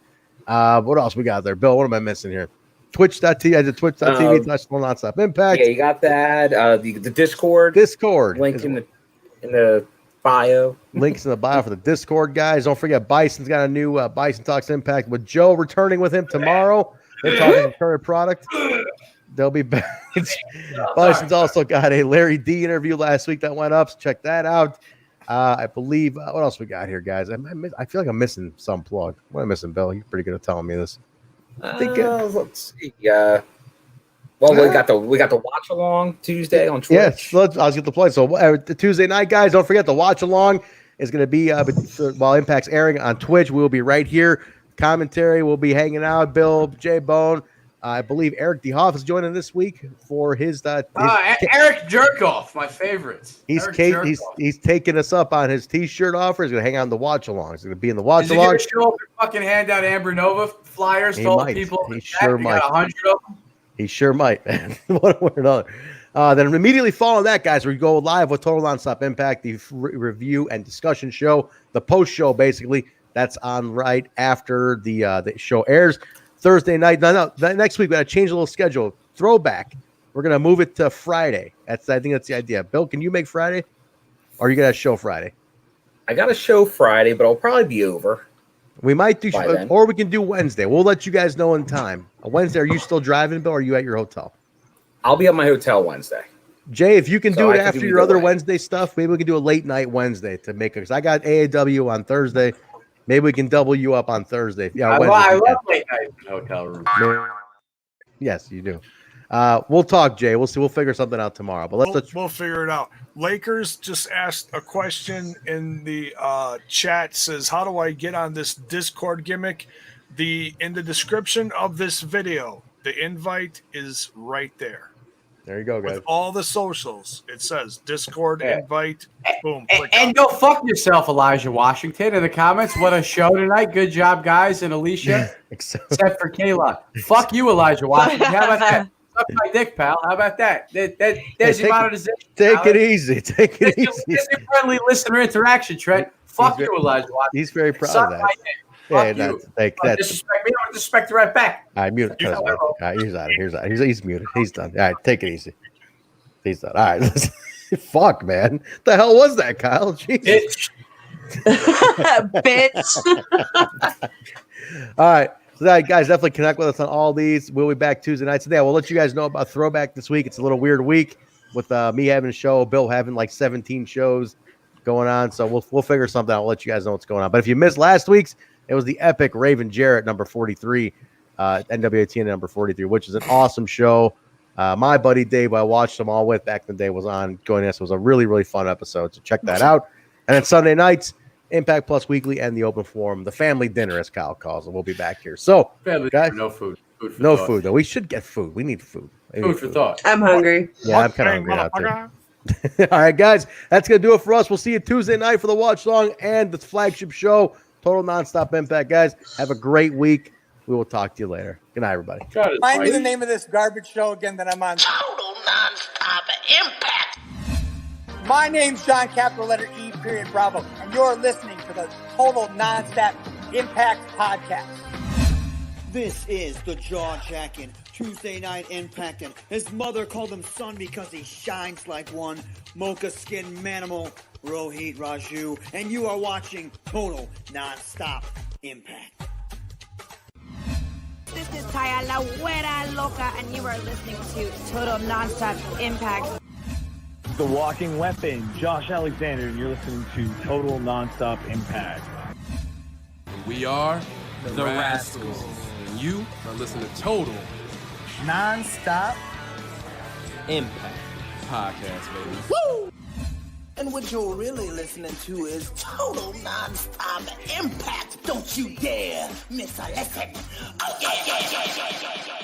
What else we got there, Bill? What am I missing here? Twitch.tv. I did Twitch.tv/Nonstop Impact. Yeah, you got that. The Discord. Link in the bio. Links in the bio for the Discord, guys. Don't forget, Bison's got a new Bison Talks Impact with Joe returning with him tomorrow. They're talking current product. They'll be back. Bison's also got a Larry D interview last week that went up. So check that out. I believe. What else we got here, guys? I feel like I'm missing some plug. What am I missing, Bill? You're pretty good at telling me this. Let's see. Well, we got the watch along Tuesday on Twitch. Yes, I'll get the plug. So the Tuesday night, guys, don't forget the watch along is going to be while Impact's airing on Twitch. We'll be right here. Commentary. We'll be hanging out. Bill, J Bone. I believe Eric DeHoff is joining this week for his. Eric Jerkoff, my favorite. He's taking us up on his T-shirt offer. He's going to hang out in the watch along. He's going to be in the watch along. Is he going to show up and fucking hand out Amber Nova flyers to all the people? He sure might. Got 100 of them. He sure might, man. One way or another. Then immediately following that, guys, we go live with Total Nonstop Impact, the review and discussion show, the post show, basically. That's on right after the show airs. Thursday night. No, next week we got to change a little schedule. Throwback. We're gonna move it to Friday. I think that's the idea. Bill, can you make Friday? Or are you gonna show Friday? I got a show Friday, but I'll probably be over. We might do, or we can do Wednesday. We'll let you guys know in time. Wednesday, are you still driving, Bill? Or are you at your hotel? I'll be at my hotel Wednesday. Jay, if you can So do it I can after do your either other way. Wednesday stuff, maybe we can do a late night Wednesday to make it. Because I got AAW on Thursday. Maybe we can double you up on Thursday. Yeah, Wednesday. I love late nights in hotel rooms. Yes, you do. We'll talk, Jay. We'll see. We'll figure something out tomorrow. But We'll figure it out. Lakers just asked a question in the chat. Says, how do I get on this Discord gimmick? In the description of this video, the invite is right there. There you go, guys. With all the socials, it says Discord invite. Boom. And go fuck yourself, Elijah Washington, in the comments. What a show tonight. Good job, guys. And Alicia, except for Kayla. Fuck you, Elijah Washington. How about that? Suck my dick, pal. How about that? There's your monetization. Take it easy. Take it easy. There's your friendly listener interaction, Trent. Fuck you, Elijah Washington. He's very proud Suck of that. my dick. Yeah, Fuck you. that's Disrespect me. I'm disrespect you right back. all right, mute it. All right, he's out. He's muted. He's done. All right, take it easy. He's done. All right. Fuck, man. The hell was that, Kyle? Jesus. Bitch. All right. So that, guys, definitely connect with us on all these. We'll be back Tuesday nights. Today, we'll let you guys know about Throwback this week. It's a little weird week with me having a show, Bill having like 17 shows going on. So we'll figure something out. We'll let you guys know what's going on. But if you missed last week's, it was the epic Raven Jarrett number 43, NWATN number 43, which is an awesome show. My buddy Dave, I watched them all with back in the day, was on joining us. It was a really, really fun episode. So check that out. And then Sunday nights, Impact Plus Weekly and the Open Forum, the family dinner, as Kyle calls it. We'll be back here. So, guys, no food. No food, though. We should get food. We need food. Food for thought. I'm hungry. Yeah, I'm kind of hungry out there. All right, guys, that's going to do it for us. We'll see you Tuesday night for the watch long and the flagship show, Total Nonstop Impact. Guys, have a great week. We will talk to you later. Good night, everybody. Remind me the name of this garbage show again that I'm on. Total Nonstop Impact. My name's John, capital letter E, period, Bravo, and you're listening to the Total Nonstop Impact Podcast. This is the jaw-jacking Tuesday Night Impact, and his mother called him son because he shines like one. Mocha Skin Manimal, Rohit Raju, and you are watching Total Nonstop Impact. This is Taya La Güera Loca, and you are listening to Total Nonstop Impact. The Walking Weapon, Josh Alexander, and you're listening to Total Nonstop Impact. We are the Rascals. And you are listening to Total Nonstop Impact Podcast, baby. Woo! And what you're really listening to is Total Nonstop Impact. Don't you dare miss a lesson. Oh, yeah.